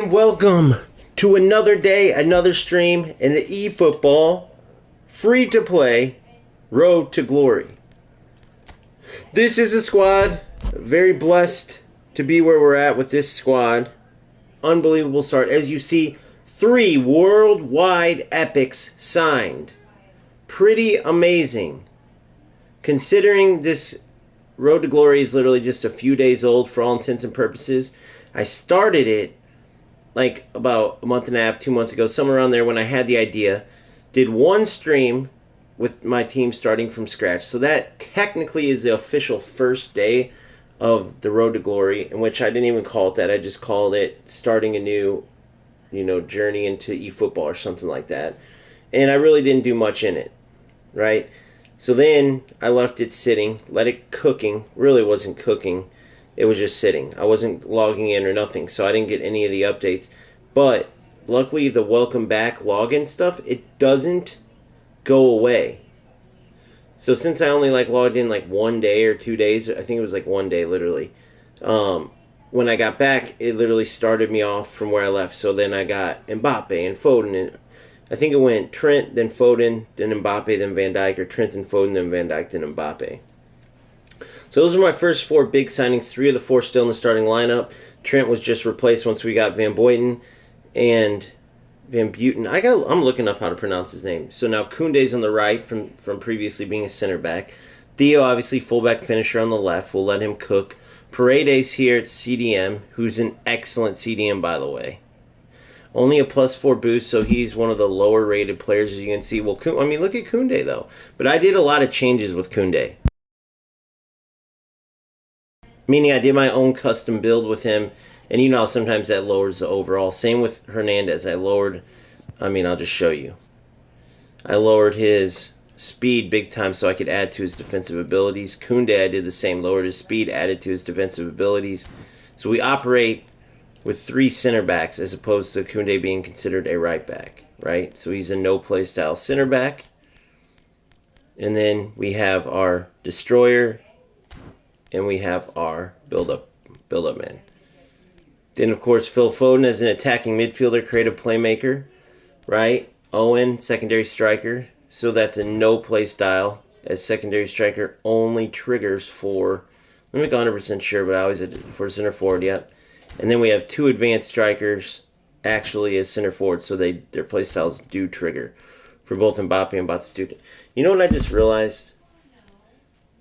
Welcome to another day, another stream in the eFootball free to play Road to Glory. This is a squad. Very blessed to be where we're at with this squad. Unbelievable start. As you see, 3 worldwide epics signed. Pretty amazing. Considering this Road to Glory is literally just a few days old for all intents and purposes, I started it like about a month and a half, 2 months ago, somewhere around there when I had the idea. Did one stream with my team starting from scratch. So that technically is the official first day of the Road to Glory, in which I didn't even call it that. I just called it starting a new, journey into eFootball or something like that. And I really didn't do much in it, right? So then I left it sitting, let it cooking. Really wasn't cooking. It was just sitting. I wasn't logging in or nothing, so I didn't get any of the updates. But luckily, the welcome back login stuff, it doesn't go away. So since I only logged in 1 day or 2 days, I think it was one day literally. When I got back, it literally started me off from where I left. So then I got Mbappe and Foden, and I think it went Trent, then Foden, then Mbappe, then Van Dijk, or Trent and Foden, then Van Dijk, then Mbappe. So those are my first 4 big signings. 3 of the 4 still in the starting lineup. Trent was just replaced once we got Van Boyten and Van Buten. I'm looking up how to pronounce his name. So now Koundé's on the right from previously being a center back. Theo, obviously fullback finisher on the left. We'll let him cook. Paredes here at CDM, who's an excellent CDM, by the way. Only a +4 boost, so he's one of the lower rated players, as you can see. Well, look at Koundé, though. But I did a lot of changes with Koundé. Meaning I did my own custom build with him, and sometimes that lowers the overall. Same with Hernandez. I'll just show you. I lowered his speed big time so I could add to his defensive abilities. Koundé, I did the same. Lowered his speed, added to his defensive abilities. So we operate with 3 center backs as opposed to Koundé being considered a right back, right? So he's a no-play style center back. And then we have our destroyer, and we have our build-up man. Then, of course, Phil Foden as an attacking midfielder, creative playmaker, right? Owen, secondary striker. So that's a no-play style, as secondary striker only triggers for, I'm not 100% sure, but I always did for center forward, yep. And then we have 2 advanced strikers actually as center forward, so their play styles do trigger for both Mbappe and Batistuta. You know what I just realized?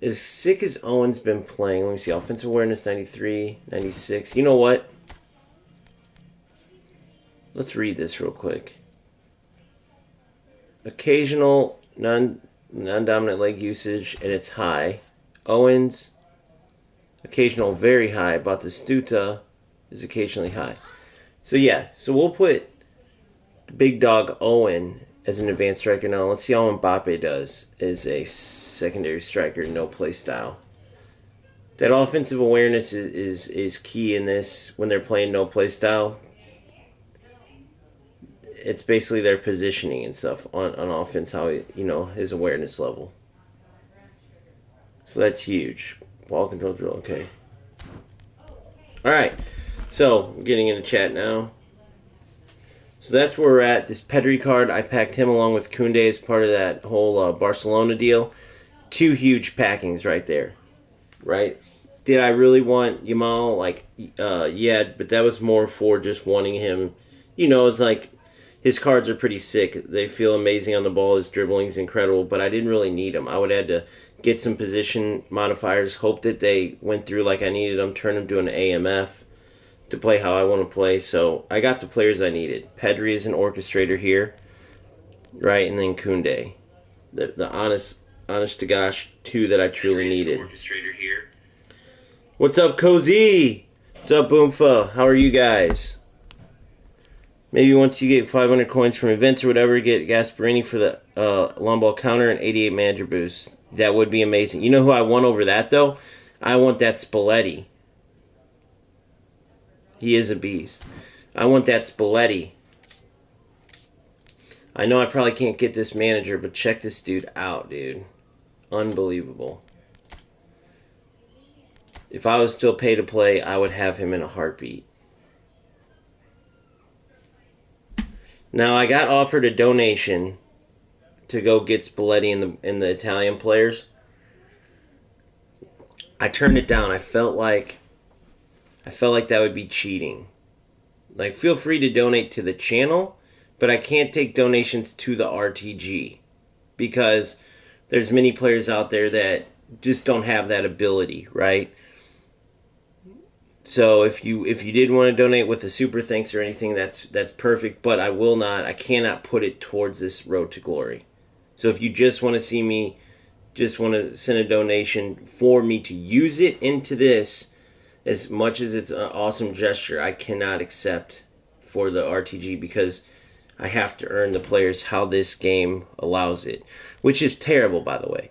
As sick as Owen's been playing, let me see, offensive awareness 93, 96. You know what? Let's read this real quick. Occasional non-dominant leg usage, and it's high. Owen's occasional very high. Batistuta is occasionally high. So yeah, so we'll put big dog Owen as an advanced striker now. Let's see how Mbappe does as a secondary striker, no play style. That offensive awareness is key in this when they're playing no play style. It's basically their positioning and stuff on offense, how his awareness level. So that's huge. Ball control drill, okay. Alright, so we're getting into chat now. So that's where we're at. This Pedri card, I packed him along with Koundé as part of that whole Barcelona deal. 2 huge packings right there, right? Did I really want Yamal? Yeah, but that was more for just wanting him. It's like his cards are pretty sick. They feel amazing on the ball. His dribbling is incredible, but I didn't really need him. I would have had to get some position modifiers, hope that they went through like I needed them, turn them to an AMF to play how I want to play. So I got the players I needed. Pedri is an orchestrator here, right? And then Koundé. The honest to gosh 2 that I truly needed. What's up, Cozy? What's up, Boomfa? How are you guys? Maybe once you get 500 coins from events or whatever, get Gasparini for the long ball counter and 88 manager boost. That would be amazing. You know who I want over that, though? I want that Spalletti. He is a beast. I want that Spalletti. I know I probably can't get this manager, but check this dude out, dude. Unbelievable. If I was still pay to play, I would have him in a heartbeat. Now I got offered a donation to go get Spalletti in the Italian players. I turned it down. I felt like that would be cheating. Like, feel free to donate to the channel, but I can't take donations to the RTG because there's many players out there that just don't have that ability, right? So if you did want to donate with a super thanks or anything, that's perfect. But I cannot put it towards this road to glory. So if you just want to see me, just want to send a donation for me to use it into this, as much as it's an awesome gesture, I cannot accept for the RTG because I have to earn the players how this game allows it, which is terrible, by the way.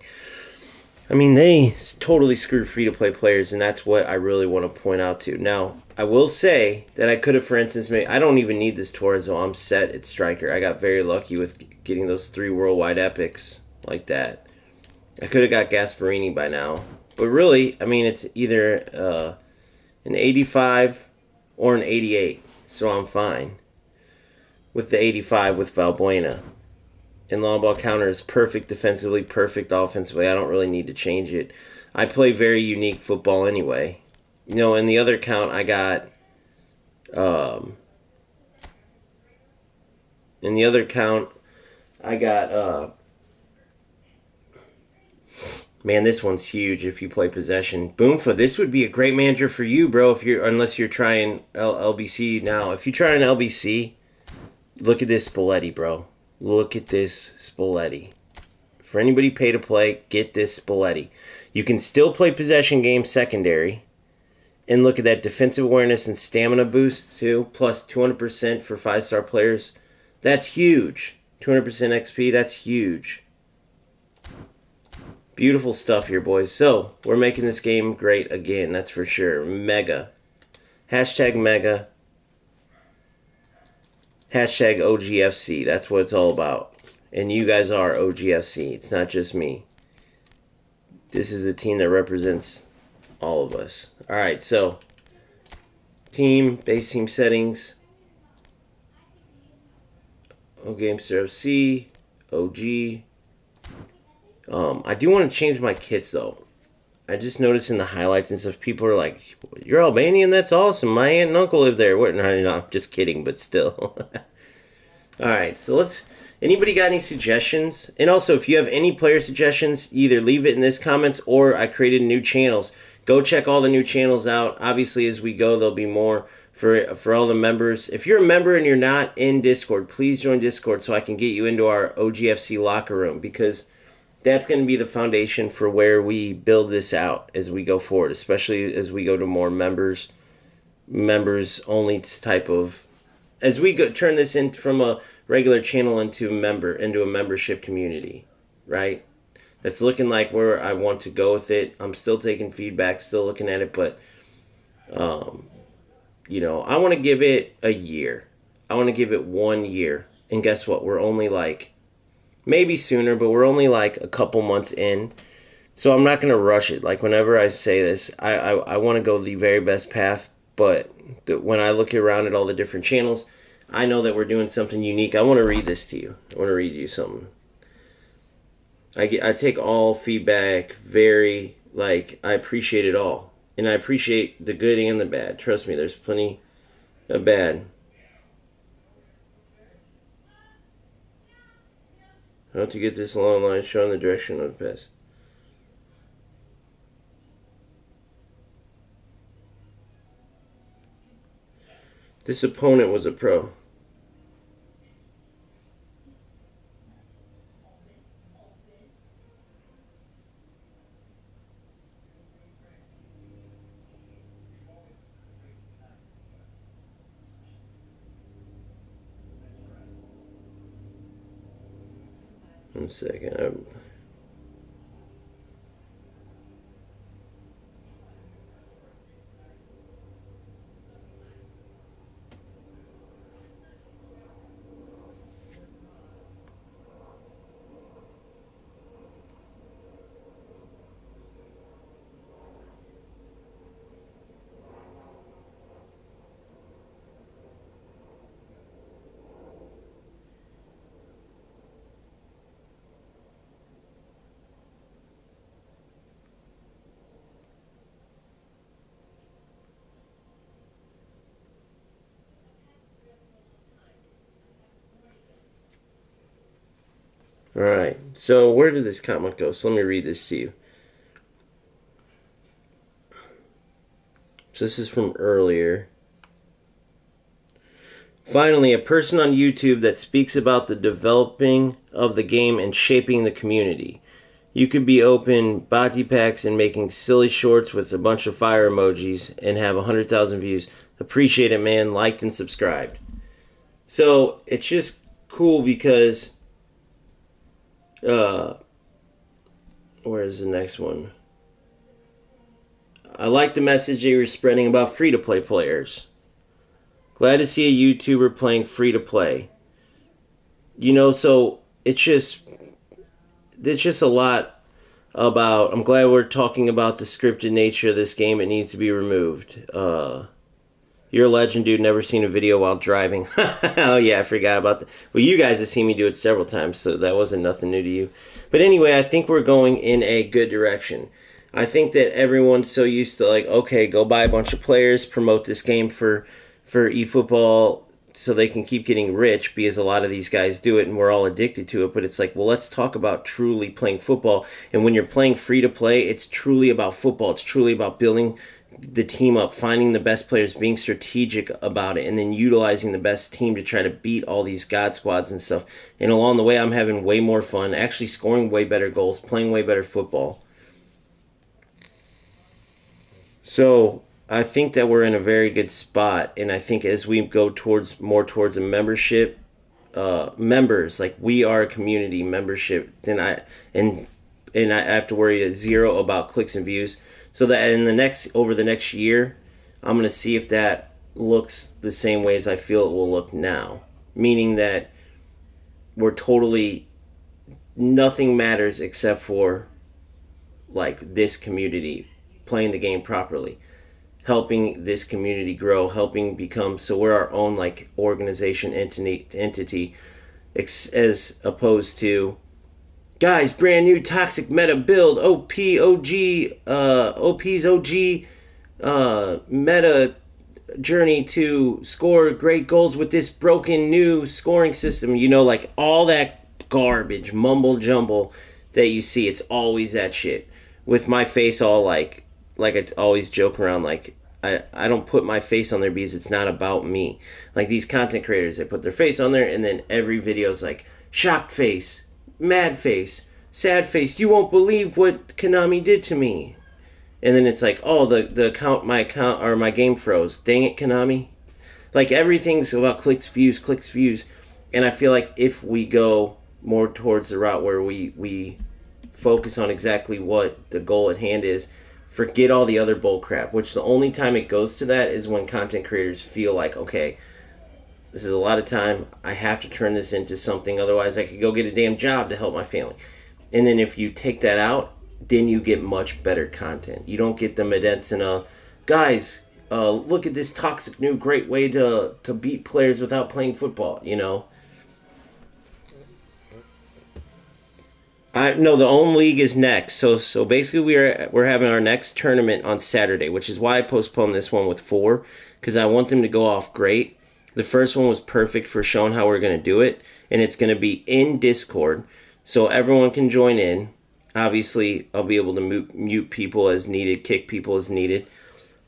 I mean, they totally screw free-to-play players, and that's what I really want to point out to. Now, I will say that I could have, for instance, I don't even need this Torzo. I'm set at striker. I got very lucky with getting those 3 worldwide epics like that. I could have got Gasparini by now. But really, I mean, it's either an 85 or an 88, so I'm fine with the 85 with Valbuena. And long ball counter is perfect defensively, perfect offensively. I don't really need to change it. I play very unique football anyway. You know, in the other count, I got. In the other count, I got. Man, this one's huge if you play possession. Boomfa, this would be a great manager for you, bro. Unless you're trying LBC now. If you try an LBC, look at this Spalletti, bro. Look at this Spalletti. For anybody pay to play, get this Spalletti. You can still play possession games secondary. And look at that defensive awareness and stamina boost too. Plus 200% for 5-star players. That's huge. 200% XP, that's huge. Beautiful stuff here, boys. So, we're making this game great again, that's for sure. Mega. Hashtag mega. Hashtag OGFC. That's what it's all about. And you guys are OGFC. It's not just me. This is a team that represents all of us. Alright, so team, base team settings. OGamester FC, OG. I do want to change my kits though. I just noticed in the highlights and stuff, people are like, "You're Albanian? That's awesome. My aunt and uncle live there." What? No, I'm just kidding, but still. All right, so let's. Anybody got any suggestions? And also, if you have any player suggestions, either leave it in this comments or I created new channels. Go check all the new channels out. Obviously, as we go, there'll be more for all the members. If you're a member and you're not in Discord, please join Discord so I can get you into our OGFC locker room because that's going to be the foundation for where we build this out as we go forward, especially as we go to more members only type of as we go turn this in from a regular channel into a membership community, right? That's looking like where I want to go with it. I'm still taking feedback, still looking at it, but I want to give it a year. I want to give it 1 year. And guess what? We're only like maybe sooner, but we're only like a couple months in. So I'm not going to rush it. Like whenever I say this, I want to go the very best path. But when I look around at all the different channels, I know that we're doing something unique. I want to read this to you. I want to read you something. I take all feedback very, I appreciate it all. And I appreciate the good and the bad. Trust me, there's plenty of bad. How to get this long line showing the direction of the pass. This opponent was a pro. One second. Alright, so where did this comment go? So let me read this to you. So this is from earlier. Finally, a person on YouTube that speaks about the developing of the game and shaping the community. You could be open body packs and making silly shorts with a bunch of fire emojis and have 100,000 views. Appreciate it, man. Liked and subscribed. So it's just cool because where's the next one? I like the message they were spreading about free-to-play players. Glad to see a YouTuber playing free-to-play. You know, so it's just a lot about... I'm glad we're talking about the scripted nature of this game. It needs to be removed. You're a legend, dude. Never seen a video while driving. Oh, yeah, I forgot about that. Well, you guys have seen me do it several times, so that wasn't nothing new to you. But anyway, I think we're going in a good direction. I think that everyone's so used to, like, okay, go buy a bunch of players, promote this game for eFootball so they can keep getting rich, because a lot of these guys do it and we're all addicted to it. But it's like, well, let's talk about truly playing football. And when you're playing free to play, it's truly about football. It's truly about building the team up, finding the best players, being strategic about it, and then utilizing the best team to try to beat all these God squads and stuff. And along the way, I'm having way more fun, actually scoring way better goals, playing way better football. So I think that we're in a very good spot, and I think as we go more towards a membership, members, like we are a community membership, then I have to worry zero about clicks and views. So that over the next year, I'm gonna see if that looks the same way as I feel it will look now. Meaning that we're totally, nothing matters except for like this community playing the game properly, helping this community grow, helping become, so we're our own like organization entity, as opposed to, guys, brand new toxic meta build, OP's OG meta journey to score great goals with this broken new scoring system. You know, like all that garbage, mumble jumble that you see, it's always that shit. With my face all like I always joke around, like, I don't put my face on there because it's not about me. Like these content creators, they put their face on there, and then every video is like, shocked face, mad face, sad face, you won't believe what Konami did to me. And then it's like, oh, my account, or my game froze. Dang it, Konami. Like everything's about clicks, views. And I feel like if we go more towards the route where we focus on exactly what the goal at hand is, forget all the other bull crap, which the only time it goes to that is when content creators feel like, okay, this is a lot of time, I have to turn this into something, otherwise I could go get a damn job to help my family. And then if you take that out, then you get much better content. You don't get the Medensina, guys, look at this toxic new great way to beat players without playing football, you know. No, the own league is next. So basically we're having our next tournament on Saturday, which is why I postponed this one with 4, because I want them to go off great. The first one was perfect for showing how we're going to do it, and it's going to be in Discord, so everyone can join in. Obviously, I'll be able to mute people as needed, kick people as needed,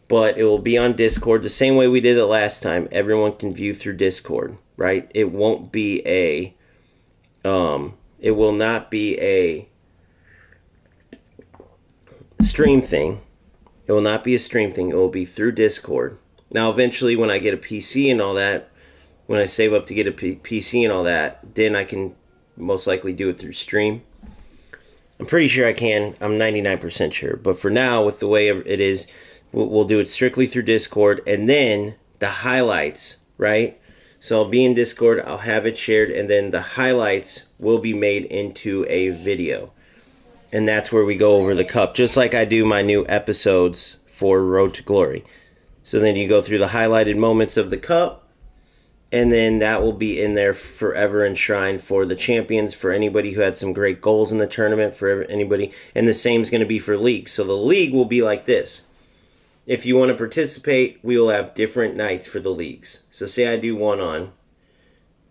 but it will be on Discord the same way we did it last time. Everyone can view through Discord, right? It won't be a it will not be a stream thing. It will not be a stream thing. It will be through Discord. Now, eventually, when I get a PC and all that, when I save up to get a PC and all that, then I can most likely do it through stream. I'm pretty sure I can. I'm 99% sure. But for now, with the way it is, we'll do it strictly through Discord. And then the highlights, right? So I'll be in Discord, I'll have it shared, and then the highlights will be made into a video. And that's where we go over the cup, just like I do my new episodes for Road to Glory. So then you go through the highlighted moments of the cup, and then that will be in there forever enshrined for the champions, for anybody who had some great goals in the tournament, for anybody. And the same is going to be for league. So the league will be like this. If you want to participate, we will have different nights for the leagues. So say I do one on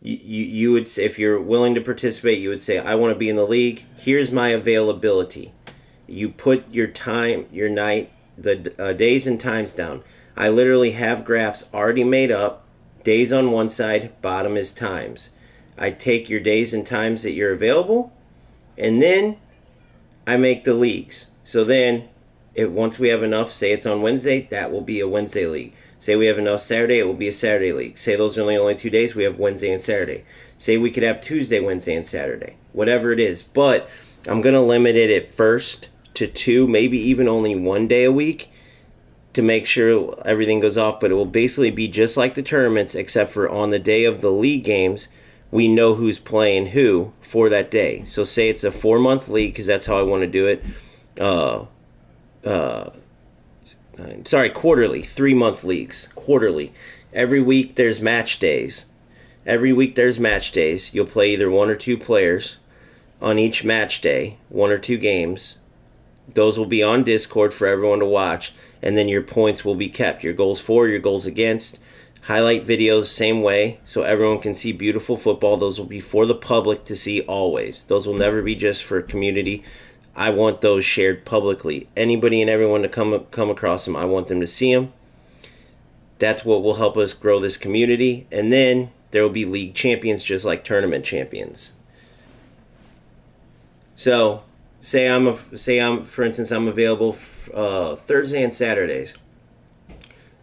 You would say, if you're willing to participate, you would say, I want to be in the league. Here's my availability. You put your time, your night, the days and times down. I literally have graphs already made up. Days on one side, bottom is times. I take your days and times that you're available, and then I make the leagues. So then, once we have enough, say it's on Wednesday, that will be a Wednesday league. Say we have enough Saturday, it will be a Saturday league. Say those are only 2 days, we have Wednesday and Saturday. Say we could have Tuesday, Wednesday, and Saturday. Whatever it is. But I'm going to limit it at first to 2, maybe even only 1 day a week to make sure everything goes off. But it will basically be just like the tournaments, except for on the day of the league games, we know who's playing who for that day. So say it's a 4-month league, because that's how I want to do it. Quarterly, 3-month leagues, quarterly. Every week there's match days. You'll play either 1 or 2 players on each match day, 1 or 2 games. Those will be on Discord for everyone to watch, and then your points will be kept. Your goals for, your goals against. Highlight videos, same way, so everyone can see beautiful football. Those will be for the public to see always. Those will never be just for community. I want those shared publicly. Anybody and everyone to come across them, I want them to see them. That's what will help us grow this community. And then there will be league champions just like tournament champions. So, for instance, I'm available Thursday and Saturdays.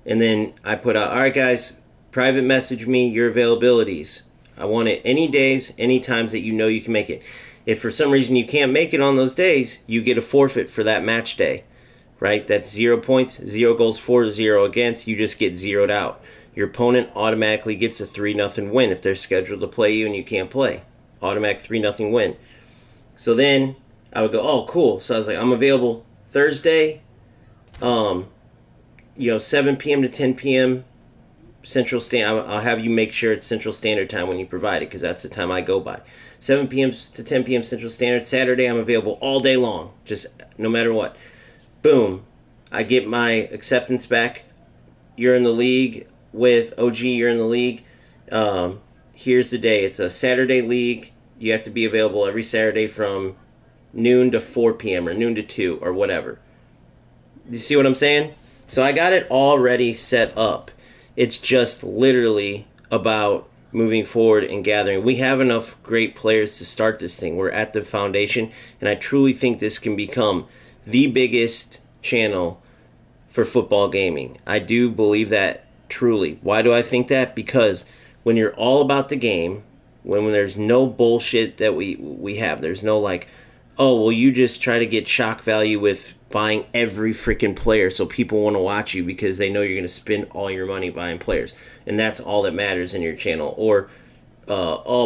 And then I put out, all right, guys, private message me your availabilities. I want it any days, any times that you know you can make it. If for some reason you can't make it on those days, you get a forfeit for that match day, right? That's 0 points, 0 goals for, 0 against. You just get zeroed out. Your opponent automatically gets a 3-0 win if they're scheduled to play you and you can't play. Automatic 3-0 win. So then I would go, oh, cool. So I was like, I'm available Thursday, 7 p.m. to 10 p.m. Central Standard. I'll have you make sure it's Central Standard Time when you provide it, because that's the time I go by. 7 p.m. to 10 p.m. Central Standard. Saturday, I'm available all day long, just no matter what. Boom. I get my acceptance back. You're in the league with OG. You're in the league. Here's the day. It's a Saturday league. You have to be available every Saturday from noon to 4 p.m. or noon to 2 or whatever. You see what I'm saying? So I got it already set up. It's just literally about moving forward and gathering. We have enough great players to start this thing. We're at the foundation, and I truly think this can become the biggest channel for football gaming. I do believe that truly. Why do I think that? Because when you're all about the game, when there's no bullshit that we have, there's no like, oh, well, you just try to get shock value with buying every freaking player so people want to watch you because they know you're going to spend all your money buying players. And that's all that matters in your channel. Or,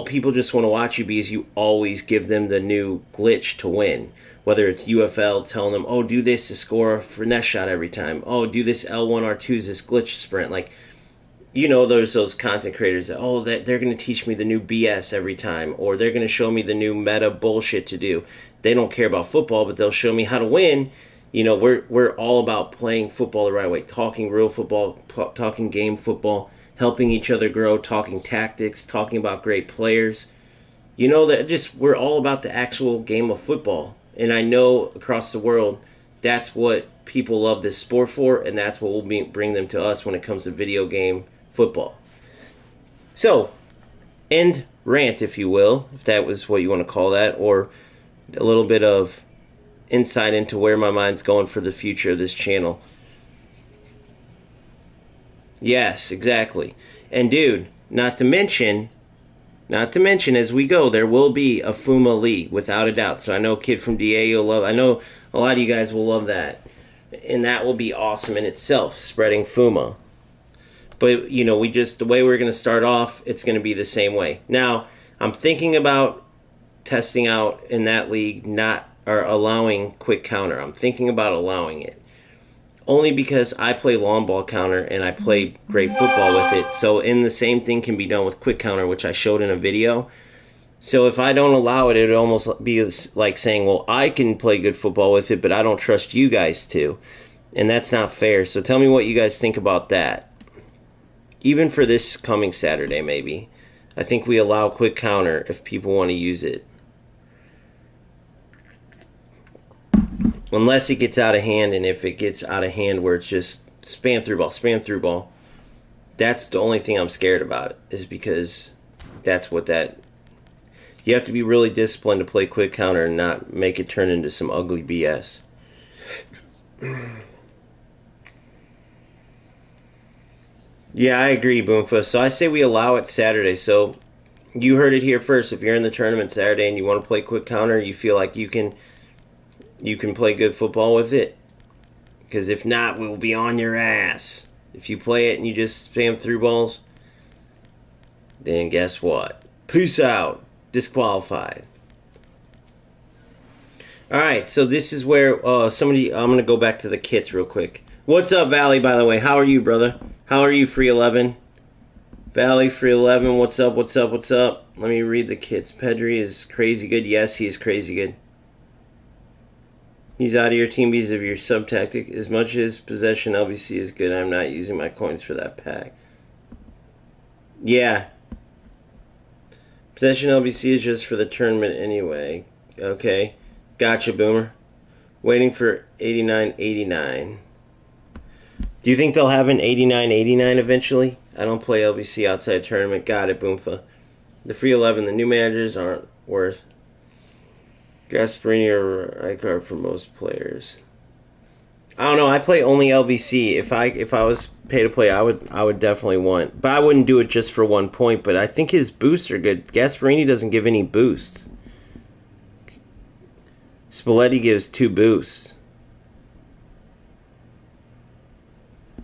people just want to watch you because you always give them the new glitch to win. Whether it's UFL telling them, oh, do this to score a finesse shot every time. Oh, do this L1, R2, this glitch sprint. Like, there's those content creators that, they're going to teach me the new BS every time. Or they're going to show me the new meta bullshit to do. They don't care about football, but they'll show me how to win. We're all about playing football the right way. Talking real football, talking game football, helping each other grow, talking tactics, talking about great players. We're all about the actual game of football. And I know across the world, that's what people love this sport for, and that's what will bring them to us when it comes to video game football. So, end rant, if you will, if that was what you want to call that, or a little bit of insight into where my mind's going for the future of this channel. Yes, exactly. And dude, not to mention, as we go, there will be a FUMA League, without a doubt. So I know Kid from DA you'll love. I know a lot of you guys will love that. And that will be awesome in itself, spreading FUMA. But, the way we're going to start off, it's going to be the same way. Now, I'm thinking about testing out in that league, allowing quick counter. I'm thinking about allowing it. Only because I play long ball counter and I play great football with it. So the same thing can be done with quick counter, which I showed in a video. So if I don't allow it, it would almost be like saying, well, I can play good football with it, but I don't trust you guys to. And that's not fair. So tell me what you guys think about that. Even for this coming Saturday, maybe. I think we allow quick counter if people want to use it. Unless it gets out of hand, and if it gets out of hand where it's just spam through ball. That's the only thing I'm scared about, is because that's what that... You have to be really disciplined to play quick counter and not make it turn into some ugly BS. Yeah, I agree, Boomfa. So I say we allow it Saturday. So you heard it here first. If you're in the tournament Saturday and you want to play quick counter, you feel like you can play good football with it. Because if not, we'll be on your ass. If you play it and you just spam through balls, then guess what? Peace out. Disqualified. Alright, so this is where somebody... I'm going to go back to the kits real quick. What's up, Valley, by the way? How are you, brother? How are you, Free 11? Valley, Free 11, what's up, what's up, what's up? Let me read the kits. Pedri is crazy good. Yes, he is crazy good. He's out of your team because of your sub-tactic. As much as possession LBC is good, I'm not using my coins for that pack. Yeah. Possession LBC is just for the tournament anyway. Okay. Gotcha, Boomer. Waiting for 89.89. Do you think they'll have an 89.89 eventually? I don't play LBC outside tournament. Got it, Boomfa. The free 11, the new managers aren't worth. Gasparini or Icard for most players. I don't know. I play only LBC. If I was pay to play, I would definitely want. But I wouldn't do it just for 1 point. But I think his boosts are good. Gasparini doesn't give any boosts. Spalletti gives 2 boosts.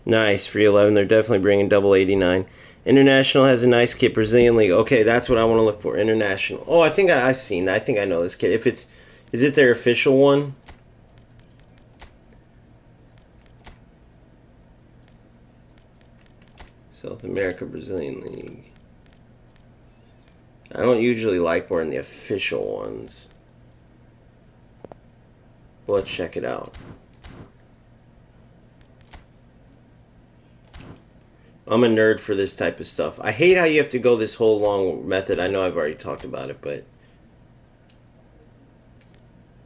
Nice, free 11. They're definitely bringing double 89. International has a nice kit. Brazilian League. Okay, that's what I want to look for. International. Oh, I think I've seen that. I think I know this kit. Is it their official one? South America Brazilian League. I don't usually like wearing the official ones. But let's check it out. I'm a nerd for this type of stuff. I hate how you have to go this whole long method. I know I've already talked about it, but...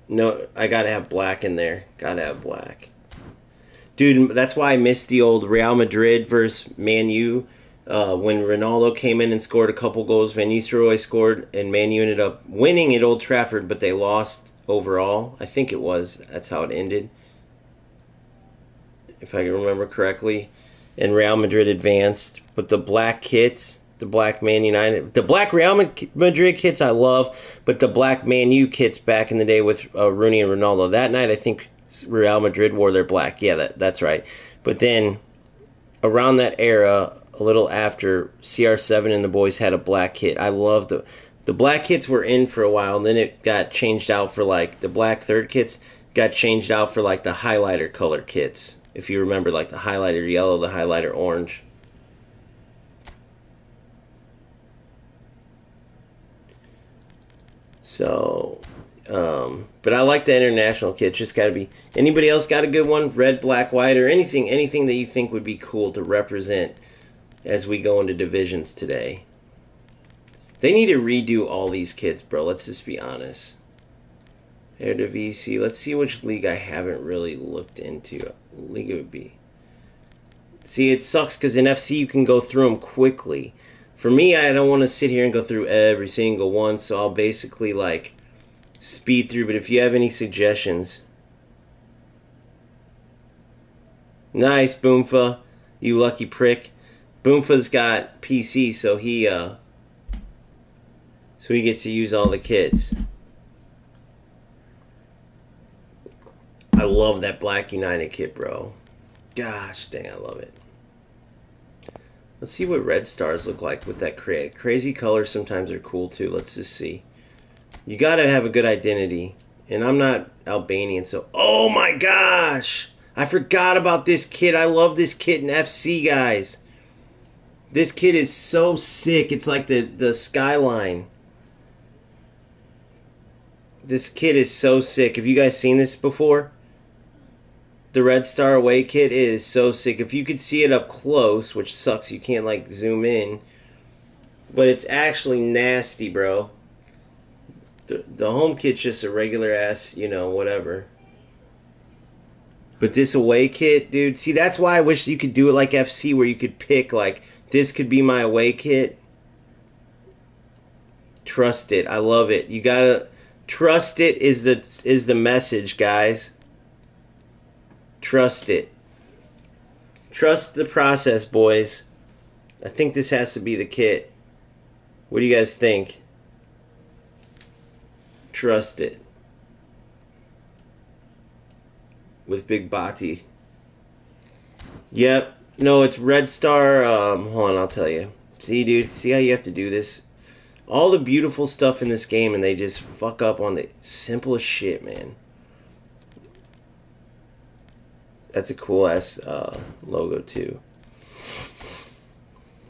No, I gotta have black in there. Gotta have black. Dude, that's why I missed the old Real Madrid versus Man U. When Ronaldo came in and scored a couple goals, Van Nistelrooy scored, and Man U ended up winning at Old Trafford, but they lost overall. I think it was. That's how it ended. If I can remember correctly. And Real Madrid advanced. But the black kits, the black Man United, the black Real Madrid kits I love, but the black Man U kits back in the day with Rooney and Ronaldo. That night I think Real Madrid wore their black. Yeah, that's right. But then around that era, a little after, CR7 and the boys had a black kit. I love the black kits were in for a while, and then it got changed out for like the black third kits got changed out for like the highlighter color kits. If you remember, like the highlighter yellow, the highlighter orange. So, but I like the international kit. Just got to be... Anybody else got a good one? Red, black, white, or anything that you think would be cool to represent as we go into divisions today. They need to redo all these kits, bro. Let's just be honest. Eredivisie. Let's see which league I haven't really looked into. League it would be. See, it sucks because in FC you can go through them quickly. For me, I don't want to sit here and go through every single one, so I'll basically like speed through. But if you have any suggestions, nice, Boomfa, you lucky prick. Boomfa's got PC, so he gets to use all the kits. I love that Black United kit, bro. Gosh dang, I love it. Let's see what red stars look like with that crazy colors. Sometimes are cool too. Let's just see. You gotta have a good identity. And I'm not Albanian, so... Oh my gosh! I forgot about this kit. I love this kit in FC, guys. This kit is so sick. It's like the skyline. This kit is so sick. Have you guys seen this before? The Red Star away kit is so sick. If you could see it up close, which sucks, you can't like zoom in. but it's actually nasty, bro. The home kit's just a regular ass, you know, whatever. But this away kit, dude, see, that's why I wish you could do it like FC, where you could pick, like, this could be my away kit. Trust it. I love it. You gotta trust it is the message, guys. Trust it. Trust the process, boys. I think this has to be the kit. What do you guys think? Trust it. With Big Bati. Yep. No, it's Red Star. Hold on, I'll tell you. See, dude, see how you have to do this? All the beautiful stuff in this game, and they just fuck up on the simplest shit, man. That's a cool ass logo too.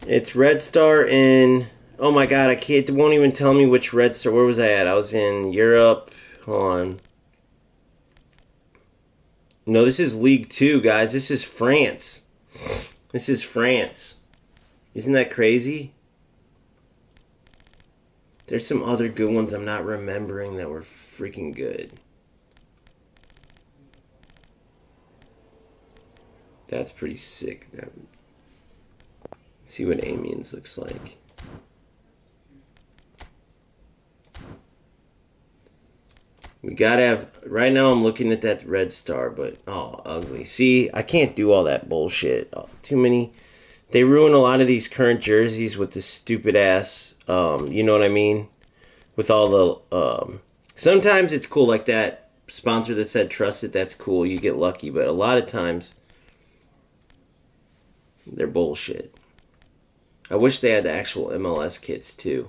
It's Red Star in. Oh my god, I can't. It won't even tell me which Red Star. Where was I at? I was in Europe. Hold on. No, this is League 2, guys. This is France. This is France. Isn't that crazy? There's some other good ones I'm not remembering that were freaking good. That's pretty sick. Let's see what Amiens looks like. We gotta have. Right now, I'm looking at that Red Star, but oh, ugly. See, I can't do all that bullshit. Oh, too many. They ruin a lot of these current jerseys with this stupid ass. You know what I mean? With all the. Sometimes it's cool, like that sponsor that said "Trust it." That's cool. You get lucky, but a lot of times they're bullshit. I wish they had the actual MLS kits too.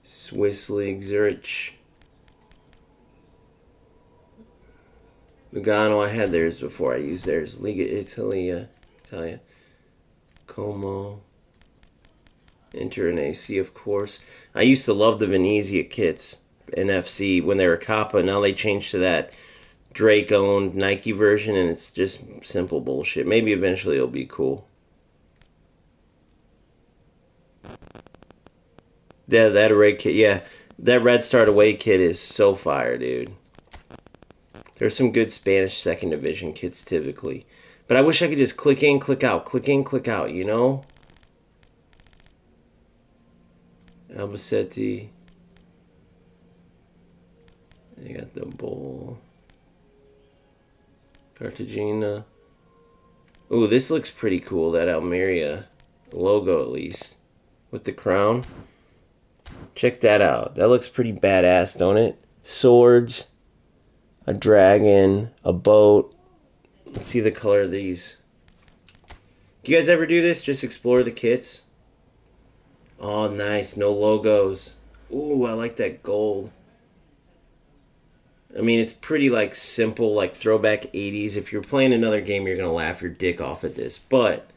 Swiss League, Zurich. Lugano, I had theirs before I used theirs. Liga Italia, Como. Enter an AC, of course. I used to love the Venezia kits in FC when they were Kappa. Now they changed to that Drake-owned Nike version, and it's just simple bullshit. Maybe eventually it'll be cool. Yeah, that away kit. Yeah, that Red Star away kit is so fire, dude. There's some good Spanish second division kits typically, but I wish I could just click in, click out, click in, click out. You know. Albacete. You got the Bull. Cartagena. Ooh, this looks pretty cool. That Almeria logo, at least, with the crown. Check that out. That looks pretty badass, don't it? Swords, a dragon, a boat. Let's see the color of these. Do you guys ever do this? Just explore the kits? Oh, nice. No logos. Ooh, I like that gold. I mean, it's pretty, like, simple, like, throwback 80s. If you're playing another game, you're going to laugh your dick off at this. But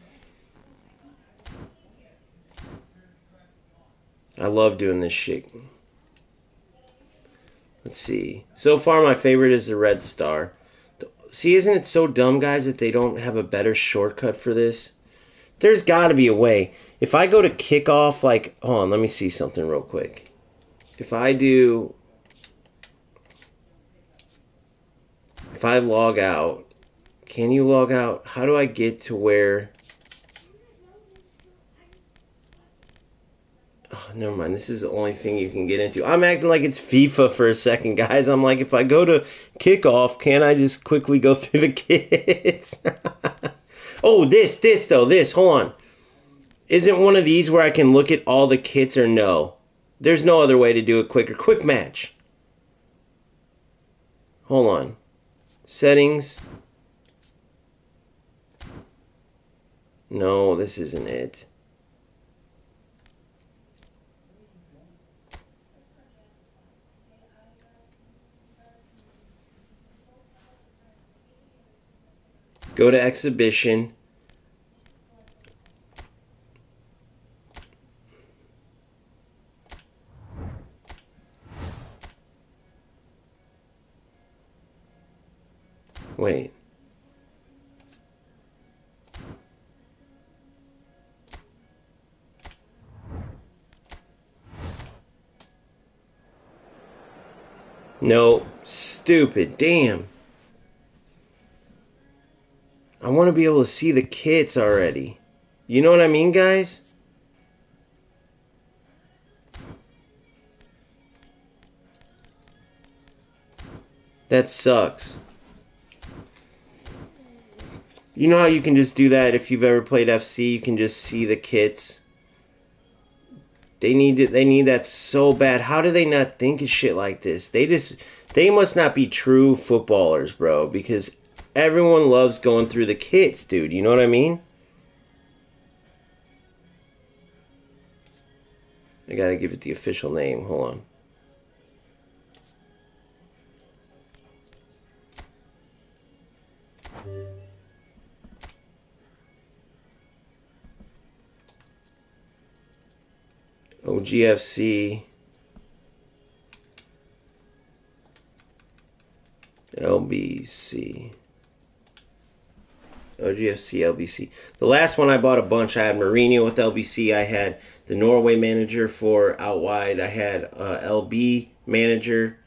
I love doing this shit. Let's see. So far, my favorite is the Red Star. See, isn't it so dumb, guys, that they don't have a better shortcut for this? There's got to be a way. If I go to kickoff, like, hold on, let me see something real quick. If I log out, can you log out? How do I get to where? Oh, never mind. This is the only thing you can get into. I'm acting like it's FIFA for a second, guys. I'm like, if I go to kickoff, can't I just quickly go through the kits? Oh, this, though. Hold on. Isn't one of these where I can look at all the kits or no? There's no other way to do it quicker. Quick match. Hold on. Settings. No, this isn't it. Go to exhibition. Wait. No. Stupid. Damn. I want to be able to see the kits already. You know what I mean, guys? That sucks. You know how you can just do that if you've ever played FC? You can just see the kits. They need that so bad. How do they not think of shit like this? They must not be true footballers, bro, because everyone loves going through the kits, dude. You know what I mean? I gotta give it the official name. Hold on. OGFC LBC. OGFC LBC. The last one I bought a bunch. I had Mourinho with LBC. I had the Norway manager for out wide. I had LB manager.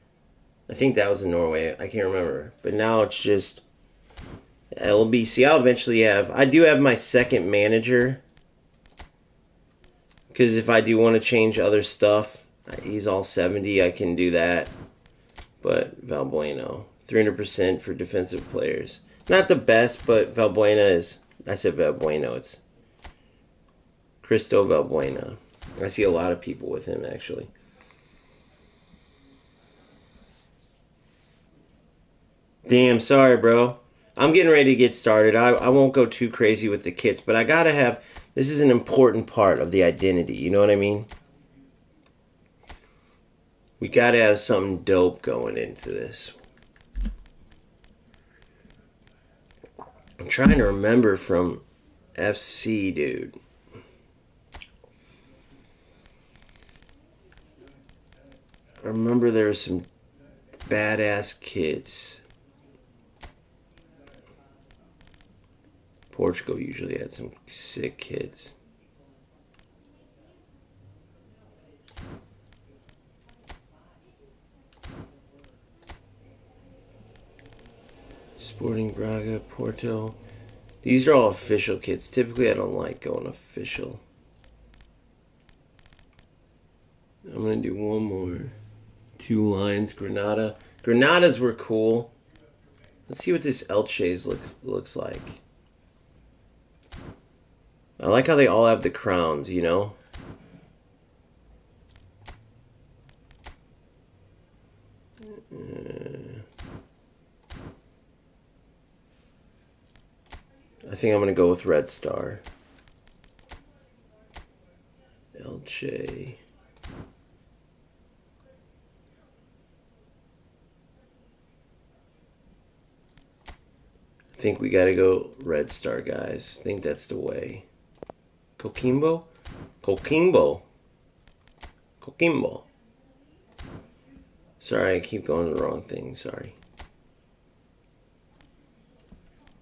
I think that was in Norway. I can't remember. But now it's just LBC. I'll eventually have. I do have my second manager. Because if I do want to change other stuff, he's all 70. I can do that. But Valbuena, 300% for defensive players. Not the best, but Valbuena is. I said Valbuena. It's Cristo Valbuena. I see a lot of people with him, actually. Damn, sorry, bro. I'm getting ready to get started. I won't go too crazy with the kits, but I gotta have. This is an important part of the identity. You know what I mean? We gotta have something dope going into this. I'm trying to remember from FC, dude. I remember there were some badass kits. Portugal usually had some sick kids. Sporting Braga, Porto. These are all official kits. Typically, I don't like going official. I'm going to do one more. 2 lines. Granada. Granadas were cool. Let's see what this Elche's looks like. I like how they all have the crowns, you know? I think I'm going to go with Red Star. Elche. I think we got to go Red Star, guys. I think that's the way. Coquimbo? Coquimbo. Coquimbo. Sorry, I keep going to the wrong thing. Sorry.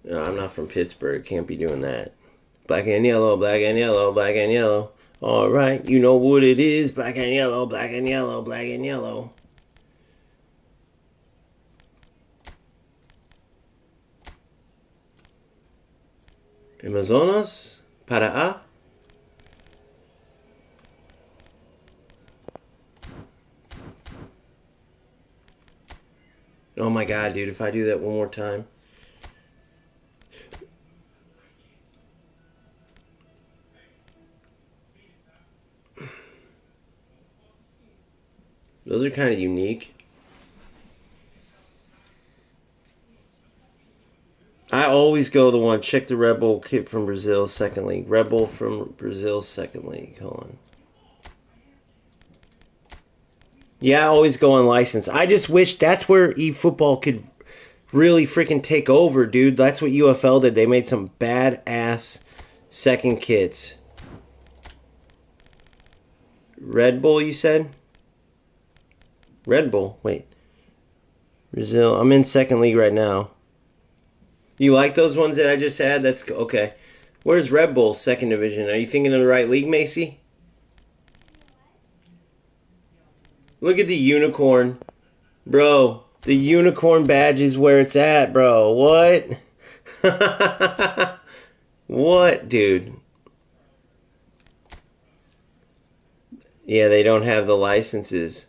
No, I'm not from Pittsburgh. Can't be doing that. Black and yellow, black and yellow, black and yellow. All right, you know what it is. Black and yellow, black and yellow, black and yellow. Amazonas? Pará? Oh my god, dude, if I do that one more time. Those are kind of unique. I always go the one, check the Red Bull kit from Brazil, second league. Red Bull from Brazil, second league. Hold on. Yeah, I always go on license. I just wish that's where eFootball could really freaking take over, dude. That's what UFL did. They made some badass second kits. Red Bull, you said? Red Bull. Wait. Brazil. I'm in second league right now. You like those ones that I just had? That's okay. Where's Red Bull, second division? Are you thinking of the right league, Macy? Look at the unicorn. Bro, the unicorn badge is where it's at, bro. What? What, dude? Yeah, they don't have the licenses.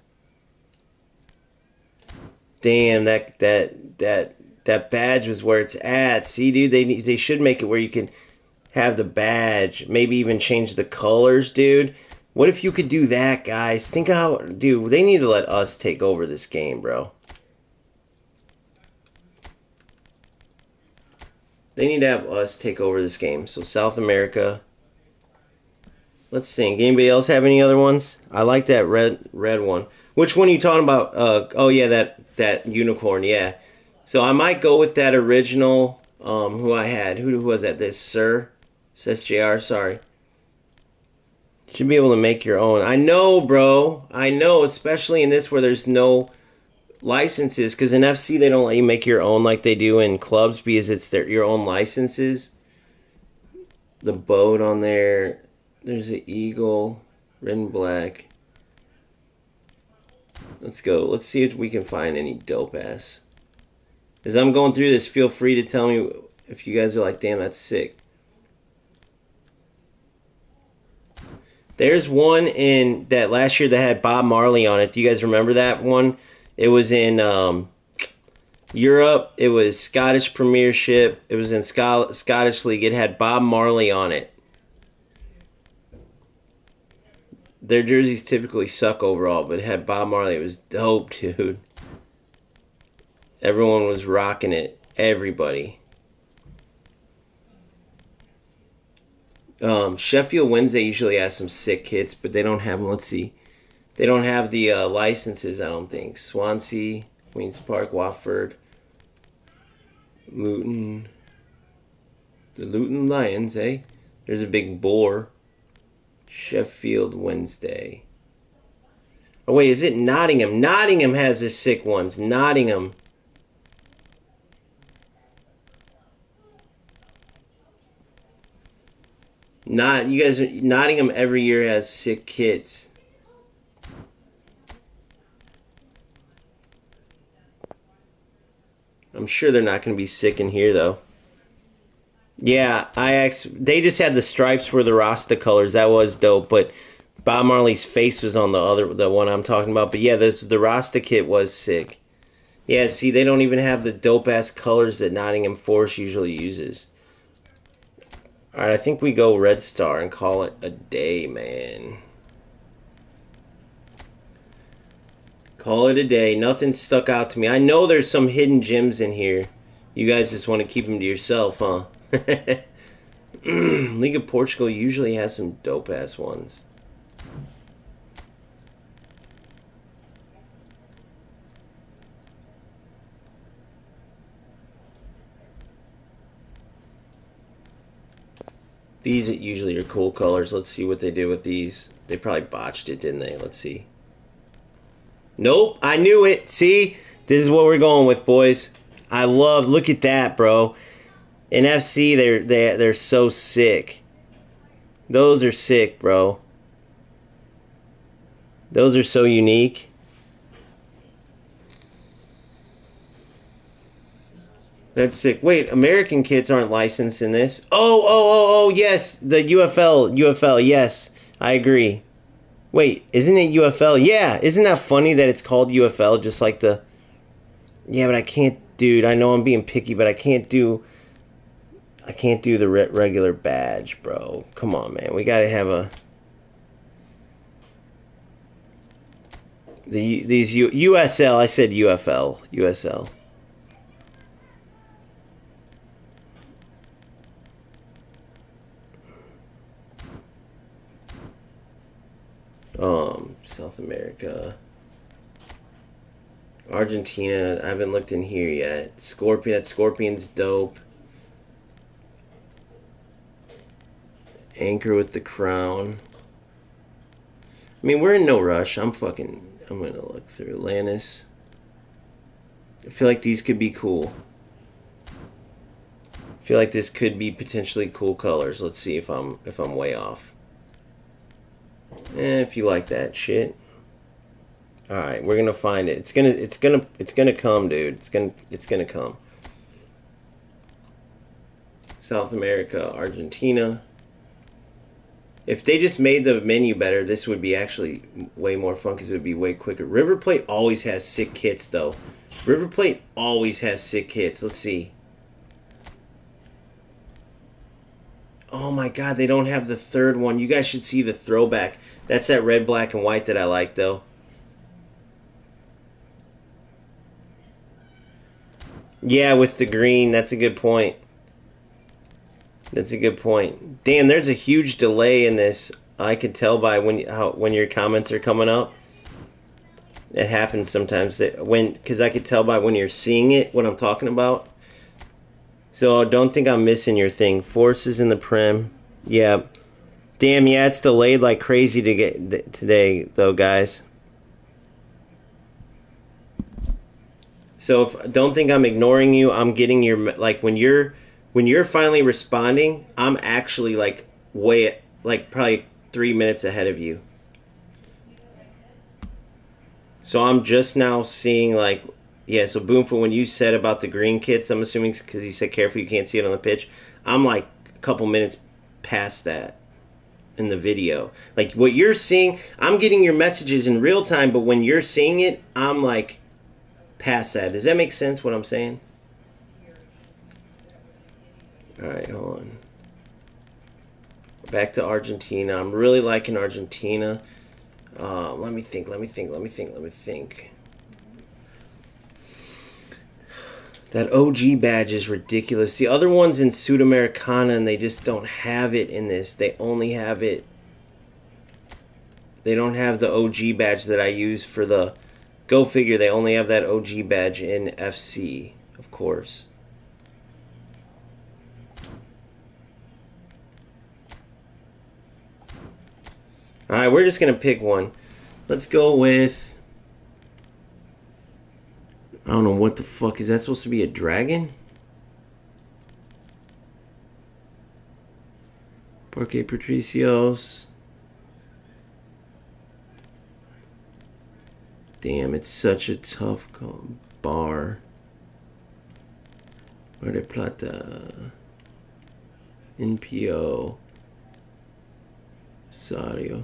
Damn, that badge was where it's at. See, dude, they should make it where you can have the badge. Maybe even change the colors, dude. What if you could do that, guys? Think how, dude, they need to let us take over this game, bro. They need to have us take over this game. So South America. Let's see. Anybody else have any other ones? I like that red one. Which one are you talking about? Oh yeah, that unicorn. Yeah. So I might go with that original. Who I had? Who was that? This Sir, SJR. Sorry. Should be able to make your own. I know, bro. I know, especially in this where there's no licenses. Because in FC they don't let you make your own like they do in clubs because it's your own licenses. The boat on there. There's an eagle, red and black. Let's go. Let's see if we can find any dope ass. As I'm going through this, feel free to tell me if you guys are like, damn, that's sick. There's one in that last year that had Bob Marley on it. Do you guys remember that one? It was in Europe. It was Scottish Premiership. It was in Scottish League. It had Bob Marley on it. Their jerseys typically suck overall, but it had Bob Marley. It was dope, dude. Everyone was rocking it. Everybody. Sheffield Wednesday usually has some sick kits, but they don't have them. Let's see. They don't have the licenses, I don't think. Swansea, Queen's Park, Watford, Luton. The Luton Lions, eh? There's a big boar. Sheffield Wednesday. Oh, wait, is it Nottingham? Nottingham has the sick ones. Nottingham. Nottingham every year has sick kits. I'm sure they're not going to be sick in here, though. Yeah, they just had the stripes for the Rasta colors. That was dope, but Bob Marley's face was on the one I'm talking about. But yeah, the Rasta kit was sick. Yeah, see, they don't even have the dope ass colors that Nottingham Forest usually uses. All right, I think we go Red Star and call it a day, man. Call it a day. Nothing stuck out to me. I know there's some hidden gems in here. You guys just want to keep them to yourself, huh? League of Portugal usually has some dope-ass ones. These usually are cool colors. Let's see what they did with these. They probably botched it, didn't they? Let's see. Nope, I knew it. See? This is what we're going with, boys. Look at that, bro. In FC, they're so sick. Those are sick, bro. Those are so unique. That's sick. Wait, American kits aren't licensed in this. Oh, yes. The UFL, yes. I agree. Wait, isn't it UFL? Yeah, isn't that funny that it's called UFL just like the... Yeah, but I can't, dude, I know I'm being picky, but I can't do the regular badge, bro. Come on, man. We gotta have a... These USL, I said UFL. USL. South America. Argentina, I haven't looked in here yet. That Scorpion's dope. Anchor with the crown. I mean, we're in no rush. I'm gonna look through Lannis. I feel like these could be cool. feel like this could be potentially cool colors. Let's see if I'm way off. If you like that shit. All right, we're gonna find it. It's gonna come, dude. It's gonna come. South America, Argentina. If they just made the menu better, this would be actually way more fun because it would be way quicker. River Plate always has sick kits, though. River Plate always has sick kits. Let's see. Oh my god, they don't have the third one. You guys should see the throwback. That's that red, black, and white that I like, though. Yeah, with the green. That's a good point. That's a good point. Damn, there's a huge delay in this. I can tell by when your comments are coming up. It happens sometimes because I could tell by when you're seeing it what I'm talking about. So don't think I'm missing your thing. Forces in the Prem. Yeah. Damn, yeah, it's delayed like crazy to get today though, guys. So don't think I'm ignoring you. I'm getting your like when you're finally responding, I'm actually like way like probably 3 minutes ahead of you. So I'm just now seeing like, yeah, so Boomful, when you said about the green kits, I'm assuming because you said careful you can't see it on the pitch, I'm like a couple minutes past that in the video. Like what you're seeing, I'm getting your messages in real time, but when you're seeing it, I'm like past that. Does that make sense what I'm saying? Alright, hold on. Back to Argentina. I'm really liking Argentina. Let me think. That OG badge is ridiculous. The other one's in Sudamericana and they just don't have it in this. They only have it. They don't have the OG badge that I use for the... Go figure, they only have that OG badge in FC, of course. Alright, we're just going to pick one. Let's go with... I don't know what the fuck. Is that supposed to be a dragon? Parque Patricios. Damn, it's such a tough bar. Mar de Plata. NPO. Sario.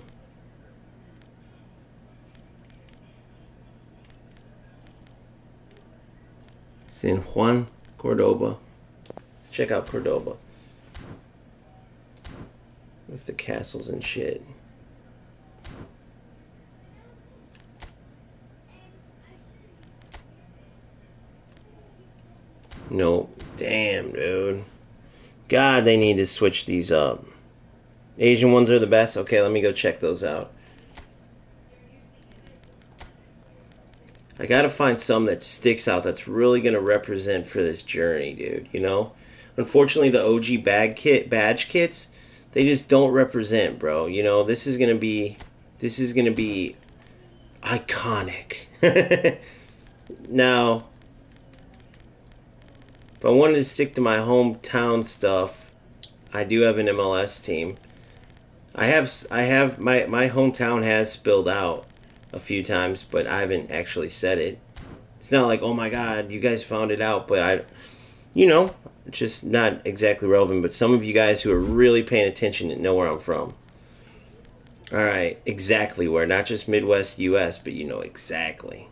San Juan, Cordoba. Let's check out Cordoba. With the castles and shit. Nope. Damn, dude. God, they need to switch these up. Asian ones are the best. Okay, let me go check those out. I gotta find some that sticks out that's really gonna represent for this journey, dude, you know? Unfortunately, the OG badge kits, they just don't represent, bro. You know, this is gonna be iconic. Now, if I wanted to stick to my hometown stuff, I do have an MLS team. I have my hometown has spilled out a few times, but I haven't actually said it. It's not like, oh my god, you guys found it out, but you know, it's just not exactly relevant. But some of you guys who are really paying attention know where I'm from. All right, exactly where, not just Midwest U.S., but you know exactly.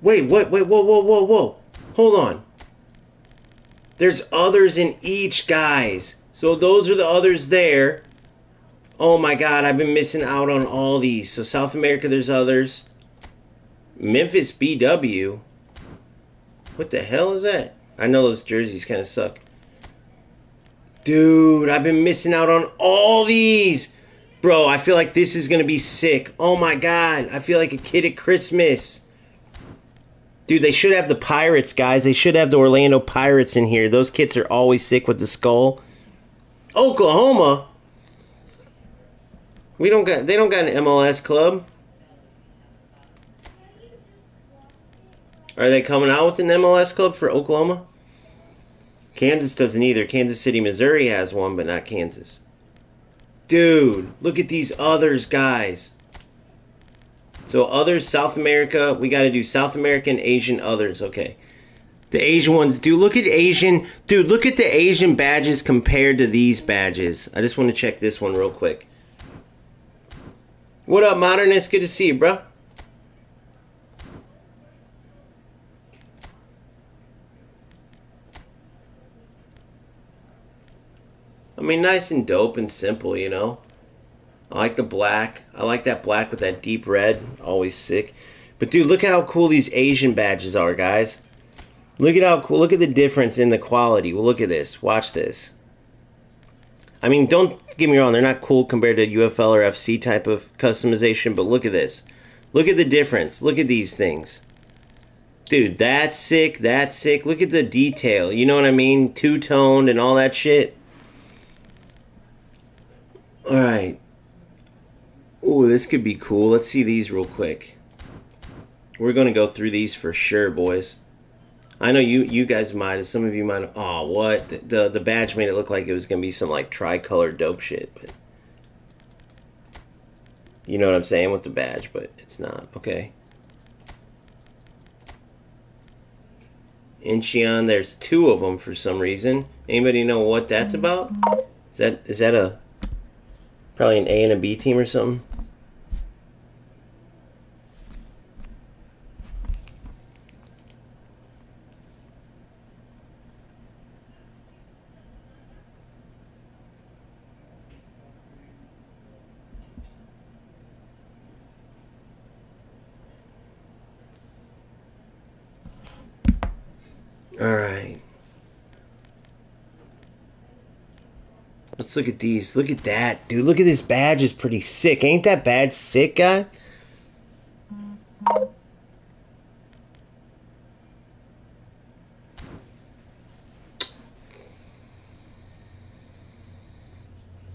Wait, whoa. Hold on. There's others in each, guys. So those are the others there. Oh my god, I've been missing out on all these. So South America, there's others. Memphis BW. What the hell is that? I know those jerseys kind of suck. Dude, I've been missing out on all these. Bro, I feel like this is going to be sick. Oh my god, I feel like a kid at Christmas. Dude, they should have the Pirates, guys. They should have the Orlando Pirates in here. Those kits are always sick with the skull. Oklahoma? They don't got an MLS club. Are they coming out with an MLS club for Oklahoma? Kansas doesn't either. Kansas City, Missouri has one, but not Kansas. Dude, look at these others, guys. So others, South America. We got to do South American, Asian, others. Okay. The Asian ones. Dude, look at Asian. Dude, look at the Asian badges compared to these badges. I just want to check this one real quick. What up, Modernist? Good to see you, bro. I mean, nice and dope and simple, you know. I like the black. I like that black with that deep red. Always sick. But dude, look at how cool these Asian badges are, guys. Look at how cool. Look at the difference in the quality. Well, look at this. Watch this. I mean, don't get me wrong. They're not cool compared to UFL or FC type of customization. But look at this. Look at the difference. Look at these things. Dude, that's sick. That's sick. Look at the detail. You know what I mean? Two-toned and all that shit. Alright. Ooh, this could be cool. Let's see these real quick. We're going to go through these for sure, boys. I know you guys might have. Some of you might have. Oh, what? The badge made it look like it was going to be some, like, tricolor dope shit. But you know what I'm saying with the badge, but it's not. Okay. Incheon, there's two of them for some reason. Anybody know what that's about? Is that a... Probably an A and a B team or something. Alright. Let's look at these. Look at that. Dude, look at this badge. Is pretty sick. Ain't that badge sick, guy?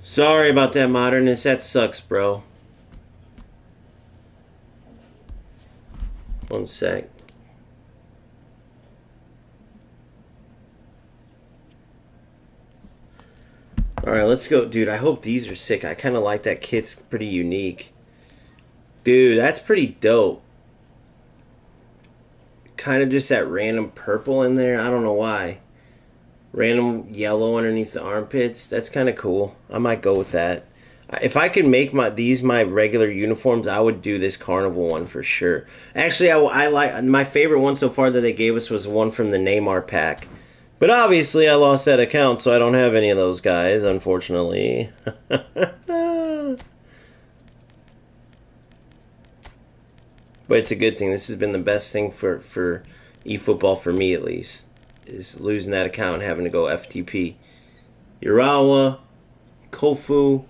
Sorry about that, Modernist. That sucks, bro. One sec. Alright, let's go. Dude, I hope these are sick. I kind of like that kit's pretty unique. Dude, that's pretty dope. Kind of just that random purple in there. I don't know why. Random yellow underneath the armpits. That's kind of cool. I might go with that. If I could make these my regular uniforms, I would do this carnival one for sure. Actually, I like my favorite one so far that they gave us was one from the Neymar pack. But obviously, I lost that account, so I don't have any of those guys, unfortunately. But it's a good thing. This has been the best thing for eFootball for me, at least, is losing that account and having to go FTP. Urawa, Kofu,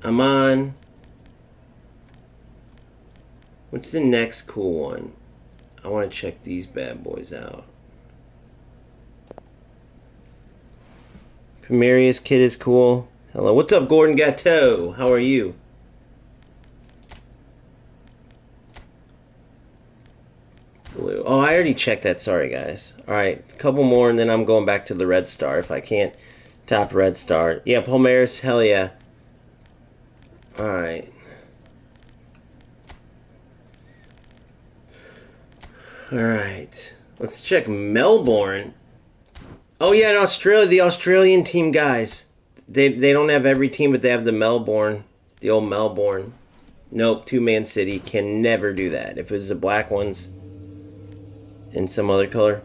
Aman. What's the next cool one? I want to check these bad boys out. Primarius kid is cool. Hello. What's up, Gordon Gatto? How are you? Blue. Oh, I already checked that. Sorry, guys. Alright, a couple more, and then I'm going back to the Red Star if I can't top Red Star. Yeah, Palmeiras, hell yeah. Alright. Alright. Let's check Melbourne. Oh yeah, in Australia, the Australian team, guys. They don't have every team, but they have the Melbourne. The old Melbourne. Nope, two-man city. Can never do that. If it was the black ones in some other color.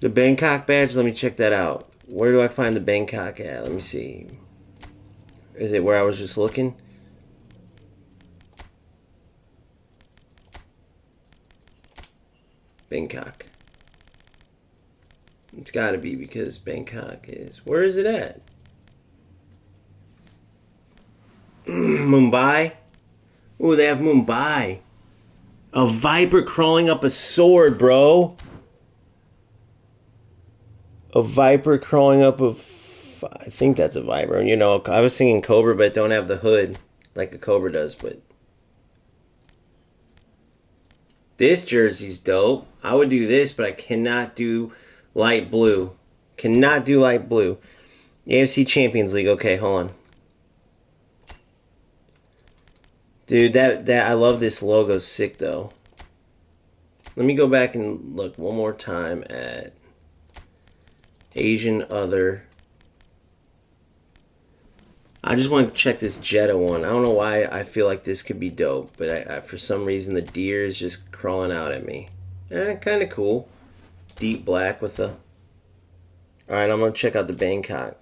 The Bangkok badge, let me check that out. Where do I find the Bangkok at? Let me see. Is it where I was just looking? Bangkok. It's gotta be because Bangkok is... Where is it at? Mumbai? Ooh, they have Mumbai. A viper crawling up a sword, bro. A viper crawling up a... I think that's a viper. You know, I was thinking Cobra, but don't have the hood like a Cobra does, but... This jersey's dope. I would do this, but I cannot do light blue. Cannot do light blue. AFC Champions League. Okay, hold on. Dude, that I love this logo. Sick though. Let me go back and look one more time at Asian Other. I just want to check this Jetta one. I don't know why I feel like this could be dope, but I for some reason the deer is just crawling out at me. Kind of cool. Deep black with the... Alright, I'm going to check out the Bangkok.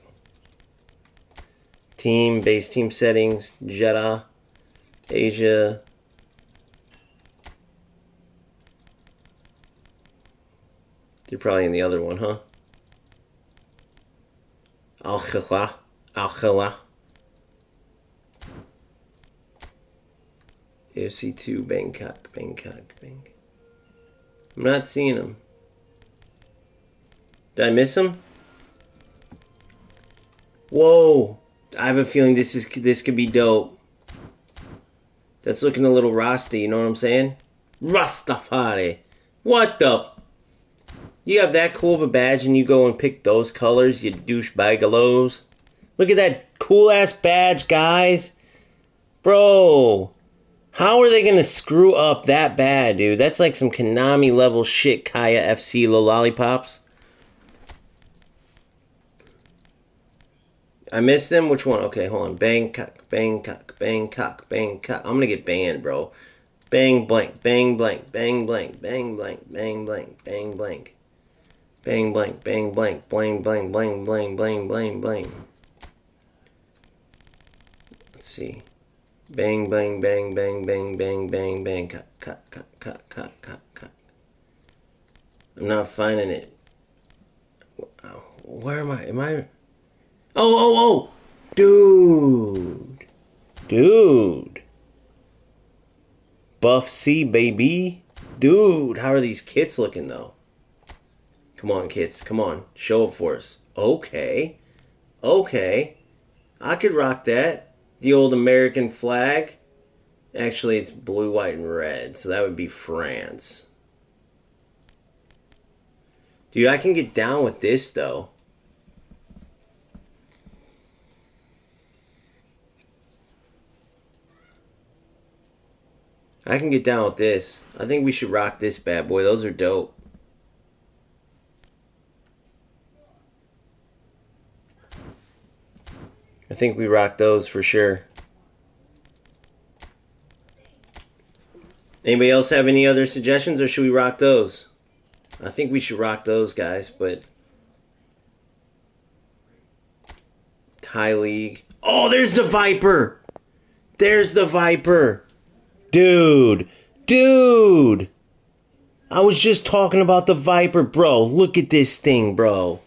Base team settings, Jetta, Asia. They're probably in the other one, huh? Al-Khala. Al-Khala. AFC 2, Bangkok. I'm not seeing them. Did I miss them? Whoa! I have a feeling this could be dope. That's looking a little rusty, you know what I'm saying? Rastafari. What the? You have that cool of a badge and you go and pick those colors, you douchebagalos. Look at that cool ass badge, guys. Bro. How are they going to screw up that bad, dude? That's like some Konami level shit, Kaya FC lollipops. I missed them? Which one? Okay, hold on. Bangkok. I'm gonna get banned, bro. Bang blank, bang blank, bang blank, bang blank, bang blank, bang blank. Bang blank, bang blank, blang blang blang blang blang blang blang. Let's see. Bang bang bang bang bang bang bang bang. Cut. I'm not finding it. Where am I? Am I? Oh! Dude. Buff C, baby. Dude, how are these kits looking, though? Come on, kids. Come on. Show up for us. Okay. I could rock that. The old American flag. Actually, it's blue, white, and red. So that would be France. Dude, I can get down with this, though. I can get down with this. I think we should rock this bad boy. Those are dope. I think we rock those for sure. Anybody else have any other suggestions, or should we rock those? I think we should rock those, guys, but... Thai League. Oh, there's the Viper! Dude! I was just talking about the Viper, bro. Look at this thing, bro.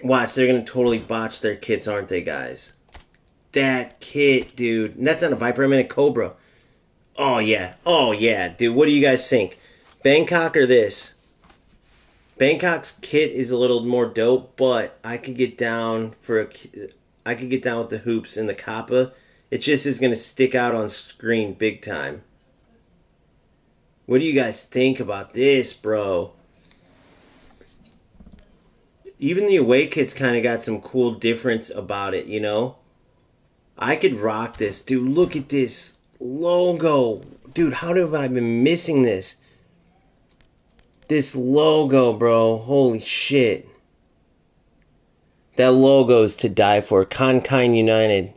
Watch, they're going to totally botch their kits, aren't they, guys? That kit, dude. And that's not a Viper, I mean a Cobra. Oh, yeah. Dude, what do you guys think? Bangkok or this? Bangkok's kit is a little more dope, but I could get down with the hoops and the Kappa. It just is going to stick out on screen big time. What do you guys think about this, bro? Even the away kit's kind of got some cool difference about it, you know? I could rock this. Dude, look at this logo. Dude, how have I been missing this? This logo, bro. Holy shit. That logo is to die for. Conkyne United.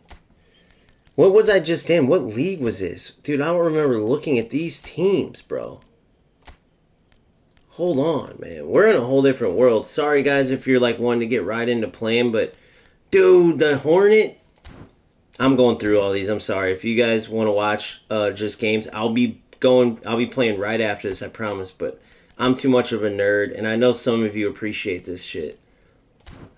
What was I just in? What league was this? Dude, I don't remember looking at these teams, bro. Hold on, man. We're in a whole different world. Sorry, guys, if you're like wanting to get right into playing, but dude, the Hornet. I'm going through all these. I'm sorry. If you guys want to watch just games, I'll be playing right after this, I promise, but I'm too much of a nerd, and I know some of you appreciate this shit.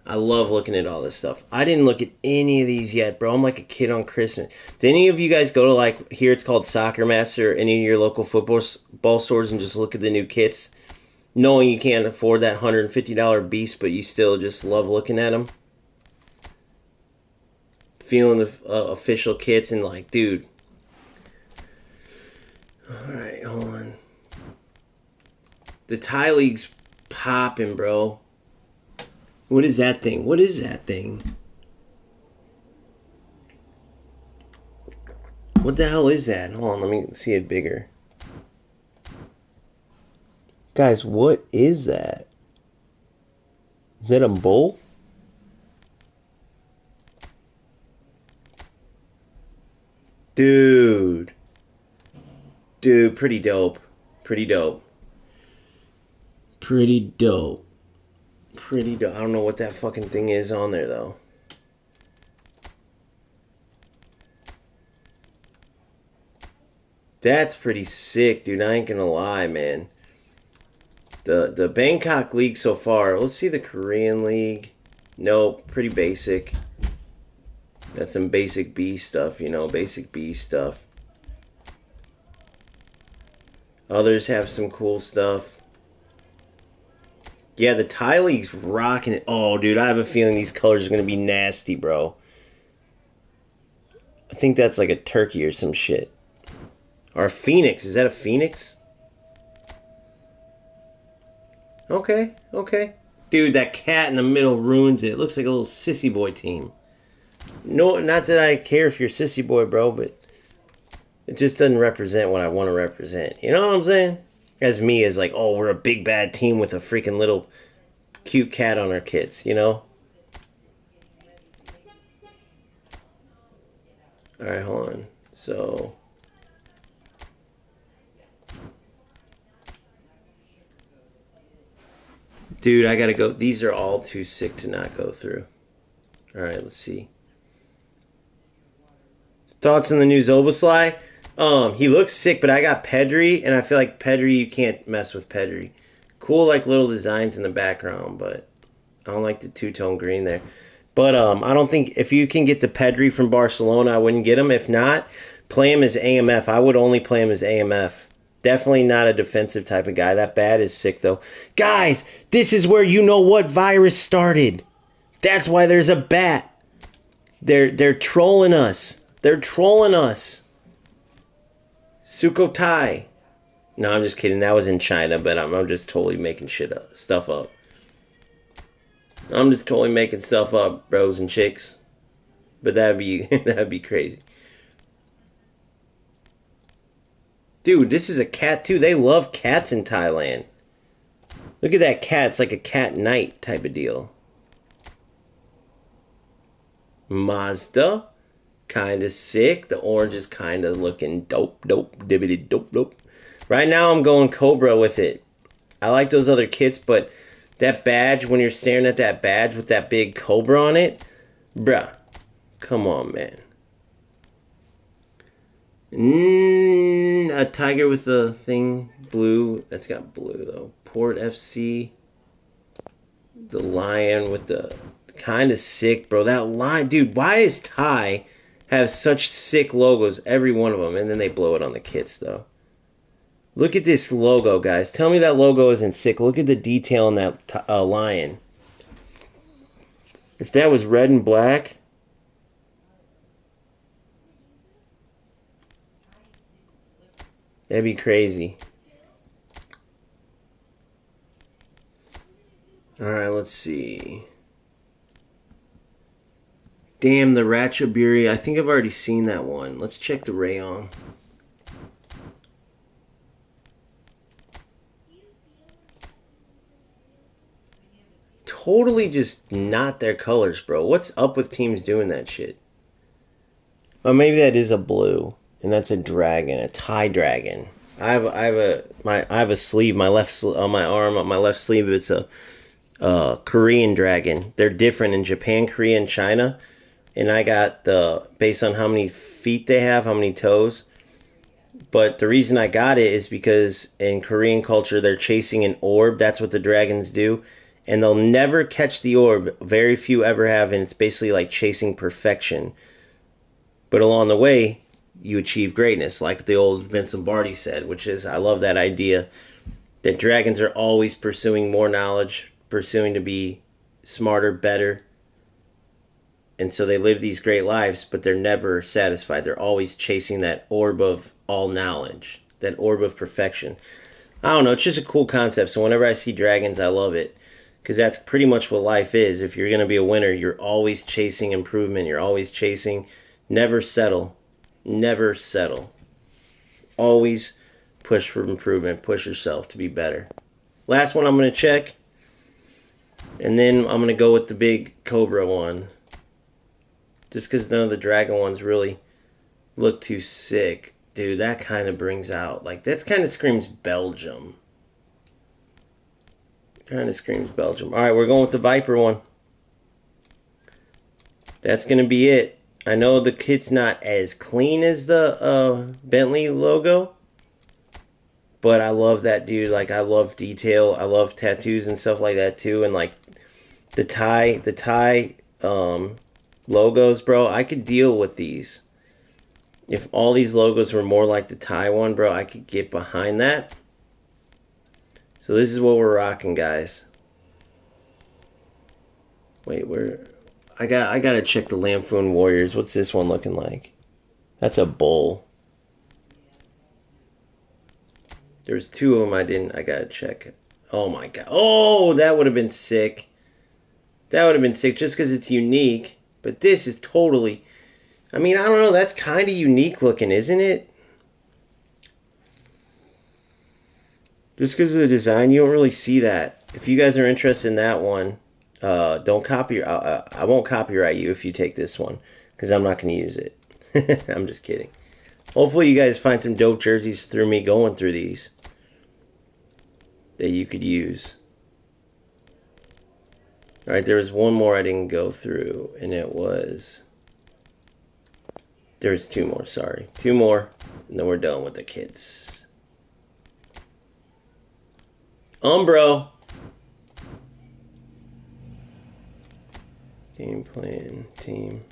I love looking at all this stuff. I didn't look at any of these yet, bro. I'm like a kid on Christmas. Did any of you guys go to, like, here it's called Soccer Master, or any of your local football stores and just look at the new kits? Knowing you can't afford that $150 beast, but you still just love looking at them. Feeling the official kits and like, dude. Alright, hold on. The Thai League's popping, bro. What is that thing? What is that thing? What the hell is that? Hold on, let me see it bigger. Guys, what is that? Is that a bull? Dude. Dude, pretty dope. Pretty dope. Pretty dope. Pretty dope. I don't know what that fucking thing is on there, though. That's pretty sick, dude. I ain't gonna lie, man. The Bangkok League so far. Let's see the Korean League. Nope, pretty basic. That's some basic B stuff, you know, basic B stuff. Others have some cool stuff. Yeah, the Thai League's rocking it. Oh, dude, I have a feeling these colors are going to be nasty, bro. I think that's like a turkey or some shit. Or a phoenix. Is that a phoenix? Okay, okay. Dude, that cat in the middle ruins it. It looks like a little sissy boy team. No, not that I care if you're sissy boy, bro, but it just doesn't represent what I want to represent. You know what I'm saying? As me, as like, oh, we're a big bad team with a freaking little cute cat on our kits, you know? Alright, hold on. So... Dude, I gotta go. These are all too sick to not go through. Alright, let's see. Thoughts on the new Zoboslai? He looks sick, but I got Pedri, and I feel like Pedri, you can't mess with Pedri. Cool, like, little designs in the background, but I don't like the two-tone green there. But I don't think, if you can get the Pedri from Barcelona, I wouldn't get him. If not, play him as AMF. I would only play him as AMF. Definitely not a defensive type of guy. That bad is sick, though. Guys, this is where you know what virus started. That's why there's a bat. They're trolling us. They're trolling us. Sukhothai. No, I'm just kidding. That was in China, but I'm just totally making stuff up. I'm just totally making stuff up, bros and chicks. But that'd be crazy. Dude, this is a cat too. They love cats in Thailand. Look at that cat. It's like a cat knight type of deal. Mazda. Kind of sick. The orange is kind of looking dope, dibbity dope. Right now I'm going Cobra with it. I like those other kits, but that badge, when you're staring at that badge with that big Cobra on it, bruh, come on, man. A tiger with the thing, blue. That's got blue, though. Port FC. The lion with the kind of sick, bro. That lion, dude, why is Thai have such sick logos, every one of them, and then they blow it on the kits, though? Look at this logo, guys. Tell me that logo isn't sick. Look at the detail in that lion. If that was red and black... that'd be crazy. Alright, let's see. Damn, the Ratchaburi. I think I've already seen that one. Let's check the rayon. Totally just not their colors, bro. What's up with teams doing that shit? Oh, maybe that is a blue. And that's a dragon, a Thai dragon. I have a sleeve, my left on my arm, on my left sleeve. It's a Korean dragon. They're different in Japan, Korea, and China. And I got based on how many feet they have, how many toes. But the reason I got it is because in Korean culture, they're chasing an orb. That's what the dragons do. And they'll never catch the orb. Very few ever have, and it's basically like chasing perfection. But along the way, you achieve greatness, like the old Vince Lombardi said, which is, I love that idea, that dragons are always pursuing more knowledge, pursuing to be smarter, better. And so they live these great lives, but they're never satisfied. They're always chasing that orb of all knowledge. that orb of perfection. I don't know, it's just a cool concept. So whenever I see dragons, I love it. Because that's pretty much what life is. If you're going to be a winner, you're always chasing improvement. You're always chasing, never settle. Never settle. Always push for improvement. Push yourself to be better. Last one I'm going to check. And then I'm going to go with the big Cobra one. Just because none of the dragon ones really look too sick. Dude, that kind of brings out, like, that kind of screams Belgium. Kind of screams Belgium. Alright, we're going with the Viper one. That's going to be it. I know the kit's not as clean as the Bentley logo. But I love that, dude. Like, I love detail. I love tattoos and stuff like that, too. And, like, the tie logos, bro. I could deal with these. If all these logos were more like the Thai one, bro, I could get behind that. So this is what we're rocking, guys. Wait, I gotta check the Lamphun Warriors. What's this one looking like? That's a bull. There's two of them I gotta check. Oh my god. Oh, that would have been sick. That would have been sick just because it's unique. But this is totally... I mean, I don't know. That's kind of unique looking, isn't it? Just because of the design, you don't really see that. If you guys are interested in that one, don't copy. I won't copyright you if you take this one, because I'm not going to use it. I'm just kidding. Hopefully, you guys find some dope jerseys through me going through these that you could use. All right, there was one more I didn't go through, and it was... There's two more, sorry. Two more, and then we're done with the kids. Umbro. Game plan, team.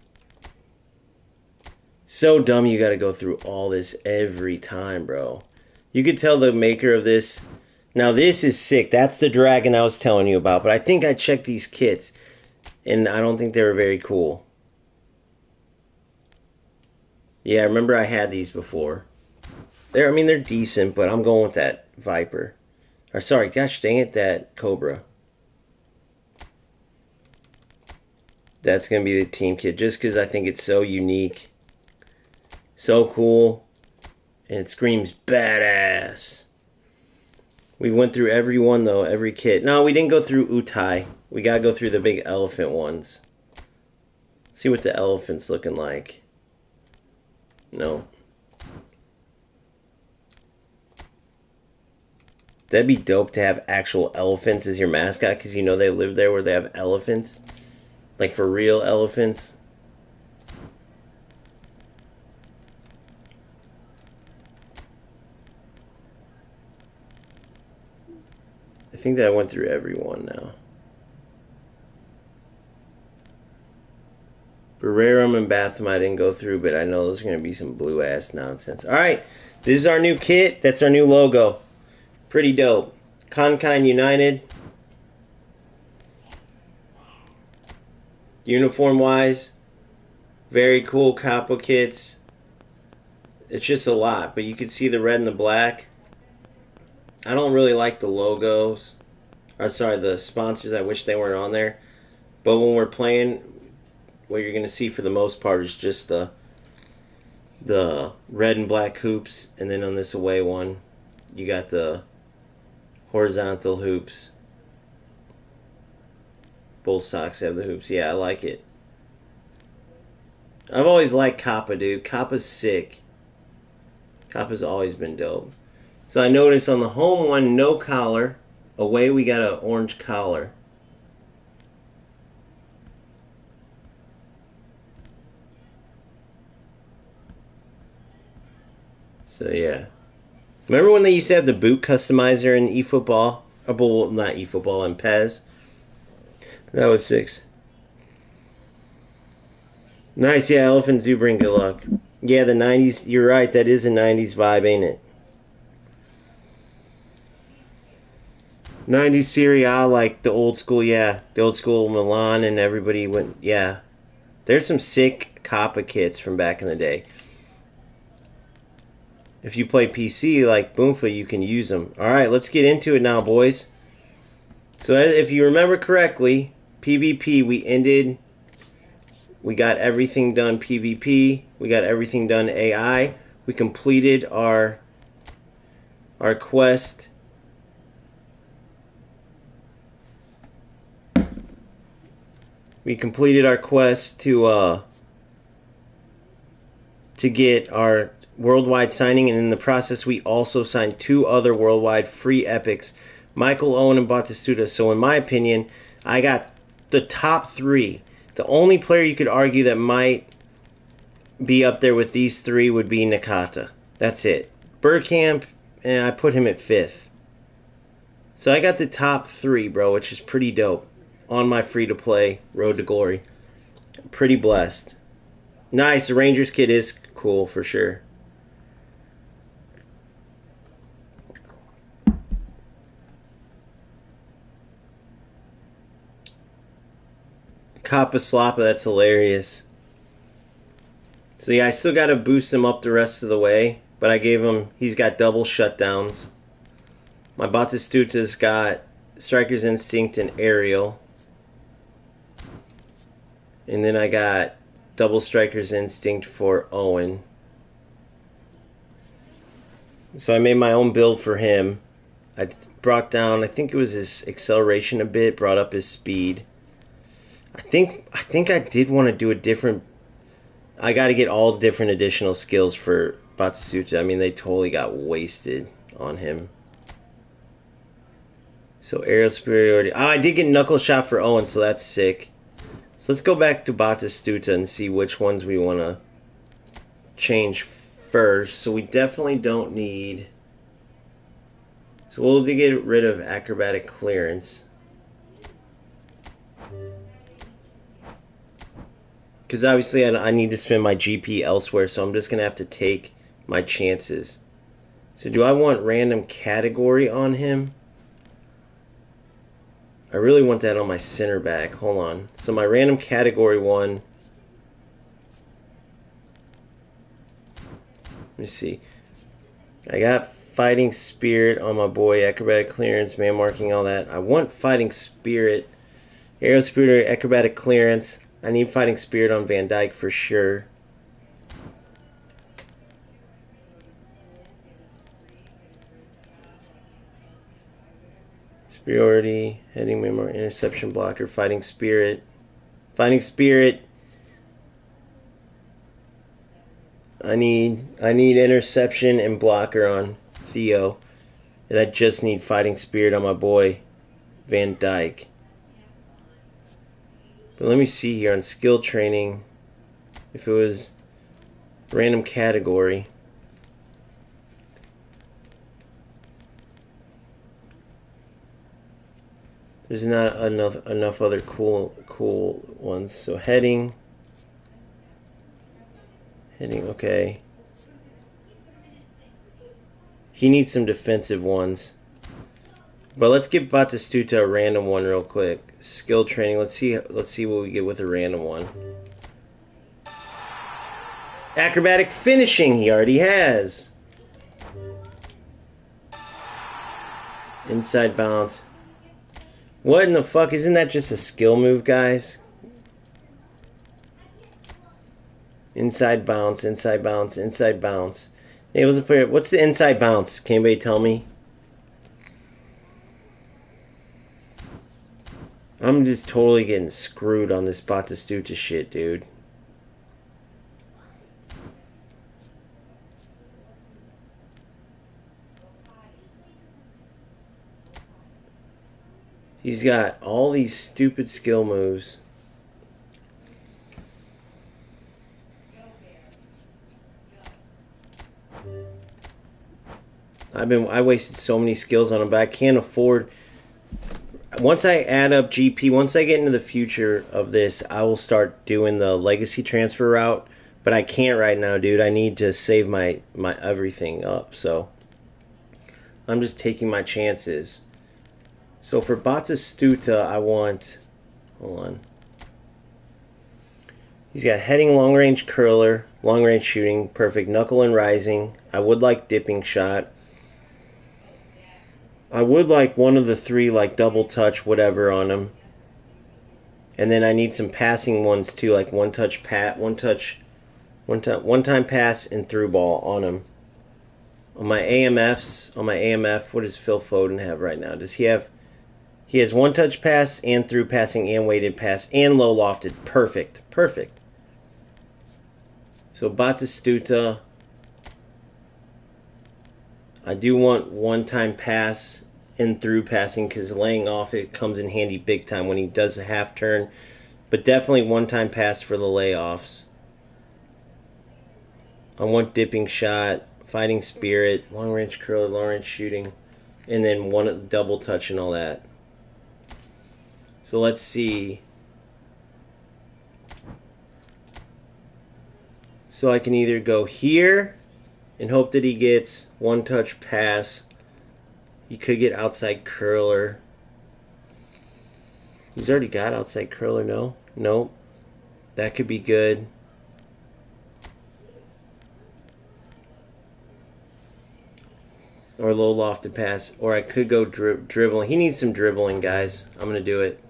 So dumb you gotta go through all this every time, bro. You could tell the maker of this... Now this is sick. That's the dragon I was telling you about, but I think I checked these kits, and I don't think they were very cool. Yeah, I remember I had these before. They're decent, but I'm going with that Viper. Or sorry, gosh dang it, that Cobra. That's going to be the team kit, just because I think it's so unique. So cool. And it screams badass. We went through every one, though, every kit. No, we didn't go through Utai. We got to go through the big elephant ones. See what the elephant's looking like. No. That'd be dope to have actual elephants as your mascot, because you know they live there where they have elephants. Like for real elephants. I think that I went through every one now. Barrerum and Batham I didn't go through, but I know there's going to be some blue-ass nonsense. Alright, this is our new kit. That's our new logo. Pretty dope. Conkind United. Uniform-wise, very cool Capo kits. It's just a lot, but you can see the red and the black. I don't really like the logos. Or sorry, the sponsors. I wish they weren't on there. But when we're playing... What you're going to see for the most part is just the red and black hoops, and then on this away one you got the horizontal hoops. Both socks have the hoops. Yeah, I like it. I've always liked Kappa, dude. Kappa's sick. Kappa's always been dope. So I noticed on the home one, no collar. Away we got an orange collar. So yeah. Remember when they used to have the boot customizer in eFootball? Well, not eFootball, in PES? That was 6. Nice, yeah, elephants do bring good luck. Yeah, the 90s, you're right, that is a 90s vibe, ain't it? 90s Serie A, like the old school, yeah. The old school Milan and everybody went, yeah. There's some sick Kappa kits from back in the day. If you play PC like Boomfa, you can use them. Alright, let's get into it now, boys. So if you remember correctly, PvP we got everything done PvP, we got everything done AI, we completed our quest. We completed our quest to get our worldwide signing, and in the process we also signed 2 other worldwide free epics, Michael Owen and Batistuta. So in my opinion, I got the top 3. The only player you could argue that might be up there with these 3 would be Nakata. That's it. Bergkamp, I put him at 5th. So I got the top 3, bro, which is pretty dope on my free-to-play Road to Glory. I'm pretty blessed. Nice, the Rangers kit is cool for sure. Kappa Slappa, that's hilarious. So yeah, I still got to boost him up the rest of the way, but I gave him, he's got double shutdowns. My Batistuta's got Striker's Instinct and Aerial. And then I got double Striker's Instinct for Owen. So I made my own build for him. I brought down, I think it was his acceleration a bit, brought up his speed. I think I did want to do a different, I got to get all different additional skills for Batistuta. I mean, they totally got wasted on him. So aerial superiority. Oh, I did get knuckle shot for Owen, so that's sick. So let's go back to Batistuta and see which ones we want to change first. So we definitely don't need... So we'll get rid of acrobatic clearance. Because obviously I need to spend my GP elsewhere, so I'm just going to have to take my chances. So do I want random category on him? I really want that on my center back. Hold on. So my random category one. Let me see. I got fighting spirit on my boy, acrobatic clearance, man marking, all that. I want fighting spirit. Aerial spirit, acrobatic clearance. I need fighting spirit on Van Dijk for sure. Superiority, heading, memory, interception blocker, fighting spirit. Fighting spirit. I need interception and blocker on Theo. And I just need fighting spirit on my boy Van Dijk. But let me see here on skill training if it was random category. There's not enough other cool ones. So heading, okay. He needs some defensive ones. But let's give Batistuta a random one real quick. Skill training. Let's see what we get with a random one. Acrobatic finishing. He already has. Inside bounce. What in the fuck? Isn't that just a skill move, guys? Inside bounce, inside bounce, inside bounce. Enables a player. What's the inside bounce? Can anybody tell me? I'm just totally getting screwed on this Batistuta shit, dude. He's got all these stupid skill moves. I wasted so many skills on him, but I can't afford. Once I add up GP, once I get into the future of this, I will start doing the legacy transfer route. But I can't right now, dude. I need to save my everything up. So I'm just taking my chances. So for Batistuta, I want... Hold on. He's got heading long range curler. Long range shooting, perfect. Knuckle and rising. I would like dipping shot. I would like one of the three, like double touch, whatever on him. And then I need some passing ones too, like one time pass and through ball on him. On my AMF, what does Phil Foden have right now? Does he have? He has one touch pass and through passing and weighted pass and low lofted. Perfect. So Batistuta, I do want one-time pass and through passing because laying off it comes in handy big time when he does a half turn. But definitely one-time pass for the layoffs. I want dipping shot, fighting spirit, long-range curler, long-range shooting, and then one double touch and all that. So let's see. So I can either go here and hope that he gets one touch pass. He could get outside curler. He's already got outside curler, no? Nope. That could be good. Or low lofted pass. Or I could go dribbling. He needs some dribbling, guys. I'm going to do it.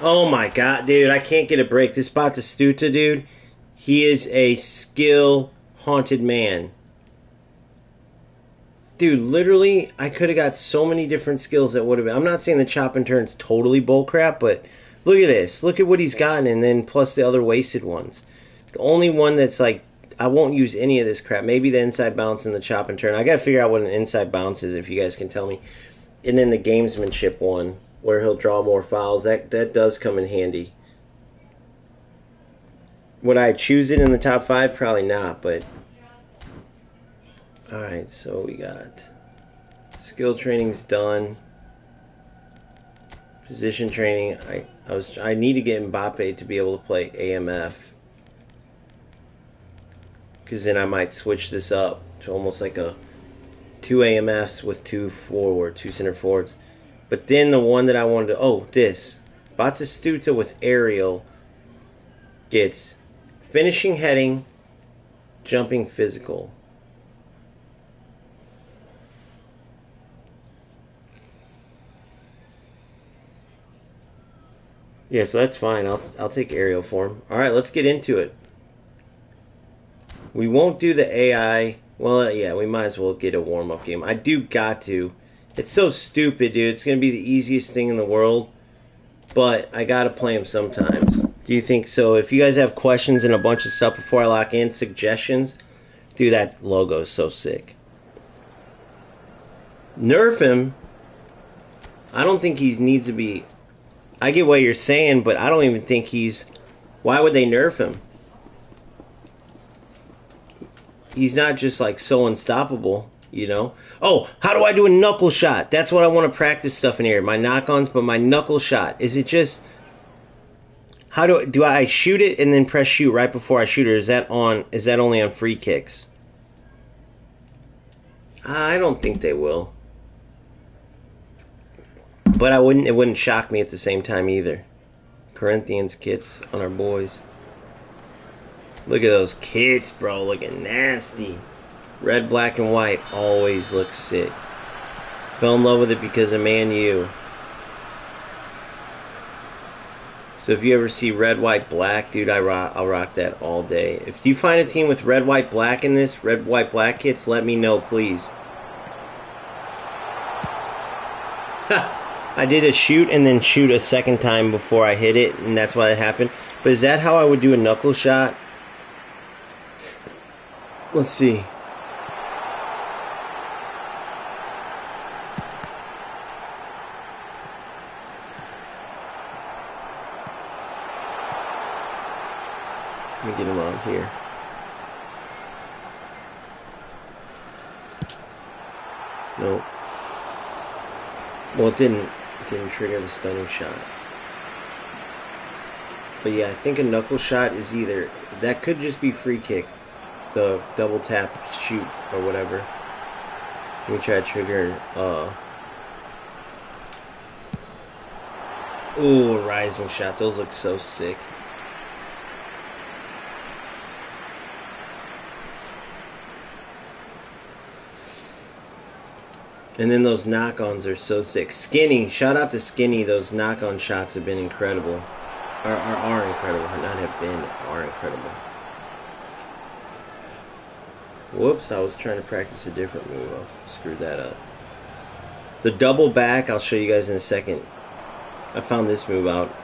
Oh my god, dude. I can't get a break. This Batistuta, dude. He is a skill-haunted man. Dude, literally, I could have got so many different skills that would have been... I'm not saying the chop and turn's totally bullcrap, but look at this. Look at what he's gotten, and then plus the other wasted ones. The only one that's like, I won't use any of this crap. Maybe the inside bounce and the chop and turn. I got to figure out what an inside bounce is, if you guys can tell me. And then the gamesmanship one, where he'll draw more fouls. That does come in handy. Would I choose it in the top 5? Probably not, but... Alright, so we got... Skill training's done. Position training. I need to get Mbappe to be able to play AMF. Because then I might switch this up to almost like a 2 AMFs with 2 center forwards. But then the one that I wanted to... Oh, this. Batistuta with aerial gets... Finishing heading, jumping physical. Yeah, so that's fine. I'll take aerial for him. All right, let's get into it. We won't do the AI. Well, yeah, we might as well get a warm-up game. I do got to. It's so stupid, dude. It's going to be the easiest thing in the world. But I got to play him sometimes. Do you think so? If you guys have questions and a bunch of stuff before I lock in, suggestions, dude, that logo is so sick. Nerf him. I don't think he needs to be... I get what you're saying, but I don't even think he's... Why would they nerf him? He's not just like so unstoppable, you know? Oh, how do I do a knuckle shot? That's what I want to practice stuff in here. My knock-ons, but my knuckle shot. Is it just... How do I shoot it and then press shoot right before I shoot it? Or is that only on free kicks? I don't think they will. But it wouldn't shock me at the same time either. Corinthians kits on our boys. Look at those kits, bro, looking nasty. Red, black, and white always looks sick. Fell in love with it because of Man U. So if you ever see red, white, black, dude, I'll rock that all day. If you find a team with red, white, black in this, red, white, black kits, let me know, please. I did a shoot and then shoot a second time before I hit it, and that's why that happened. But is that how I would do a knuckle shot? Let's see. Let me get him on here. Nope. Well, it didn't trigger the stunning shot. But yeah, I think a knuckle shot is either... That could just be free kick. The double tap shoot or whatever. Let me try to trigger... Ooh, a rising shot. Those look so sick. And then those knock-ons are so sick. Skinny, shout out to Skinny. Those knock-on shots have been incredible. Are incredible. Not have been, are incredible. Whoops, I was trying to practice a different move. I screwed that up. The double back, I'll show you guys in a second. I found this move out.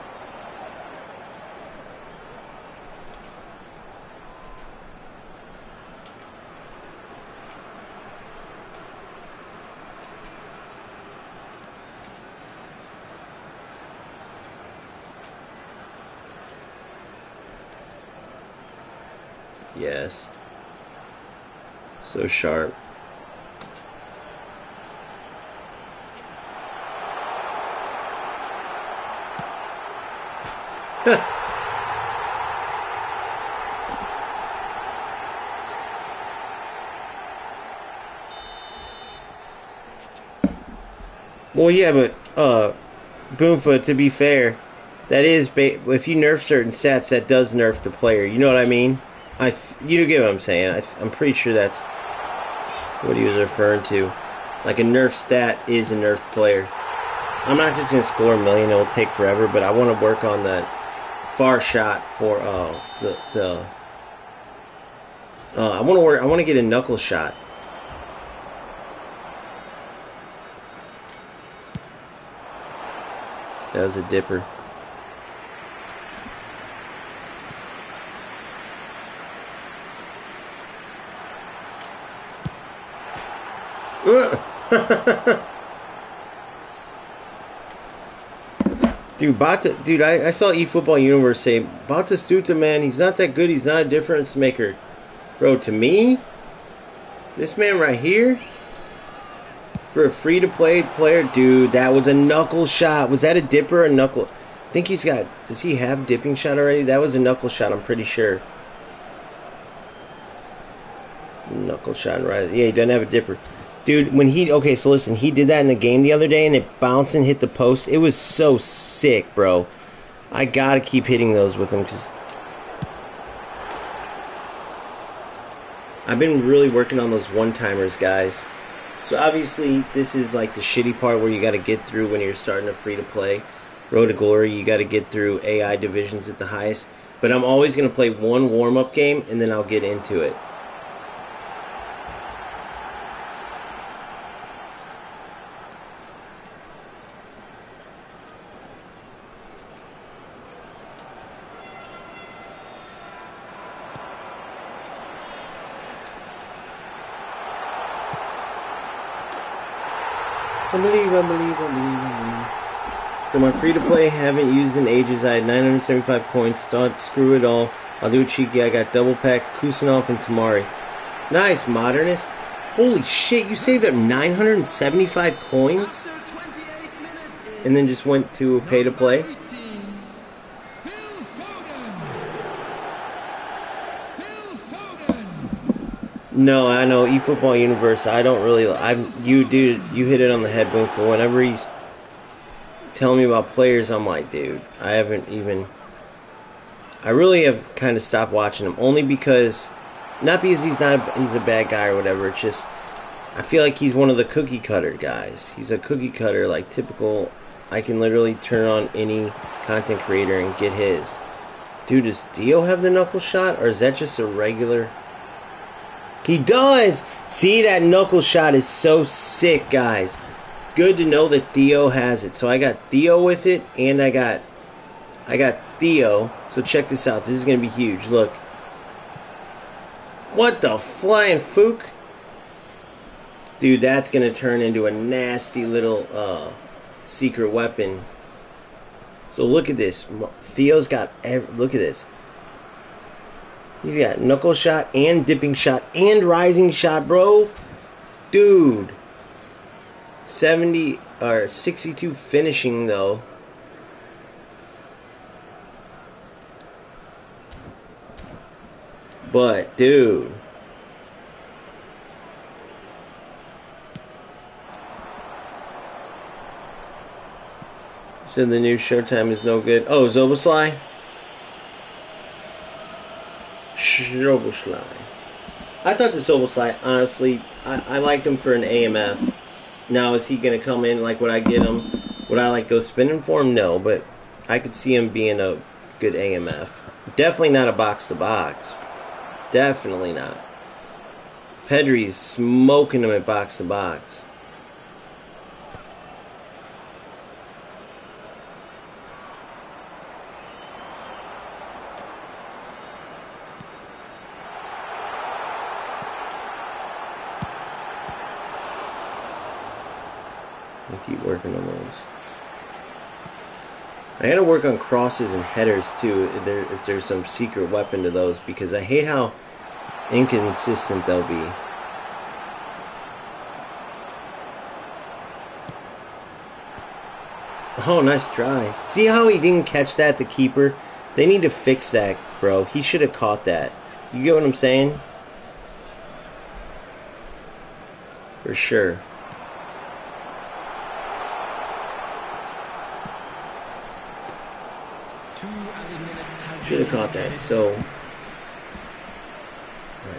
Yes. So sharp. Well, yeah, but Boomfoot, to be fair, that is if you nerf certain stats, that does nerf the player. You know what I mean? You get what I'm saying. I'm pretty sure that's what he was referring to. Like a nerf stat is a nerf player. I'm not just gonna score a million; it will take forever. But I want to work on that far shot for I want to get a knuckle shot. That was a dipper. Dude, I saw eFootball Universe say, Batistuta, man, he's not that good. He's not a difference maker. Bro, to me, this man right here, for a free-to-play player, dude, that was a knuckle shot. Was that a dipper or a knuckle? I think he's got, does he have dipping shot already? That was a knuckle shot, I'm pretty sure. Knuckle shot, right? Yeah, he doesn't have a dipper. Dude, when okay, so listen, he did that in the game the other day, and it bounced and hit the post. It was so sick, bro. I gotta keep hitting those with him, because I've been really working on those one-timers, guys. So obviously, this is like the shitty part where you gotta get through when you're starting a free-to-play. Road to Glory, you gotta get through AI divisions at the highest. But I'm always gonna play one warm-up game, and then I'll get into it. I believe. So my free-to-play haven't used in ages. I had 975 coins. Thought, screw it all. I'll do it cheeky. I got double pack, Kusanov, and Tamari. Nice, Modernist. Holy shit, you saved up 975 coins? And then just went to pay-to-play? No, I know eFootball Universe. I don't really. You hit it on the head, Boom. For whenever he's telling me about players, I'm like, dude, I haven't even. I really have kind of stopped watching him, only because, not because he's a bad guy or whatever. It's just I feel like he's one of the cookie cutter guys. He's a cookie cutter, like typical. I can literally turn on any content creator and get his. Dude, does Dio have the knuckle shot, or is that just a regular? He does! See, that knuckle shot is so sick, guys. Good to know that Theo has it. So I got Theo with it, and I got Theo. So check this out. This is going to be huge. Look. What the flying fook? Dude, that's going to turn into a nasty little secret weapon. So look at this. Theo's got look at this. He's got knuckle shot and dipping shot and rising shot, bro. Dude. 70 or 62 finishing though. But dude. Said the new Showtime is no good. Oh, Zoboslai? Zoboslai. I thought the Zoboslai, honestly, I liked him for an AMF. Now, is he going to come in like would I get him? Would I like go spinning for him? No, but I could see him being a good AMF. Definitely not a box-to-box. Definitely not. Pedri's smoking him at box-to-box. Keep working on those. I gotta work on crosses and headers too, if there's some secret weapon to those, because I hate how inconsistent they'll be. Oh, nice try. See how he didn't catch that, the keeper? They need to fix that, bro. He should have caught that. You get what I'm saying? For sure. Should have caught that. So, alright.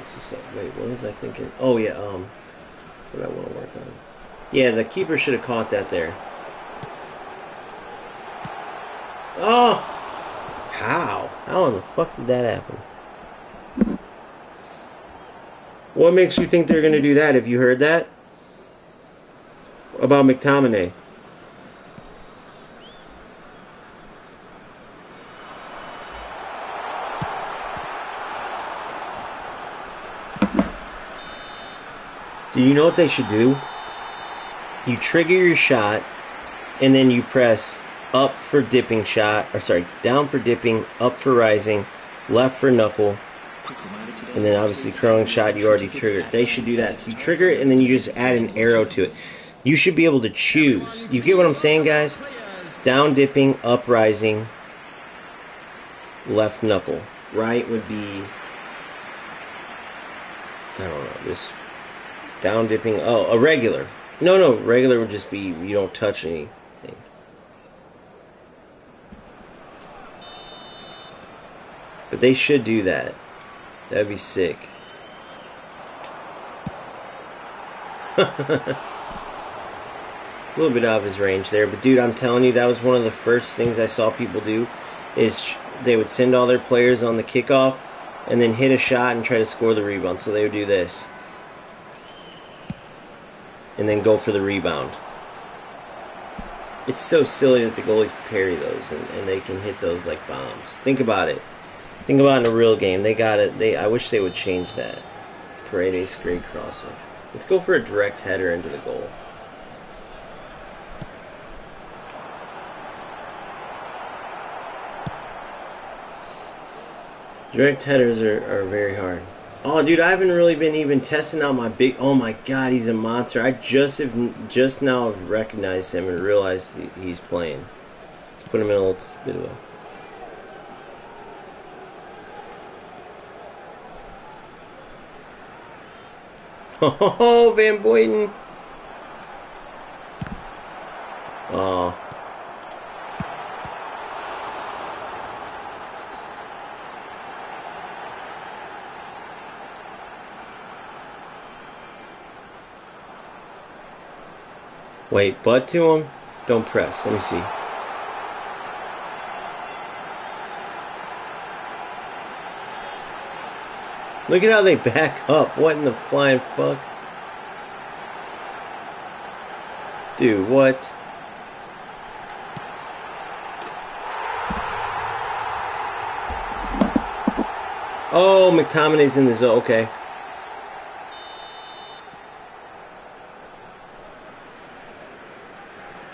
So wait, what was I thinking? Oh yeah. What do I want to work on? Yeah, the keeper should have caught that there. Oh, how? How in the fuck did that happen? What makes you think they're gonna do that? Have you heard that about McTominay? Do you know what they should do? You trigger your shot, and then you press up for dipping shot, or sorry, down for dipping, up for rising, left for knuckle, and then obviously curling shot you already triggered. They should do that. So you trigger it, and then you just add an arrow to it. You should be able to choose. You get what I'm saying, guys? Down dipping, up rising, left knuckle. Right would be, I don't know, this down dipping. Oh, a regular. No, regular would just be you don't touch anything. But they should do that. That'd be sick. A little bit out of his range there, but dude, I'm telling you, that was one of the first things I saw people do. Is they would send all their players on the kickoff and then hit a shot and try to score the rebound. So they would do this. And then go for the rebound. It's so silly that the goalies parry those and they can hit those like bombs. Think about it. Think about it in a real game. They got it. I wish they would change that. Paredes great crosser. Let's go for a direct header into the goal. Direct headers are very hard. Oh, dude, I haven't really been even testing out my big... Oh, my God, he's a monster. I just now have recognized him and realized he's playing. Let's put him in a little bit of a... Oh, Van Boyden. Oh. Wait, butt to him? Don't press. Let me see. Look at how they back up. What in the flying fuck? Dude, what? Oh, McTominay's in the zone. Okay.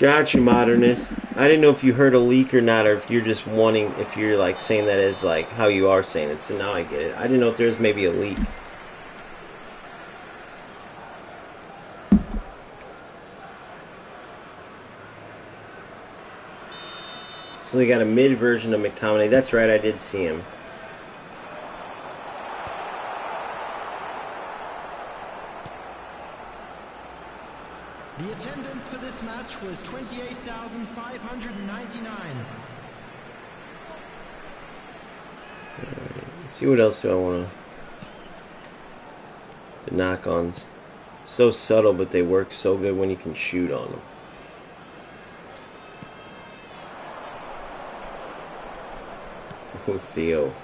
Gotcha, modernist. I didn't know if you heard a leak or not, or if you're just wanting, if you're like saying that as like how you are saying it. So now I get it. I didn't know if there was maybe a leak. So they got a mid version of McTominay. That's right, I did see him. The attendance for this match was 28,599. Let's see what else do I want to... The knock-ons. So subtle, but they work so good when you can shoot on them. Oh, Theo.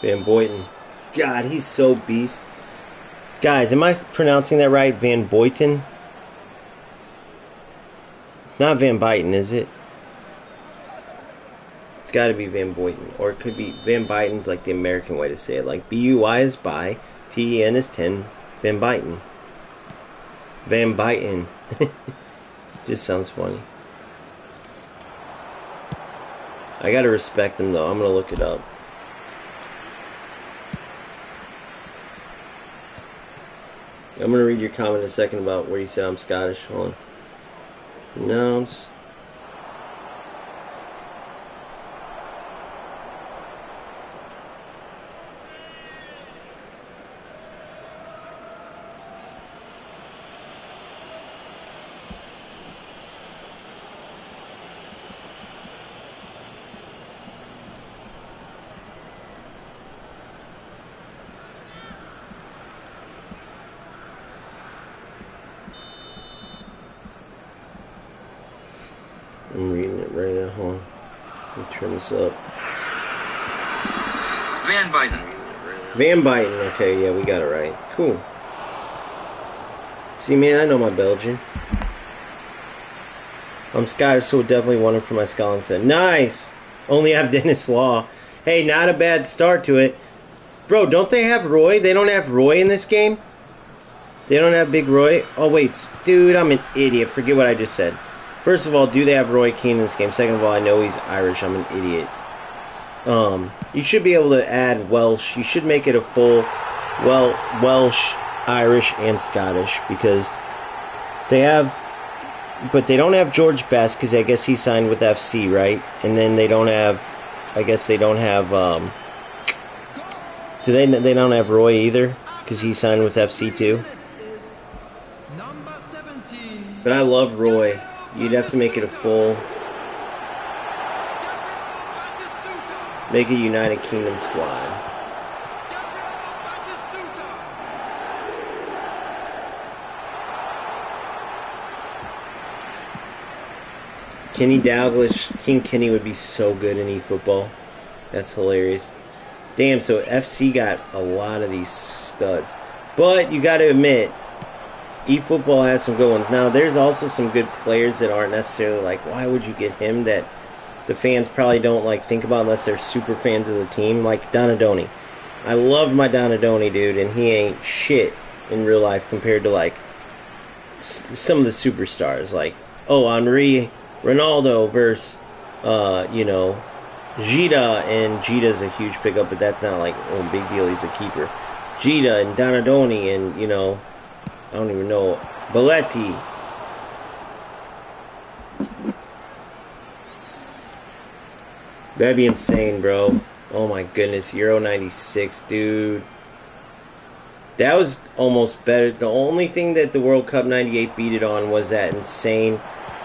Van Boyten. God, he's so beast. Guys, am I pronouncing that right? Van Boyten? It's not Van Byten, is it? It's got to be Van Boyten. Or it could be Van Byten's like the American way to say it. Like B-U-I is by, T-E-N is 10, Van Byten. Van Byten. Just sounds funny. I gotta respect him though. I'm gonna look it up. I'm gonna read your comment in a second about where you said I'm Scottish. Hold on. Pronounce. I'm reading it right now. Hold on. Let me turn this up. Van Byten. Van Byten. Okay, yeah, we got it right. Cool. See, man, I know my Belgian. I'm Scottish, so definitely won it for my Scotland set. Nice! Only have Dennis Law. Hey, not a bad start to it. Bro, don't they have Roy? They don't have Roy in this game? They don't have Big Roy? Oh, wait. Dude, I'm an idiot. Forget what I just said. First of all, do they have Roy Keane in this game? Second of all, I know he's Irish. I'm an idiot. You should be able to add Welsh. You should make it a full, Welsh, Irish, and Scottish because they have, but they don't have George Best because I guess he signed with FC, right? And then they don't have, I guess they don't have, they don't have Roy either because he signed with FC too. But I love Roy. You'd have to make it a full, make a United Kingdom squad. Kenny Dalglish, King Kenny would be so good in eFootball. That's hilarious. Damn, so FC got a lot of these studs. But you got to admit, eFootball has some good ones. Now, there's also some good players that aren't necessarily like, why would you get him, that the fans probably don't like think about unless they're super fans of the team, like Donadoni. I love my Donadoni, dude, and he ain't shit in real life compared to like some of the superstars, like Henry, Ronaldo versus Gita, and Gita's a huge pickup, but that's not like a big deal. He's a keeper. Gita and Donadoni and I don't even know, Balletti. That'd be insane, bro. Oh my goodness, Euro 96, dude. That was almost better. The only thing that the World Cup 98 beat it on was that insane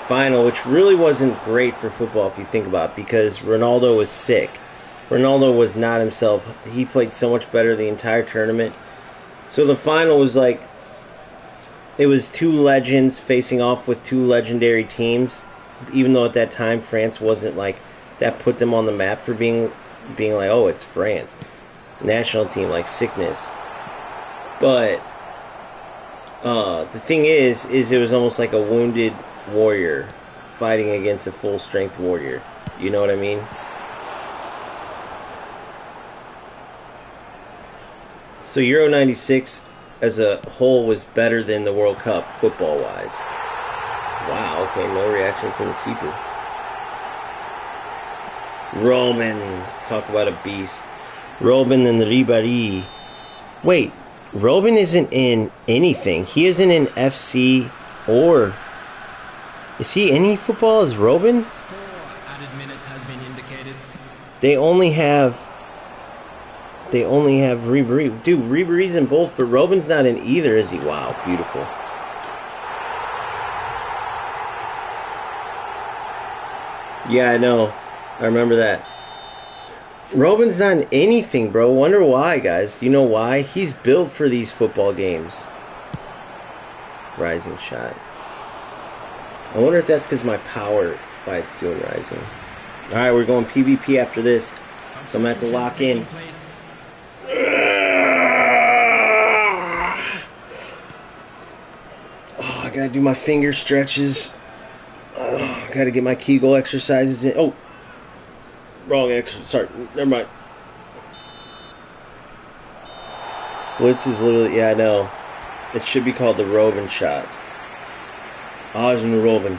final, which really wasn't great for football if you think about it, because Ronaldo was sick. Ronaldo was not himself. He played so much better the entire tournament. So the final was like, it was two legends facing off with two legendary teams, even though at that time France wasn't like, that put them on the map for being like, oh, it's France. National team, like sickness. But the thing is it was almost like a wounded warrior fighting against a full strength warrior. You know what I mean? So Euro 96 as a whole was better than the World Cup football wise. Wow, okay, no reaction from the keeper. Robin, talk about a beast. Robin and Ribéry. Wait, Robin isn't in anything. He isn't in FC or... Is he in eFootball as Robin? 4 added minutes has been indicated. They only have Ribéry. Dude, Ribéry's in both, but Robin's not in either, is he? Wow, beautiful. Yeah, I know. I remember that. Robin's not in anything, bro. Wonder why, guys. Do you know why? He's built for these football games. rising shot. I wonder if that's because my power, why it's doing rising. Alright, we're going PvP after this. So I'm going to have to lock in. Oh, I got to do my finger stretches. Oh, I got to get my Kegel exercises in. Oh, wrong exercise. Sorry, never mind. Blitz is literally, yeah, I know. It should be called the Robin shot. Oz and Robin.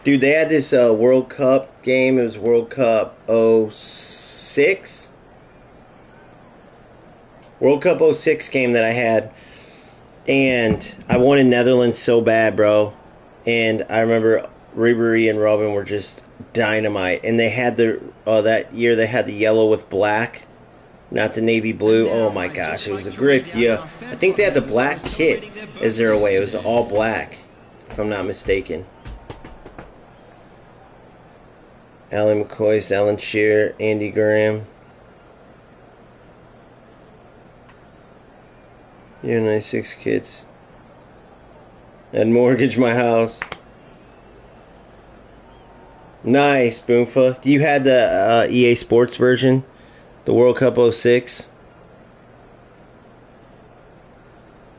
Dude, they had this World Cup game. It was World Cup 06. World Cup 06 game that I had. And I wanted Netherlands so bad, bro. And I remember Ribery and Robin were just dynamite. And they had the, that year they had the yellow with black. Not the navy blue. Oh my gosh, it was a great year. I think they had the black kit as their away. It was all black, if I'm not mistaken. Alan McCoy, Alan Shearer, Andy Graham. Yeah, 96 kids. I'd mortgage my house. Nice, Boomfa. You had the EA Sports version? The World Cup 06.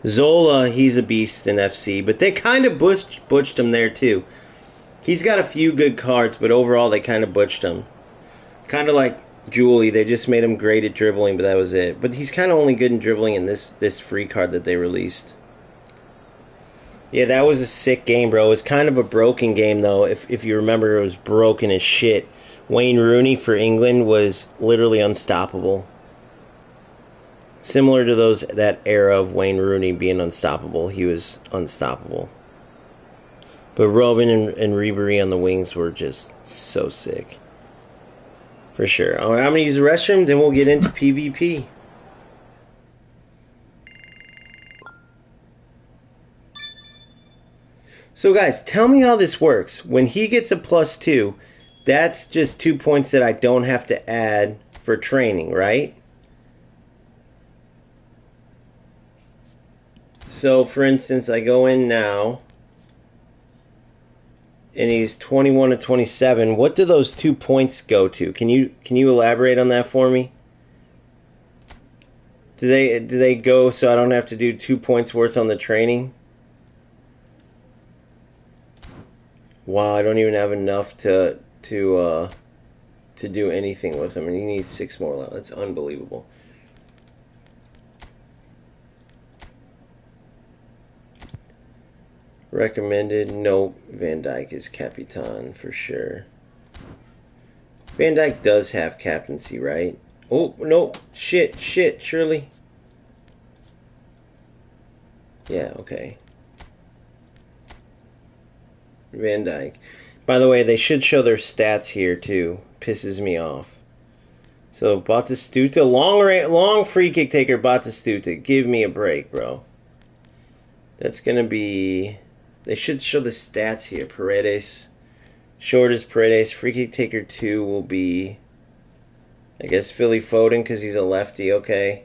Zola, he's a beast in FC, but they kind of butched him there too. He's got a few good cards, but overall they kind of butched him. Kind of like Julie, they just made him great at dribbling, but that was it. But he's kind of only good in dribbling in this free card that they released. Yeah, that was a sick game, bro. It was kind of a broken game, though. If you remember, it was broken as shit. Wayne Rooney for England was literally unstoppable. Similar to that era of Wayne Rooney being unstoppable, he was unstoppable. But Robin and Ribery on the wings were just so sick. For sure. Alright, I'm going to use the restroom, then we'll get into PvP. So guys, tell me how this works. When he gets a +2, that's just 2 points that I don't have to add for training, right? So for instance, I go in now, and he's 21 to 27. What do those 2 points go to? Can you elaborate on that for me? Do they go so I don't have to do 2 points worth on the training? Wow, I don't even have enough to do anything with him, and he needs 6 more levels. That's unbelievable. Recommended. Nope. Van Dijk is Capitan for sure. Van Dijk does have captaincy, right? Oh, no. Shit, surely. Yeah, okay. Van Dijk. By the way, they should show their stats here, too. Pisses me off. So, Batistuta. Long free kick taker, Batistuta. Give me a break, bro. That's going to be... They should show the stats here. Paredes. Short is Paredes. Free kick taker 2 will be... I guess Philly Foden because he's a lefty. Okay.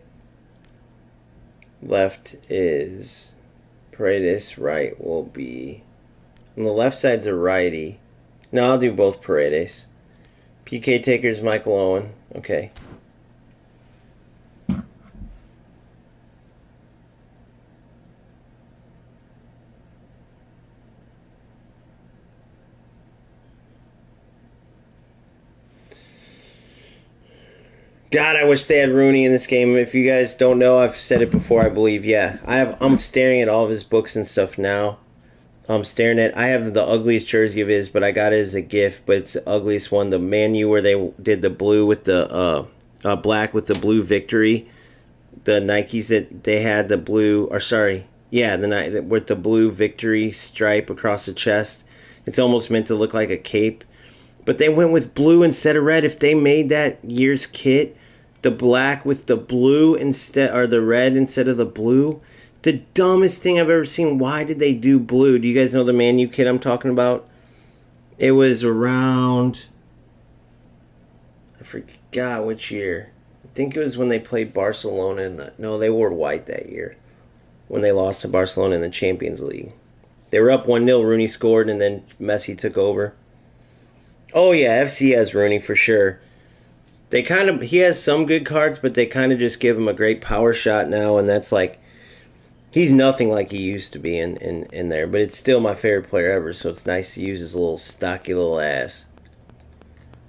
Left is Paredes. Right will be... On the left side's a righty. No, I'll do both Paredes. PK taker's Michael Owen. Okay. God, I wish they had Rooney in this game. If you guys don't know, I've said it before, I believe. Yeah, I'm staring at all of his books and stuff now. I'm staring at. I have the ugliest jersey of his, but I got it as a gift. But it's the ugliest one. The Man U where they did the blue with the black with the blue victory. The Nikes that they had the blue, or sorry, yeah, with the blue victory stripe across the chest. It's almost meant to look like a cape. But they went with blue instead of red. If they made that year's kit, the black with the blue instead, or the red instead of the blue, the dumbest thing I've ever seen. Why did they do blue? Do you guys know the Man U kit I'm talking about? It was around, I forgot which year. I think it was when they played Barcelona. No, they wore white that year. when they lost to Barcelona in the Champions League. They were up 1-0, Rooney scored, and then Messi took over. Oh yeah, FC has Rooney for sure. He has some good cards, but they kind of just give him a great power shot now, and that's like, he's nothing like he used to be in there, but it's still my favorite player ever, so it's nice to use his little stocky little ass.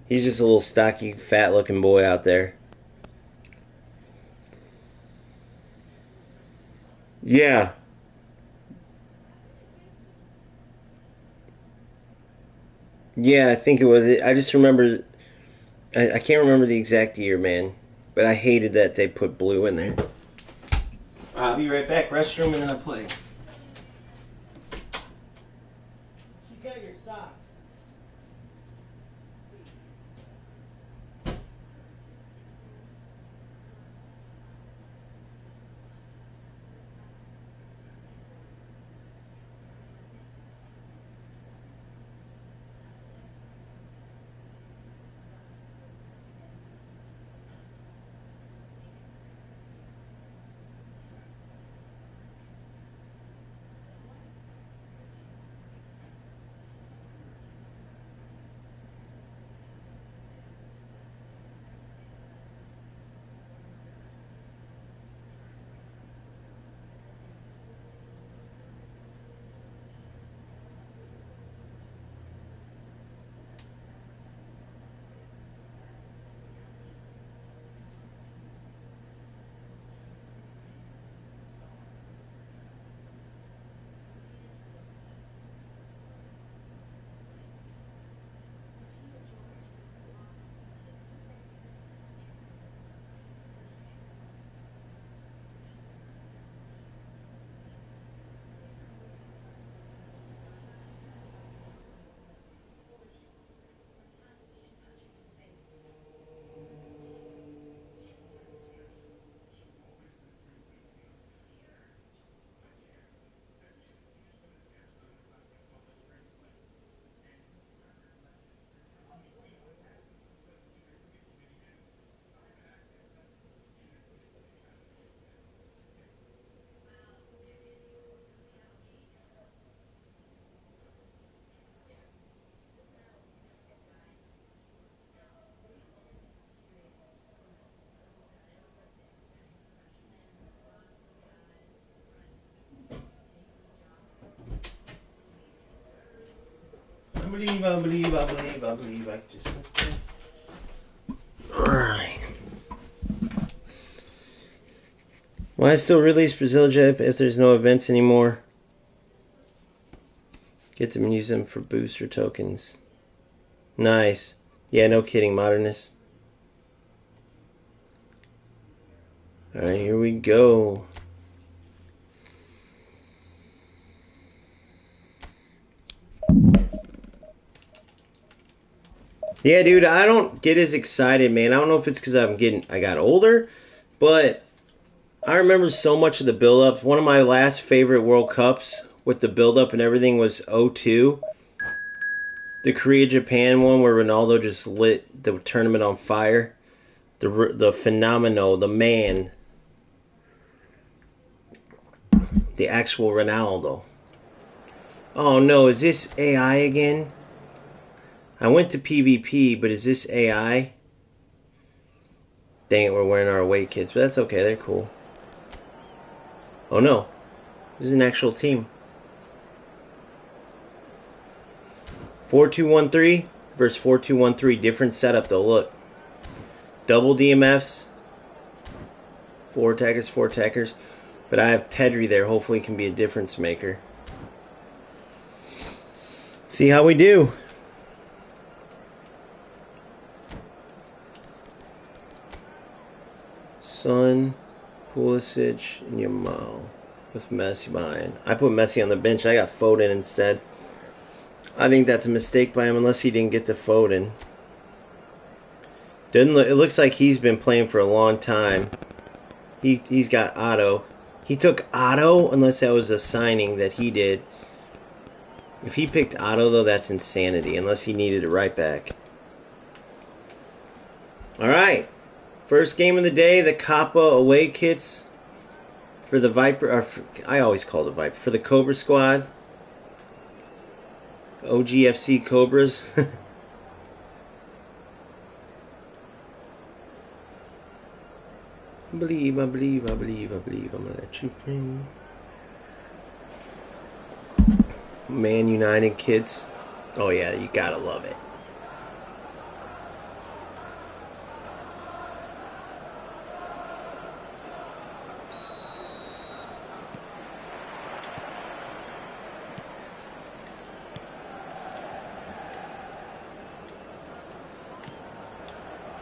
He's just a little stocky, fat looking boy out there. Yeah. Yeah, I think it was. I just remember. I can't remember the exact year, man. But I hated that they put blue in there. I'll be right back. Restroom and then I'll play. She's got your socks. I believe. I just. Alright. Why still release Brazil Jet if there's no events anymore? Get them and use them for booster tokens. Nice. Yeah, no kidding, Modernist. Alright, here we go. Yeah, dude, I don't get as excited, man. I don't know if it's because I got older, but I remember so much of the build-up. One of my last favorite World Cups with the build-up and everything was 02. The Korea-Japan one where Ronaldo just lit the tournament on fire. The phenomenal, the man. The actual Ronaldo. Oh no, is this AI again? I went to PvP, but is this AI? Dang it, we're wearing our away kits, but that's okay, they're cool. Oh no, this is an actual team. 4-2-1-3 versus 4-2-1-3, different setup though, look. Double DMFs, 4 attackers, but I have Pedri there, hopefully he can be a difference maker. See how we do. Son, Pulisic, and Yamal with Messi behind. I put Messi on the bench. I got Foden instead. I think that's a mistake by him unless he didn't get to Foden. It looks like he's been playing for a long time. He's got Otto. He took Otto, unless that was a signing that he did. If he picked Otto, though, that's insanity, unless he needed it right back. Alright. First game of the day, the Kappa away kits For the Viper, or I always call it Viper. For the Cobra squad. OGFC Cobras. I believe, I'm gonna let you free. Man United kids. Oh yeah, you gotta love it.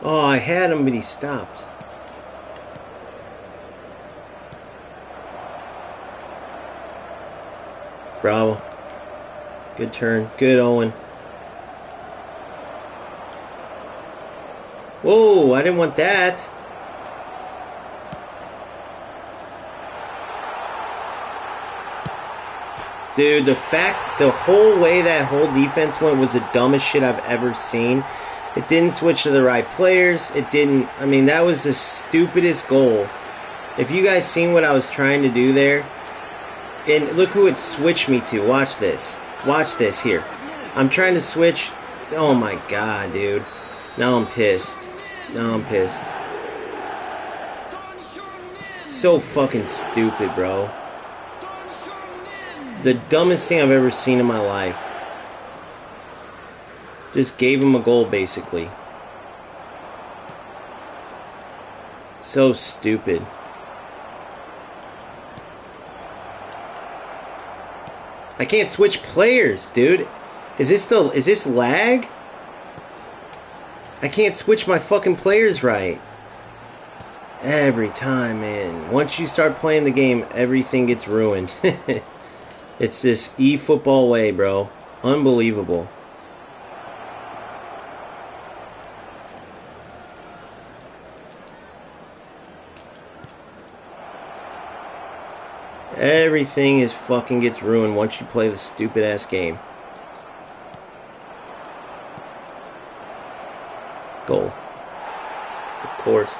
Oh, I had him, but he stopped. Bravo. Good turn. Good, Owen. Whoa, I didn't want that. Dude, the whole way that whole defense went was the dumbest shit I've ever seen. It didn't switch to the right players. It didn't, I mean, that was the stupidest goal. If you guys seen what I was trying to do there, and look who it switched me to. Watch this. Watch this here. I'm trying to switch. Oh my god, dude. Now I'm pissed. Now I'm pissed. So fucking stupid, bro. The dumbest thing I've ever seen in my life. Just gave him a goal, basically. So stupid. I can't switch players, dude. Is this lag? I can't switch my fucking players right. Every time, man. Once you start playing the game, everything gets ruined. It's this eFootball way, bro. Unbelievable. Everything is fucking gets ruined once you play the stupid ass game. Goal. Of course.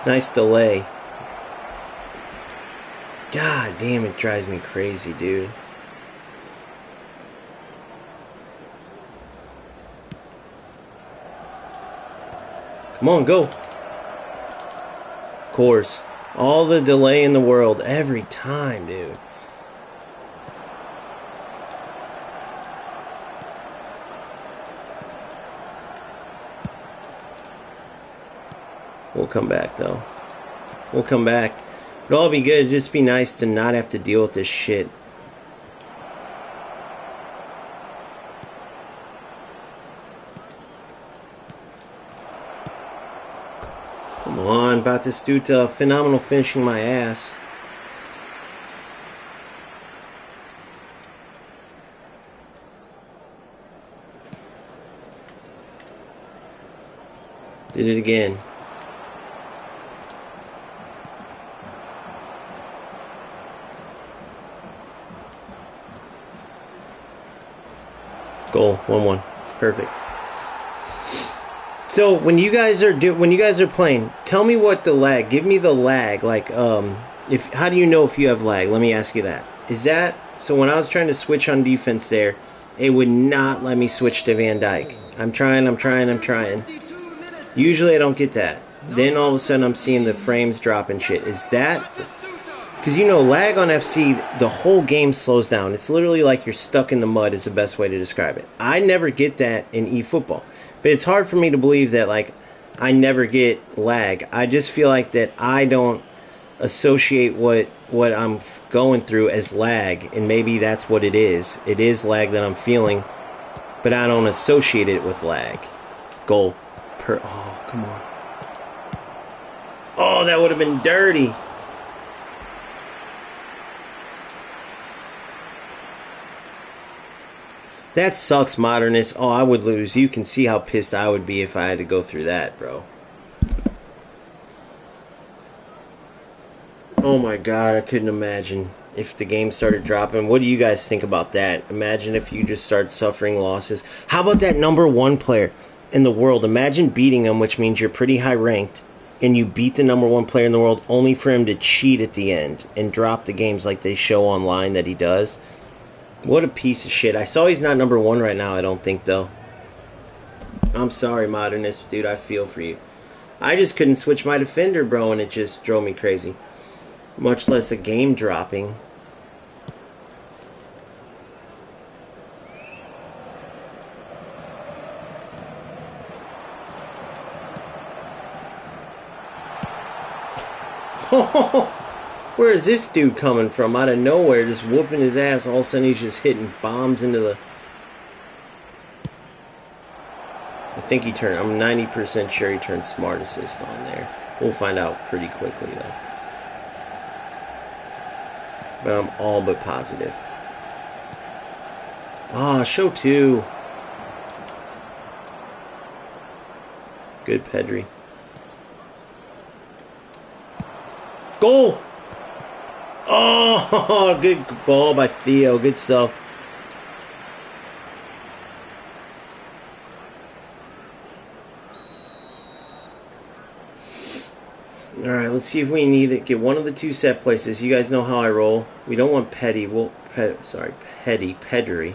Nice delay. God damn, it drives me crazy, dude. Come on, go. Of course. All the delay in the world every time, dude. We'll come back, though. We'll come back. It'll all be good. It'd just be nice to not have to deal with this shit. Come on, Batistuta, phenomenal finishing my ass. Did it again. Goal, 1-1. Perfect. So when you guys are playing, tell me what the lag. Give me the lag. Like how do you know if you have lag? Let me ask you that. Is that so? When I was trying to switch on defense there, it would not let me switch to Van Dijk. I'm trying. Usually I don't get that. Then all of a sudden I'm seeing the frames drop and shit. Is that because you know lag on FC, the whole game slows down. It's literally like you're stuck in the mud is the best way to describe it. I never get that in eFootball. But it's hard for me to believe that, like, I never get lag. I just feel like that I don't associate what I'm going through as lag, and maybe that's what it is. It is lag that I'm feeling, but I don't associate it with lag. Goal. Oh, come on. Oh, that would have been dirty. That sucks, Modernist. Oh, I would lose. You can see how pissed I would be if I had to go through that, bro. Oh my god, I couldn't imagine if the game started dropping. What do you guys think about that? Imagine if you just start suffering losses. How about that #1 player in the world? Imagine beating him, which means you're pretty high ranked, and you beat the #1 player in the world only for him to cheat at the end and drop the games like they show online that he does. What a piece of shit. I saw he's not #1 right now, I don't think, though. I'm sorry, Modernist, dude, I feel for you. I just couldn't switch my defender, bro, and it just drove me crazy. Much less a game dropping. Where is this dude coming from? Out of nowhere, just whooping his ass. All of a sudden, he's just hitting bombs into the... I think he turned... I'm 90% sure he turned smart assist on there. We'll find out pretty quickly, though. But I'm all but positive. Ah, show 2. Good Pedri. Goal! Oh, good ball by Theo. Good stuff. Alright, let's see if we need to get one of the 2 set places. You guys know how I roll. We don't want Petty. Pedri.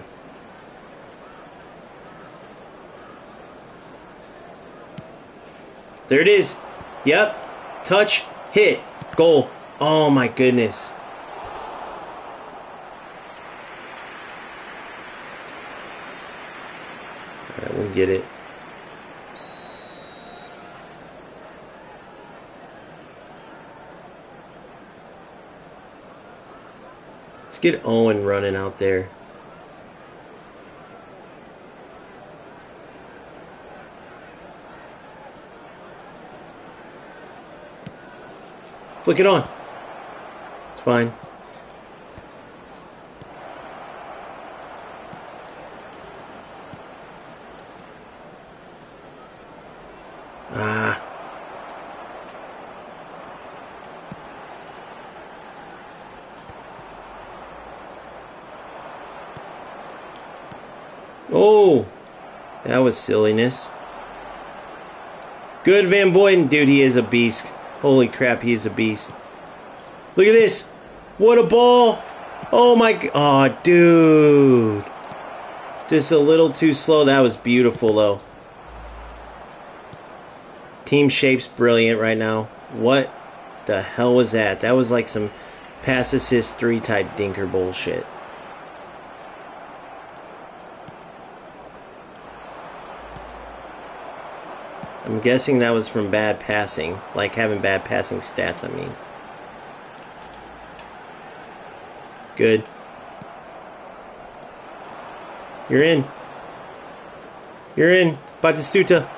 There it is. Yep. Touch. Hit. Goal. Oh my goodness. Alright, we'll get it. Let's get Owen running out there. Flick it on. It's fine. Ah. Oh, that was silliness. Good Van Boyden. Dude, he is a beast. Holy crap, he is a beast. Look at this. What a ball. Oh my god. Oh, dude. Just a little too slow. That was beautiful, though. Team shape's brilliant right now. What the hell was that? That was like some pass assist 3 type dinker bullshit. I'm guessing that was from bad passing. Like having bad passing stats, I mean. Good. You're in. You're in. Batistuta.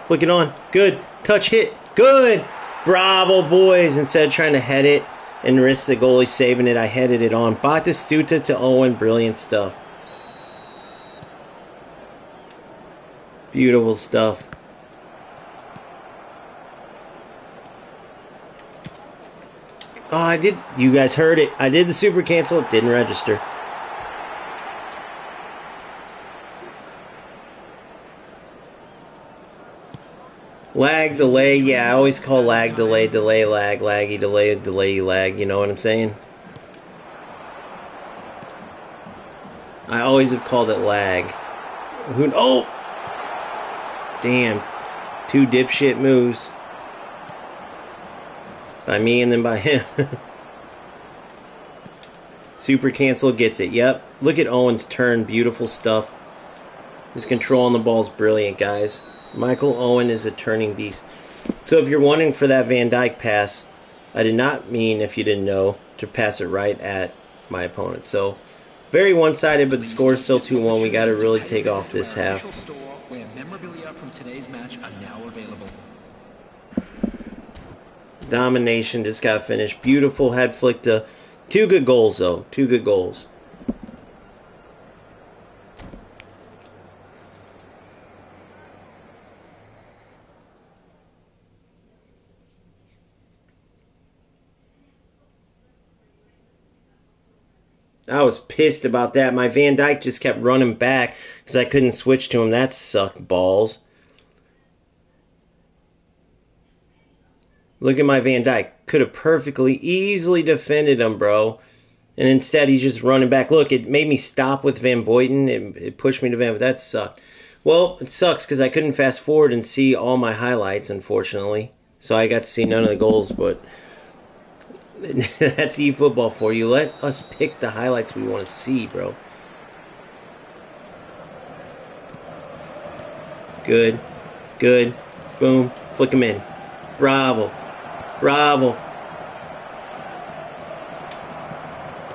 Flick it on. Good. Touch hit. Good. Bravo, boys. Instead of trying to head it and risk the goalie saving it, I headed it on. Batistuta to Owen. Brilliant stuff. Beautiful stuff. Oh, I did. You guys heard it. I did the super cancel. It didn't register. Lag, delay. Yeah, I always call lag, delay, delay, lag, laggy, delay, delay, lag. You know what I'm saying? I always have called it lag. Who? Oh! Damn. 2 dipshit moves. By me and then by him. Super cancel gets it. Yep. Look at Owen's turn. Beautiful stuff. His control on the ball is brilliant, guys. Michael Owen is a turning beast. So if you're wondering for that Van Dijk pass, I did not mean, if you didn't know, to pass it right at my opponent. So very one-sided, but the score is still 2-1. We got to really take off this half. Memorabilia from today's match are now available. Domination just got finished. Beautiful head flick to 2 good goals, though. 2 good goals. I was pissed about that. My Van Dijk just kept running back because I couldn't switch to him. That sucked balls. Look at my Van Dijk. Could have perfectly, easily defended him, bro. And instead, he's just running back. Look, it made me stop with Van Boyten. It pushed me to Van, but that sucked. Well, it sucks because I couldn't fast forward and see all my highlights, unfortunately. So I got to see none of the goals, but that's eFootball for you. Let us pick the highlights we want to see, bro. Good. Good. Boom. Flick him in. Bravo. Bravo.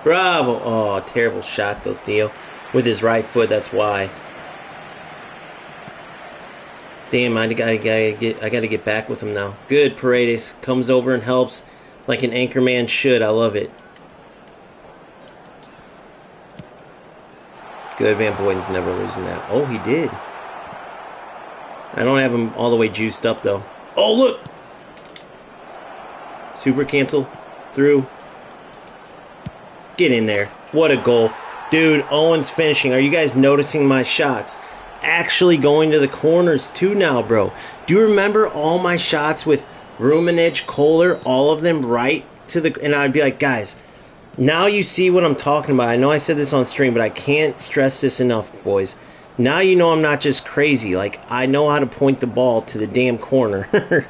Bravo. Oh, terrible shot, though, Theo. With his right foot, that's why. Damn, I gotta get back with him now. Good, Paredes. Comes over and helps like an anchor man should. I love it. Good, Van Boyten's never losing that. Oh, he did. I don't have him all the way juiced up, though. Oh, look! Super cancel. Through. Get in there. What a goal. Dude, Owen's finishing. Are you guys noticing my shots? Actually going to the corners, too, now, bro. Do you remember all my shots with Ruminich, Kohler, all of them right to the... And I'd be like, guys, now you see what I'm talking about. I know I said this on stream, but I can't stress this enough, boys. Now you know I'm not just crazy. Like, I know how to point the ball to the damn corner.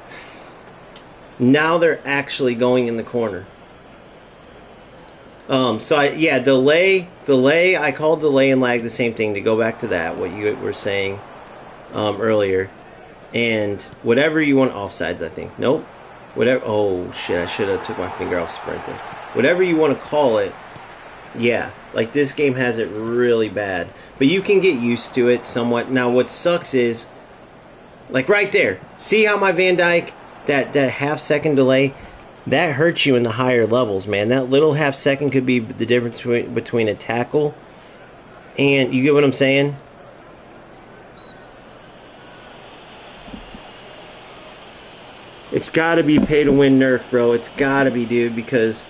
Now they're actually going in the corner. Delay, I called delay and lag the same thing, to go back to that, what you were saying earlier. And whatever you want, offsides, I think. Nope. Whatever, oh shit, I should have took my finger off sprinting. Whatever you want to call it, yeah, like this game has it really bad. But you can get used to it somewhat. Now what sucks is, like right there, see how my Van Dijk, that half-second delay, that hurts you in the higher levels, man. That little half second could be the difference between a tackle and, you get what I'm saying? It's got to be pay-to-win nerf, bro. It's got to be, dude, because,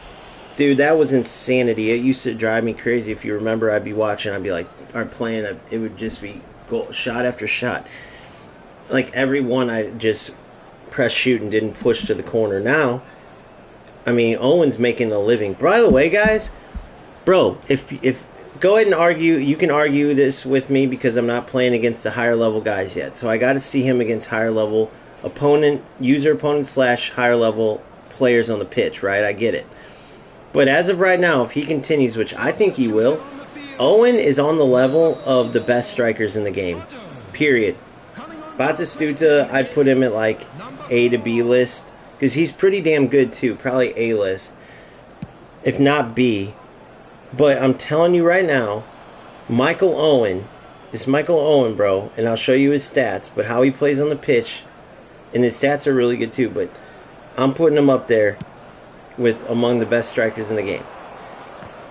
dude, that was insanity. It used to drive me crazy. If you remember, I'd be watching, I'd be like, or playing, it would just be goal, shot after shot. Like, every one I just pressed shoot and didn't push to the corner. Now, I mean, Owen's making a living. By the way, guys, bro, if go ahead and argue. You can argue this with me because I'm not playing against the higher level guys yet. So I got to see him against higher level user opponent / higher level players on the pitch, right? I get it. But as of right now, if he continues, which I think he will, Owen is on the level of the best strikers in the game. Period. Batistuta, I'd put him at like A to B list. Because he's pretty damn good, too. Probably A-list. If not B. But I'm telling you right now, Michael Owen, bro, and I'll show you his stats, but how he plays on the pitch, and his stats are really good, too, but I'm putting him up there with among the best strikers in the game.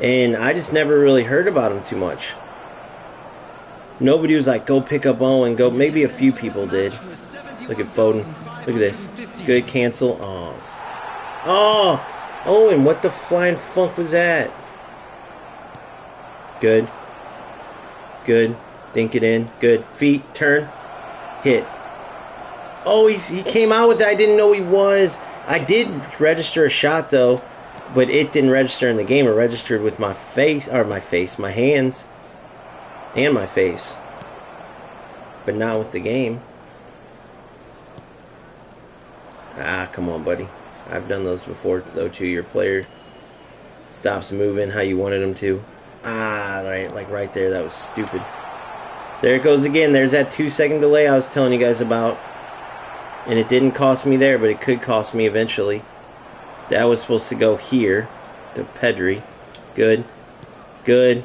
And I just never really heard about him too much. Nobody was like, go pick up Owen, go. Maybe a few people did. Look at Foden. Look at this. Good cancel. Oh, Owen, what the flying funk was that? Good. Good. Dink it in. Good. Feet. Turn. Hit. Oh, he came out with it. I didn't know he was. I did register a shot, though, but it didn't register in the game. It registered with my hands, and my face, but not with the game. Ah, come on, buddy. I've done those before, though, too. Your player stops moving how you wanted him to. Ah, right, like right there. That was stupid. There it goes again. There's that 2-second delay I was telling you guys about. And it didn't cost me there, but it could cost me eventually. That was supposed to go here to Pedri. Good. Good.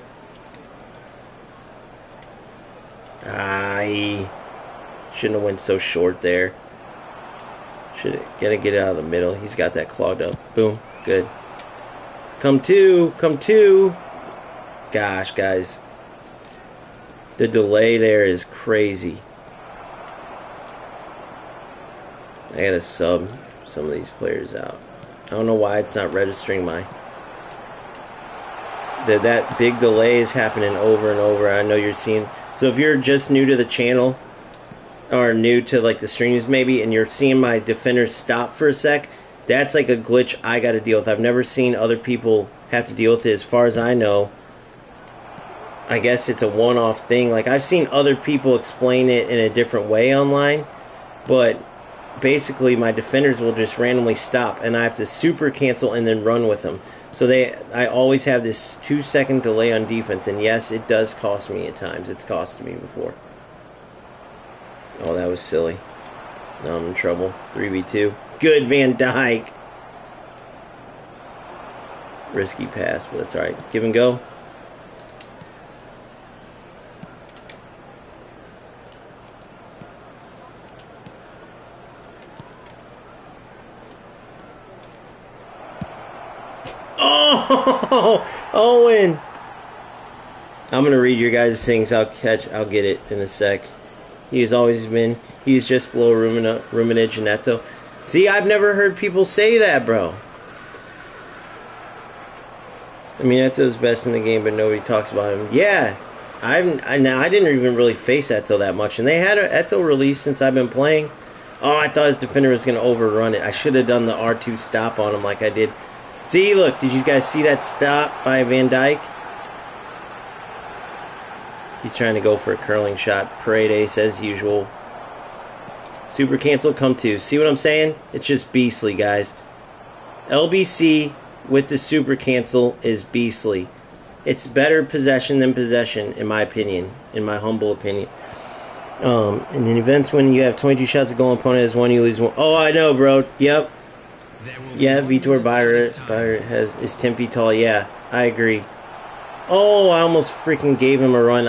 He shouldn't have went so short there. Gotta get it out of the middle. He's got that clogged up. Boom. Good. Come to. Gosh, guys. The delay there is crazy. I gotta sub some of these players out. I don't know why it's not registering my... That big delay is happening over and over. I know you're seeing... So if you're just new to the channel, or new to like the streams maybe, and you're seeing my defenders stop for a sec, That's like a glitch I got to deal with. I've never seen other people have to deal with it. As far as I know, I guess it's a one-off thing. Like, I've seen other people explain it in a different way online, but basically my defenders will just randomly stop, and I have to super cancel and then run with them. So I always have this 2-second delay on defense, and yes, it does cost me at times. It's costed me before. Oh, that was silly. Now I'm in trouble. 3v2. Good, Van Dijk. Risky pass, but that's alright. Give and go. Oh, Owen. I'm gonna read your guys' things. I'll get it in a sec. He's just below Ruminage and Neto. See, I've never heard people say that, bro. I mean, Neto's best in the game, but nobody talks about him. Yeah, I didn't even really face Eto that much, and they had an Eto release since I've been playing. Oh, I thought his defender was gonna overrun it. I should have done the R2 stop on him like I did. See, look, did you guys see that stop by Van Dijk? He's trying to go for a curling shot. Paredes as usual. Super cancel, come to. See what I'm saying? It's just beastly, guys. LBC with the super cancel is beastly. It's better possession than possession, in my opinion. In my humble opinion. In events when you have 22 shots, a goal opponent has one, you lose one. Oh, I know, bro. Yep. Yeah, Vitor Bayer is 10 feet tall. Yeah, I agree. Oh, I almost freaking gave him a run.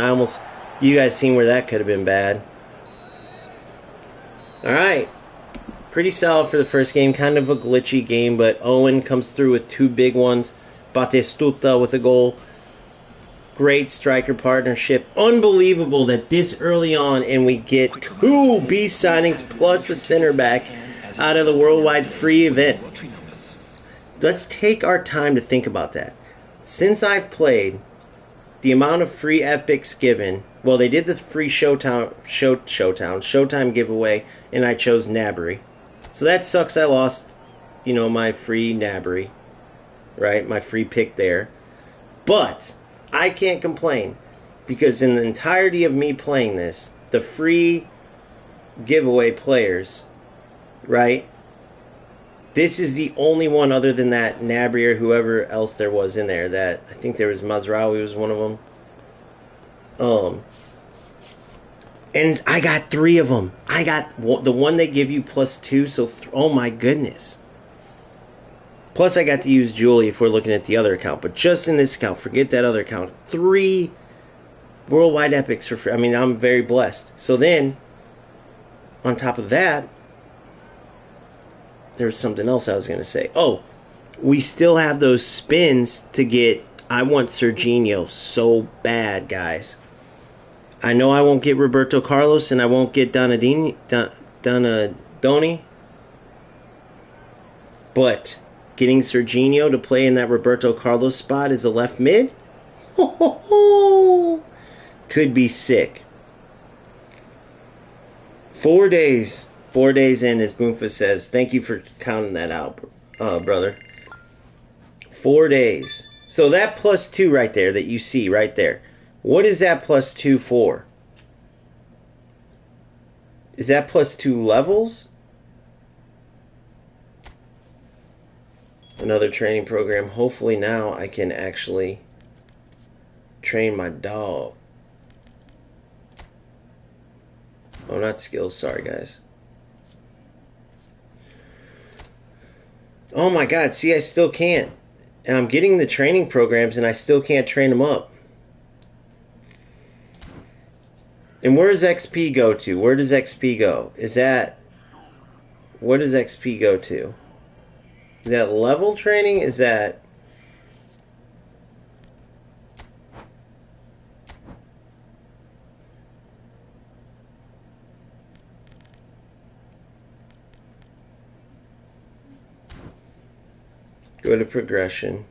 You guys seen where that could have been bad. Alright. Pretty solid for the first game. Kind of a glitchy game, but Owen comes through with 2 big ones. Batistuta with a goal. Great striker partnership. Unbelievable that this early on and we get 2 beast signings plus a center back out of the worldwide free event. Let's take our time to think about that. Since I've played, the amount of free epics given, well, they did the free Showtime giveaway, and I chose Nabry. So that sucks. I lost, my free Nabry, right? My free pick there. But I can't complain because in the entirety of me playing this, the free giveaway players, right? This is the only one other than that Nabry or whoever else there was in there. That I think there was Mazraoui was one of them. And I got 3 of them. I got the one they give you +2. So oh my goodness. Plus I got to use Julie if we're looking at the other account. But just in this account, forget that other account. 3 worldwide epics for free. I mean, I'm very blessed. So then, on top of that, there's something else I was going to say. Oh, we still have those spins to get. I want Serginho so bad, guys. I know I won't get Roberto Carlos and I won't get Donadoni. But getting Serginho to play in that Roberto Carlos spot as a left mid? Could be sick. 4 days. 4 days in, as Boomfa says. Thank you for counting that out, brother. 4 days. So that +2 right there that you see right there. What is that +2 for? Is that +2 levels? Another training program. Hopefully now I can actually train my dog. Oh, not skills. Sorry, guys. Oh my god, see, I still can't. And I'm getting the training programs and I still can't train them up. And where does XP go to? Where does XP go? Where does XP go to? Is that level training? Is that... Go to progression.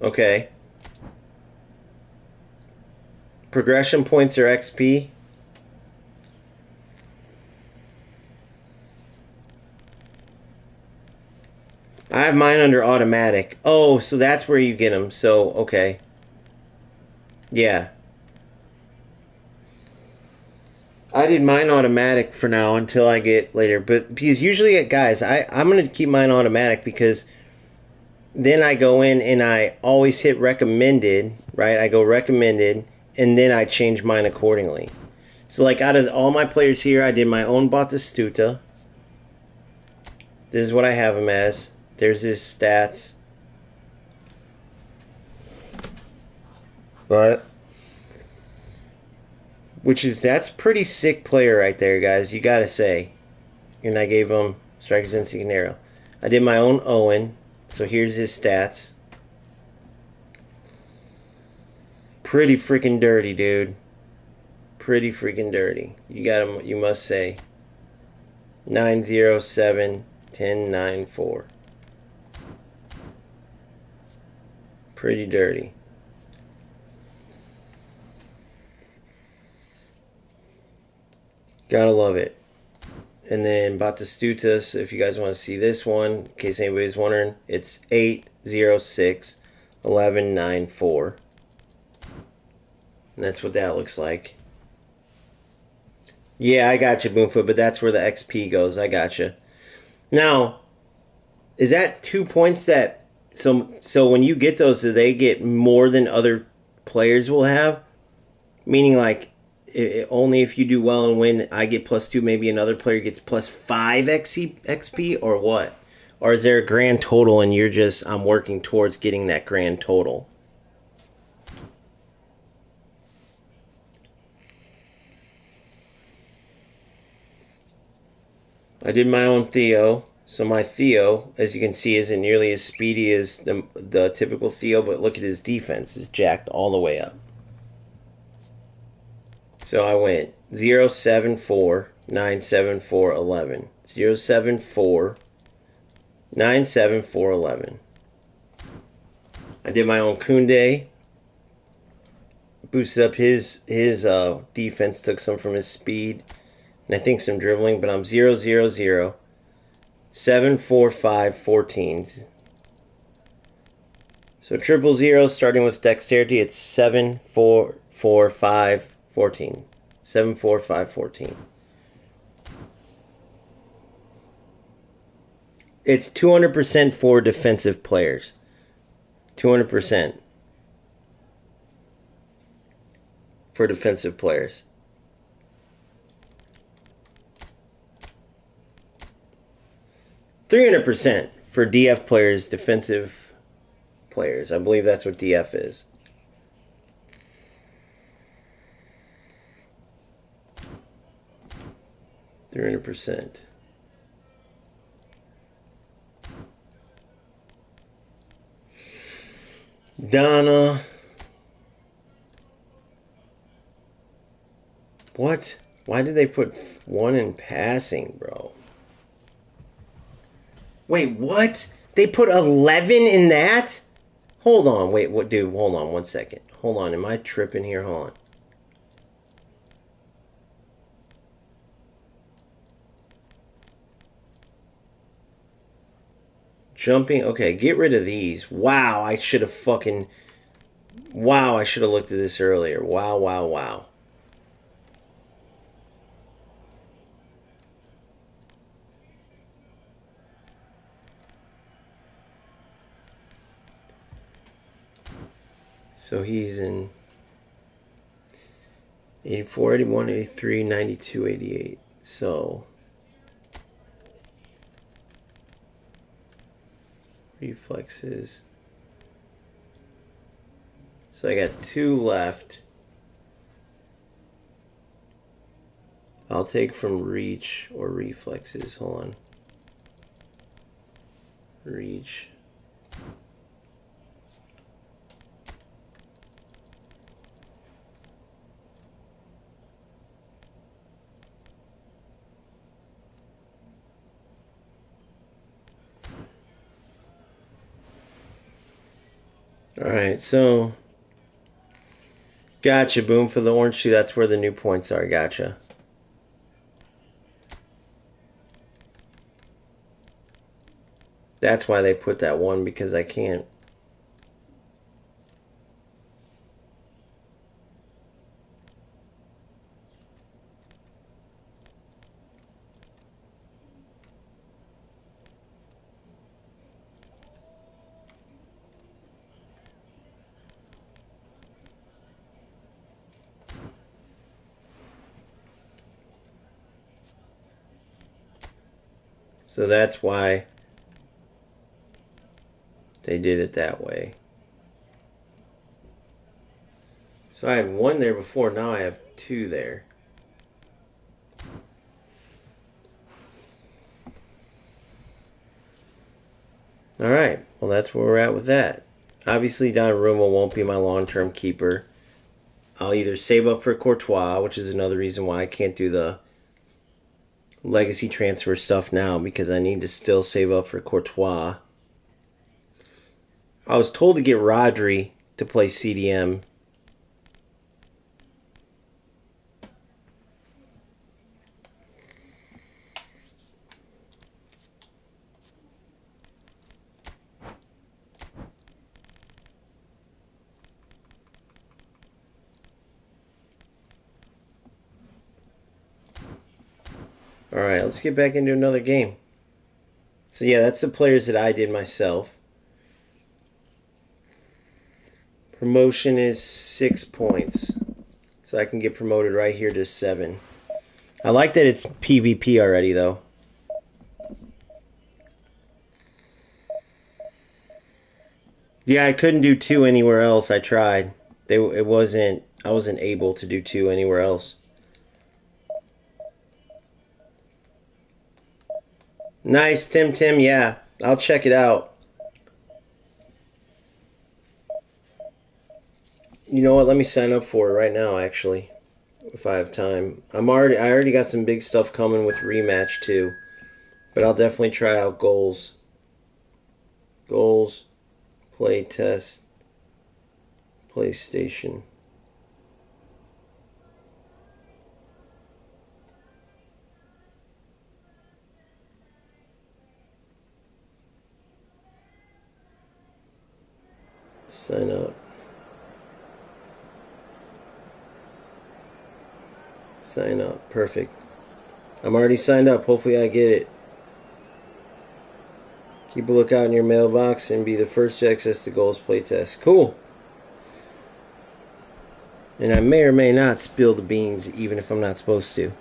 Okay. Progression points are XP. I have mine under automatic. Oh, so that's where you get them. So, okay. Yeah. I did mine automatic for now until I get later. But because usually, guys, I'm going to keep mine automatic because then I go in and I always hit recommended, right? I go recommended and then I change mine accordingly. So, like, out of all my players here, I did my own Batistuta. This is what I have him as. There's his stats. But that's pretty sick player right there, guys. You gotta say. And I gave him strikers and Signero. I did my own Owen. So here's his stats. Pretty freaking dirty, dude. Pretty freaking dirty. You got him. You must say. 907 1094. Pretty dirty. Gotta love it. And then Batistuta, so if you guys want to see this one, in case anybody's wondering, it's 806 1194. And that's what that looks like. Yeah, I got you, Boomfoot, but that's where the XP goes. I got you. Now, is that 2 points that... So when you get those, do they get more than other players will have? Meaning, like, only if you do well and win, I get +2, maybe another player gets +5 XP, or what? Or is there a grand total and you're just, I'm working towards getting that grand total? I did my own Theo. So my Theo, as you can see, isn't nearly as speedy as the typical Theo, but look at his defense. It's jacked all the way up. So I went 074 974 11. 074 974 11. I did my own Kunde. Boosted up his defense, took some from his speed, and I think some dribbling, but I'm 000 745 14. So 000 starting with dexterity, it's 745 14. 745 14. It's 200% for defensive players. 200% for defensive players. $300% for DF players, defensive players. I believe that's what DF is. $300%. Donna. What? Why did they put 1 in passing, bro? Wait, what? They put 11 in that? Hold on. Wait, what, dude? Hold on 1 second. Hold on. Am I tripping here? Hold on. Jumping. Okay, get rid of these. Wow, I should have fucking... Wow, I should have looked at this earlier. Wow, wow, wow. So he's in 84, 81, 83, 92, 88. So reflexes. So I got 2 left. I'll take from reach or reflexes. Hold on. Reach. Alright, so gotcha, boom, for the orange shoe. That's where the new points are. Gotcha. That's why they put that one, because I can't. So that's why they did it that way. So I had one there before, now I have two there. Alright, well that's where we're at with that. Obviously Donnarumma won't be my long-term keeper. I'll either save up for Courtois, which is another reason why I can't do the legacy transfer stuff now, because I need to still save up for Courtois. I was told to get Rodri to play CDM. Alright, let's get back into another game. So yeah, that's the players that I did myself. Promotion is 6 points. So I can get promoted right here to 7. I like that it's PvP already, though. Yeah, I couldn't do 2 anywhere else. I tried. I wasn't able to do 2 anywhere else. Nice, Tim. Yeah, I'll check it out. You know what? Let me sign up for it right now, actually, if I have time. I already got some big stuff coming with rematch too, but I'll definitely try out goals. Goals, play test, PlayStation. Sign up. Sign up. Perfect. I'm already signed up. Hopefully I get it. Keep a lookout in your mailbox and be the first to access the goals playtest. Cool. And I may or may not spill the beans, even if I'm not supposed to.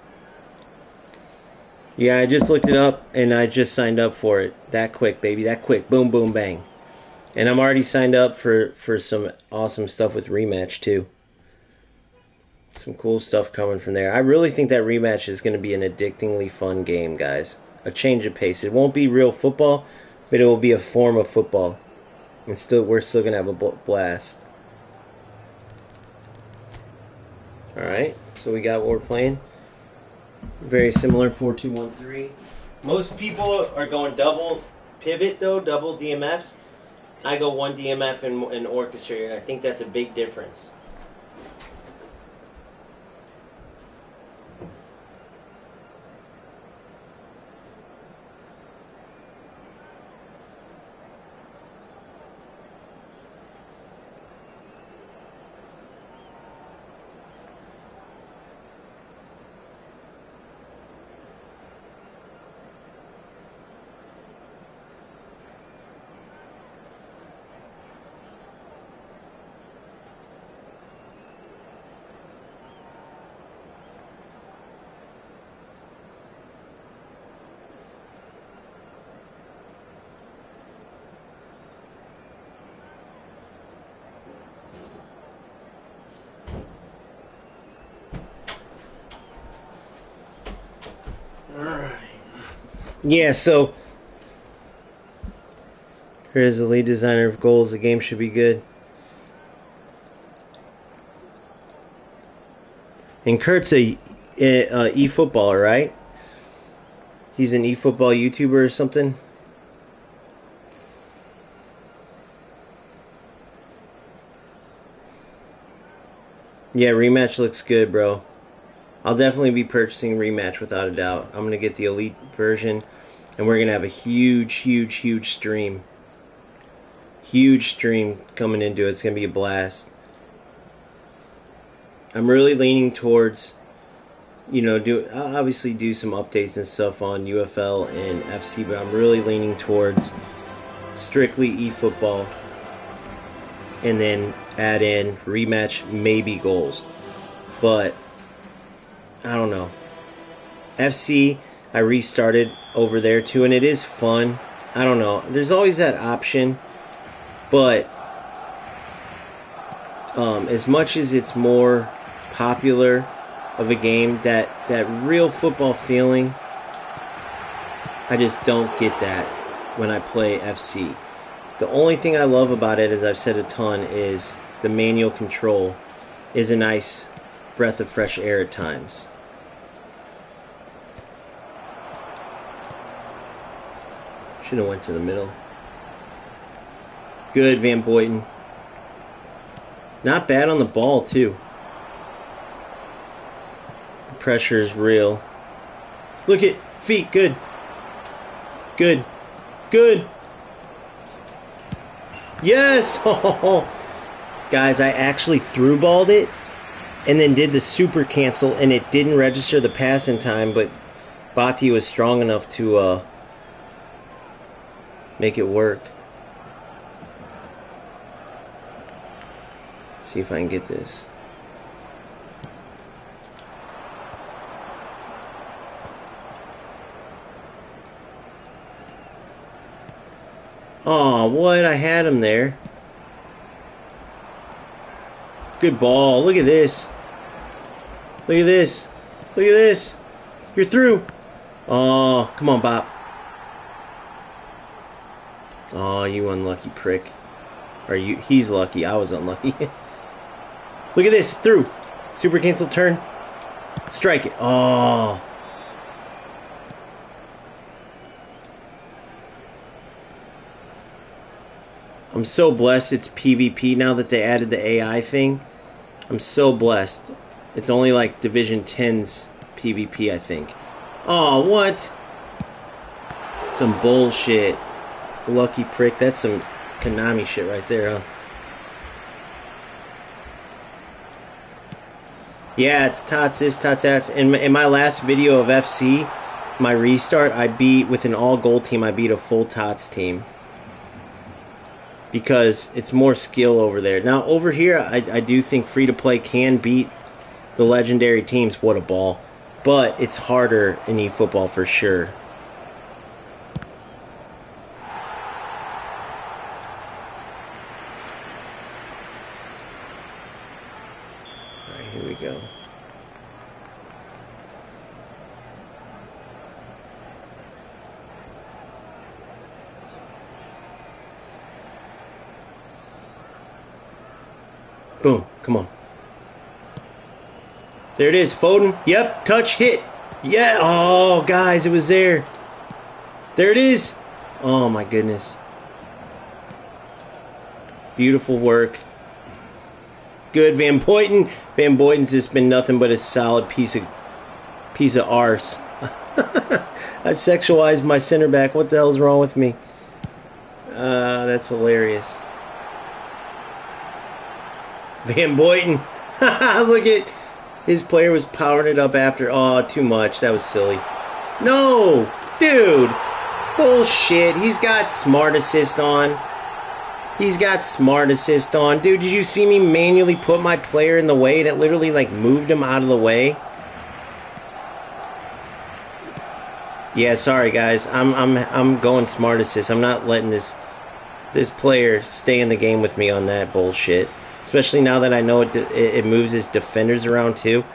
Yeah, I just looked it up and I just signed up for it. That quick, baby. That quick. Boom, boom, bang. And I'm already signed up for some awesome stuff with rematch too. Some cool stuff coming from there. I really think that rematch is going to be an addictingly fun game, guys. A change of pace. It won't be real football, but it will be a form of football. And we're still going to have a blast. Alright, so we got what we're playing. Very similar, 4-2-1-3. Most people are going double pivot, though, double DMFs. I go one DMF and orchestrator. I think that's a big difference. Yeah, so here's the lead designer of goals. The game should be good. And Kurt's a eFootballer, right? He's an eFootball YouTuber or something. Yeah, rematch looks good, bro. I'll definitely be purchasing rematch without a doubt. I'm gonna get the elite version. And we're going to have a huge stream. Huge stream coming into it. It's going to be a blast. I'm really leaning towards, I'll obviously do some updates and stuff on UFL and FC, but I'm really leaning towards strictly eFootball. And then add in rematch, maybe goals. But I don't know. FC, I restarted over there too, and it is fun. I don't know. There's always that option. But as much as it's more popular of a game, that real football feeling, I just don't get that when I play FC. The only thing I love about it, as I've said a ton, is the manual control is a nice breath of fresh air at times. Should have went to the middle. Good, Van Boyten. Not bad on the ball, too. The pressure is real. Look at feet. Good. Good. Good. Yes! Guys, I actually through-balled it and then did the super cancel, and it didn't register the pass in time, but Bati was strong enough to make it work. Let's see if I can get this. Oh, what? I had him there. Good ball. Look at this. Look at this. Look at this. You're through. Oh, come on, Bob. Oh, you unlucky prick. He's lucky. I was unlucky. Look at this. Through. Super cancel turn. Strike it. Oh. I'm so blessed it's PvP now that they added the AI thing. I'm so blessed. It's only like Division 10's PvP, I think. Oh, what? Some bullshit. Lucky prick. That's some Konami shit right there, huh? Yeah, it's tots this, tots that. In my last video of FC, my restart, I beat, with an all-gold team, I beat a full tots team. Because it's more skill over there. Now, over here, I do think free-to-play can beat the legendary teams. What a ball. But it's harder in eFootball for sure. Alright, here we go. Boom. Come on. There it is. Foden. Yep. Touch. Hit. Yeah. Oh, guys. It was there. There it is. Oh, my goodness. Beautiful work. Good. Van Boyten. Van Boyten's just been nothing but a solid piece of arse. I sexualized my center back. What the hell's wrong with me? That's hilarious. Van Boyten. Look at his player was powering it up after. Oh, too much. That was silly. No, dude. Bullshit. He's got smart assist on. He's got smart assist on. Dude, did you see me manually put my player in the way and it literally like moved him out of the way? Yeah, sorry guys. I'm going smart assist. I'm not letting this player stay in the game with me on that bullshit. Especially now that I know it moves his defenders around too.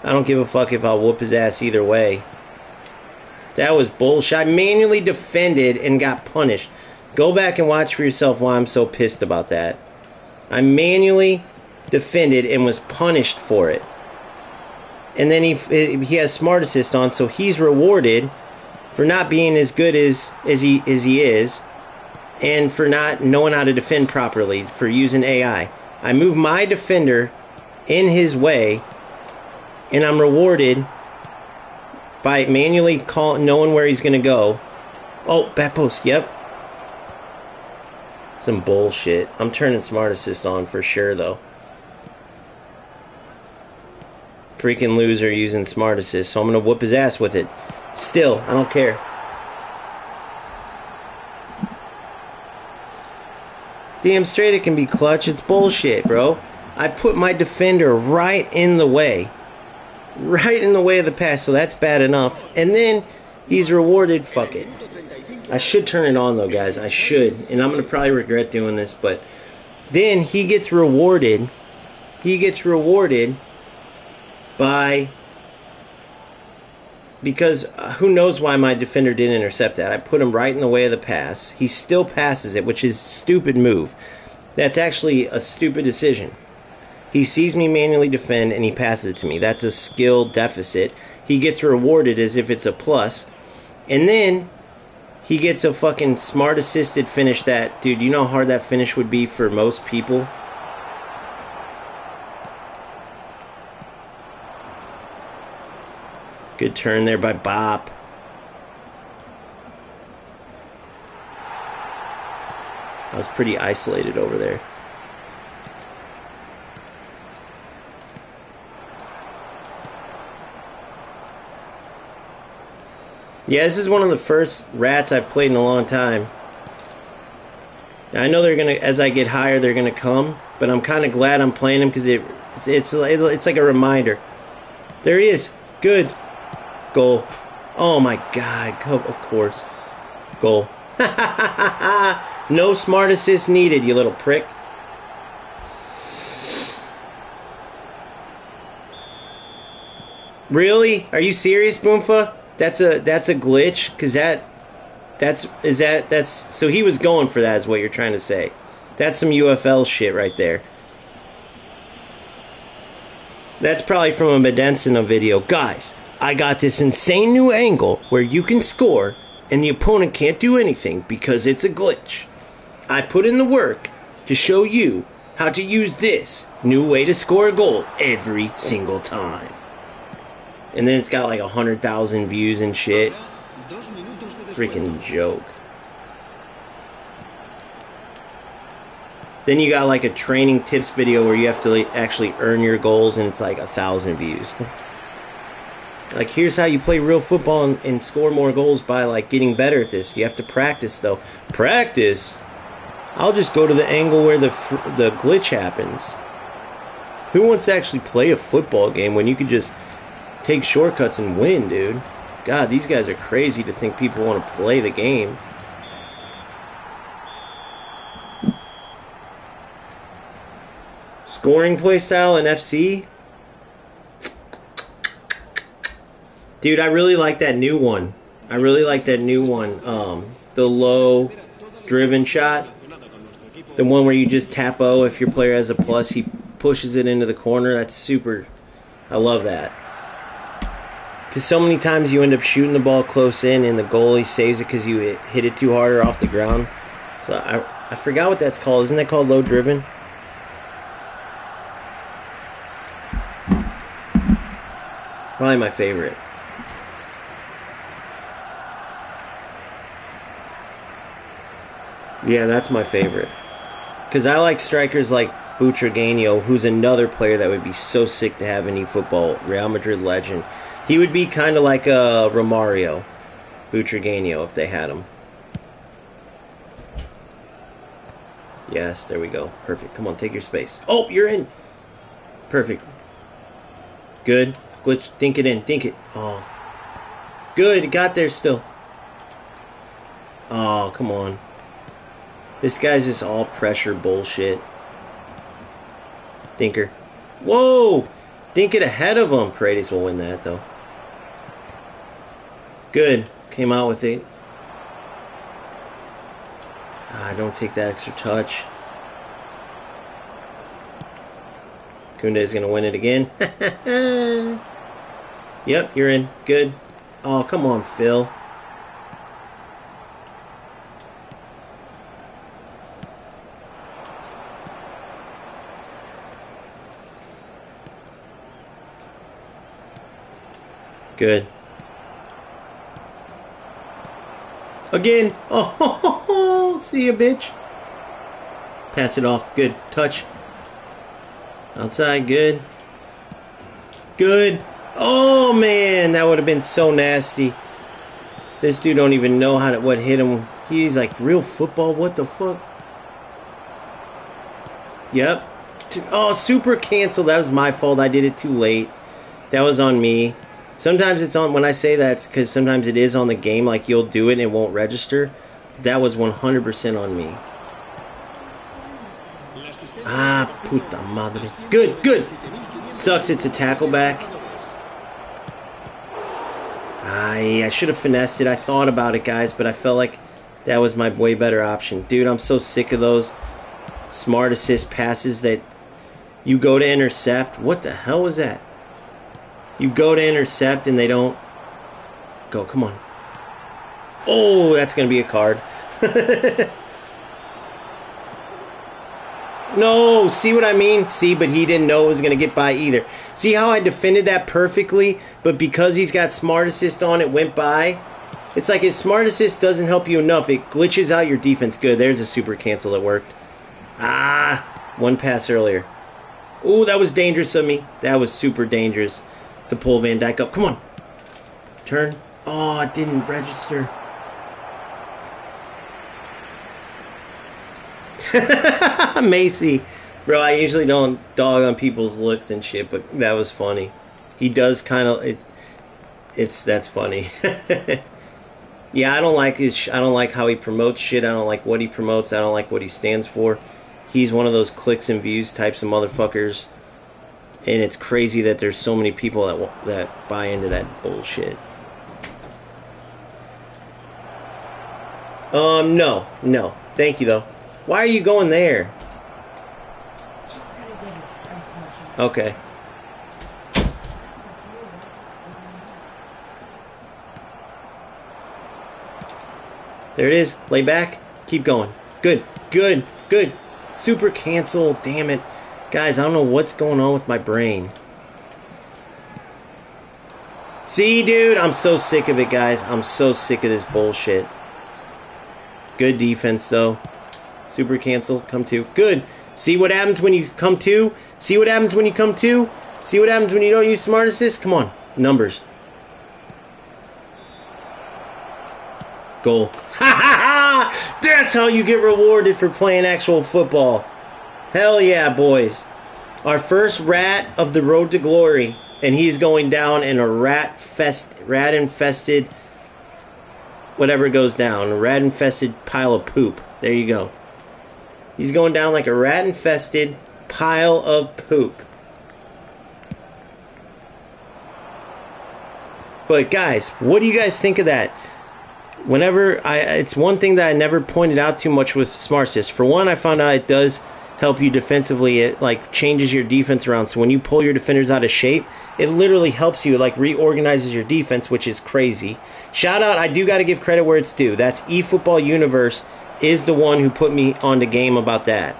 I don't give a fuck if I'll whoop his ass either way. That was bullshit. I manually defended and got punished. Go back and watch for yourself why I'm so pissed about that. I manually defended and was punished for it. And then he has smart assist on, so he's rewarded for not being as good as he is, and for not knowing how to defend properly, for using AI. I move my defender in his way, and I'm rewarded by manually knowing where he's going to go Oh, back post. Yep. Some bullshit. I'm turning Smart Assist on for sure, though. Freaking loser using Smart Assist, so I'm going to whoop his ass with it. Still, I don't care. Damn straight it can be clutch. It's bullshit, bro. I put my defender right in the way. Right in the way of the pass, so that's bad enough. And then he's rewarded. Fuck it. I should turn it on, though, guys. I should. And I'm going to probably regret doing this, but then he gets rewarded. He gets rewarded by... Because who knows why my defender didn't intercept that. I put him right in the way of the pass. He still passes it, which is a stupid move. That's actually a stupid decision. He sees me manually defend and he passes it to me. That's a skill deficit. He gets rewarded as if it's a plus. And then he gets a fucking smart assisted finish that, dude, you know how hard that finish would be for most people? Good turn there by Bop. I was pretty isolated over there. Yeah, this is one of the first rats I've played in a long time. I know they're gonna, as I get higher, they're gonna come, but I'm kind of glad I'm playing them because it's like a reminder. There he is. Good. Goal. Oh my god. Of course. Goal. No smart assist needed, you little prick. Really? Are you serious, Boomfa? That's a glitch, cause that's so he was going for that is what you're trying to say. That's some UFL shit right there. That's probably from a Medensina video. Guys, I got this insane new angle where you can score and the opponent can't do anything because it's a glitch. I put in the work to show you how to use this new way to score a goal every single time. And then it's got like 100,000 views and shit. Freaking joke. Then you got like a training tips video where you have to actually earn your goals and it's like 1,000 views. Like, here's how you play real football and score more goals by like getting better at this. You have to practice though. Practice? I'll just go to the angle where the glitch happens. Who wants to actually play a football game when you could just take shortcuts and win, dude? God, these guys are crazy to think people want to play the game. Scoring play style in FC? Dude, I really like that new one. I really like that new one. The low driven shot. The one where you just tap O if your player has a plus, he pushes it into the corner. That's super. I love that. Because so many times you end up shooting the ball close in and the goalie saves it because you hit it too hard or off the ground. So I forgot what that's called. Isn't that called low driven? Probably my favorite. Yeah, that's my favorite. Because I like strikers like Butragueño, who's another player that would be so sick to have in eFootball. Real Madrid legend. He would be kind of like a Romario, Butragueño, if they had him. Yes, there we go. Perfect. Come on, take your space. Oh, you're in. Perfect. Good. Glitch. Dink it in. Dink it. Oh. Good. It got there still. Oh, come on. This guy's just all pressure bullshit. Dinker. Whoa! Dink it ahead of him. Paredes will win that, though. Good. Came out with it. Don't take that extra touch. Kunde is going to win it again. Yep, you're in. Good. Oh, come on, Phil. Good. Again. Oh, see ya, bitch. Pass it off. Good. Touch. Outside. Good. Good. Oh, man. That would have been so nasty. This dude don't even know what hit him. He's like, real football? What the fuck? Yep. Oh, super cancel. That was my fault. I did it too late. That was on me. Sometimes it's on, when I say that, it's because sometimes it is on the game. Like, you'll do it and it won't register. That was 100% on me. Ah, puta madre. Good, good. Sucks it's a tackle back. I should have finessed it. I thought about it, guys, but I felt like that was my way better option. Dude, I'm so sick of those smart assist passes that you go to intercept. What the hell was that? You go to intercept and they don't go. Come on. Oh, that's going to be a card. No, see what I mean? See, but he didn't know it was going to get by either. See how I defended that perfectly, but because he's got smart assist on, it went by? It's like his smart assist doesn't help you enough. It glitches out your defense. Good, there's a super cancel that worked. Ah, one pass earlier. Ooh, that was dangerous of me. That was super dangerous to pull Van Dijk up. Come on. Turn. Oh, it didn't register. Macy. Bro, I usually don't dog on people's looks and shit, but that was funny. He does kind of... That's funny. Yeah, I don't like how he promotes shit. I don't like what he promotes. I don't like what he stands for. He's one of those clicks and views types of motherfuckers. And it's crazy that there's so many people that buy into that bullshit. No. Thank you, though. Why are you going there? Okay. There it is. Lay back. Keep going. Good. Good. Good. Super cancel. Damn it. Guys, I don't know what's going on with my brain. See, dude? I'm so sick of it, guys. I'm so sick of this bullshit. Good defense, though. Super cancel. Come to. Good. See what happens when you come to? See what happens when you come to? See what happens when you don't use smart assist? Come on. Numbers. Goal. Ha ha ha! That's how you get rewarded for playing actual football. Hell yeah, boys. Our first rat of the road to glory. And he's going down in a rat-infested... whatever goes down. A rat-infested pile of poop. There you go. He's going down like a rat-infested pile of poop. But guys, what do you guys think of that? It's one thing that I never pointed out too much with Smart Assist. For one, I found out it does help you defensively. It like changes your defense around. So when you pull your defenders out of shape, it literally helps you. It like reorganizes your defense, which is crazy. Shout out, I do got to give credit where it's due. That's eFootball Universe is the one who put me on the game about that.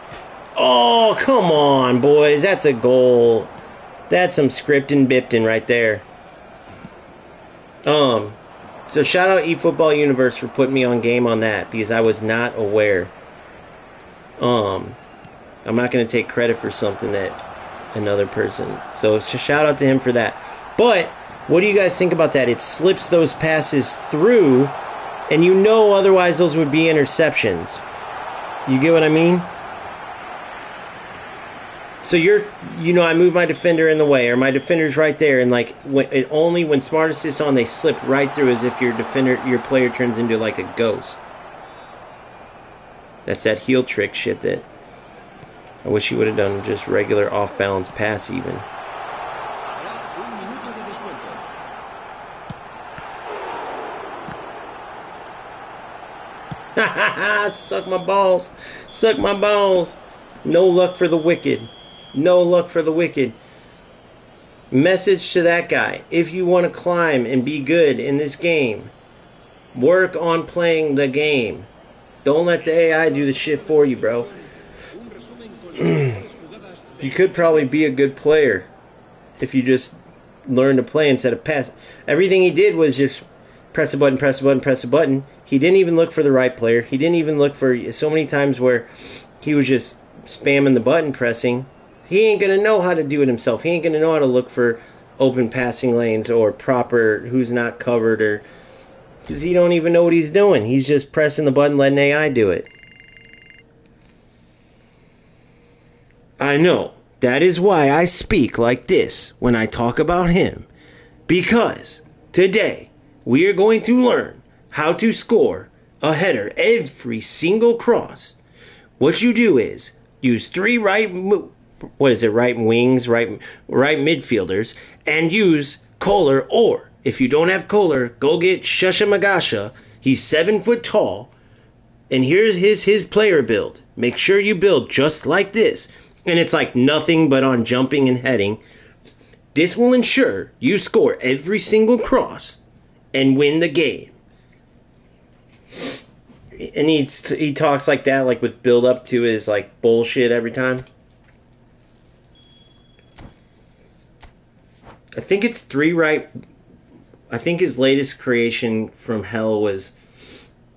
Oh, come on, boys. That's a goal. That's some scripting bipting right there. So shout out eFootball Universe for putting me on game on that because I was not aware. I'm not going to take credit for something that another person. So shout out to him for that. But what do you guys think about that? It slips those passes through, and you know otherwise those would be interceptions. You get what I mean? So I move my defender in the way, or my defender's right there, and like when Smart Assist's on, they slip right through as if your player turns into like a ghost. That's that heel trick shit that I wish he would have done just regular off-balance pass even. Ha ha ha! Suck my balls! Suck my balls! No luck for the wicked. No luck for the wicked. Message to that guy. If you want to climb and be good in this game, work on playing the game. Don't let the AI do the shit for you, bro. You could probably be a good player if you just learn to play instead of pass. Everything he did was just press a button, press a button, press a button. He didn't even look for the right player. He didn't even look for so many times where he was just spamming the button pressing. He ain't going to know how to do it himself. He ain't going to know how to look for open passing lanes or proper who's not covered, or because he don't even know what he's doing. He's just pressing the button, letting AI do it. I know. That is why I speak like this when I talk about him. Because today we are going to learn how to score a header every single cross. What you do is use three right wings, right midfielders, and use Kohler, or if you don't have Kohler, go get Shusha Magasha. He's 7 foot tall, and here's his player build. Make sure you build just like this, and it's like nothing but on jumping and heading. This will ensure you score every single cross and win the game. And he talks like that, like with build up to his like bullshit every time. I think it's three right. I think his latest creation from hell was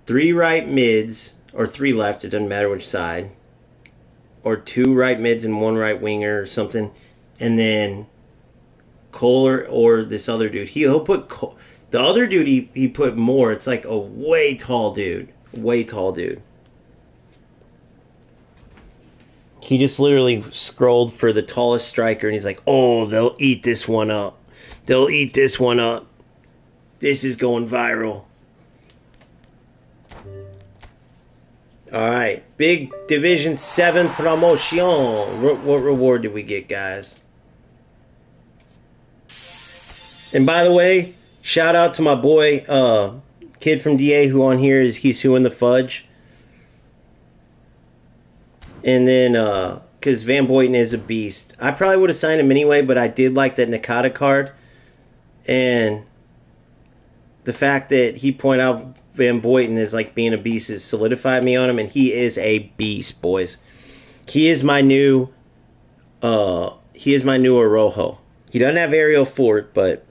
3 right mids, or 3 left, it doesn't matter which side, or 2 right mids and 1 right winger or something, and then Kohler or this other dude. He'll put the other dude. He put more. It's like a way tall dude. Way tall dude. He just literally scrolled for the tallest striker, and he's like, "Oh, they'll eat this one up. They'll eat this one up. This is going viral." All right, big Division 7 promotion. What reward did we get, guys? And by the way, shout out to my boy, kid from DA, who on here he's who in the fudge. And then, because Van Boyten is a beast. I probably would have signed him anyway, but I did like that Nakata card. And the fact that he pointed out Van Boyten as like being a beast has solidified me on him, and he is a beast, boys. He is my new Arojo. He doesn't have aerial fort, but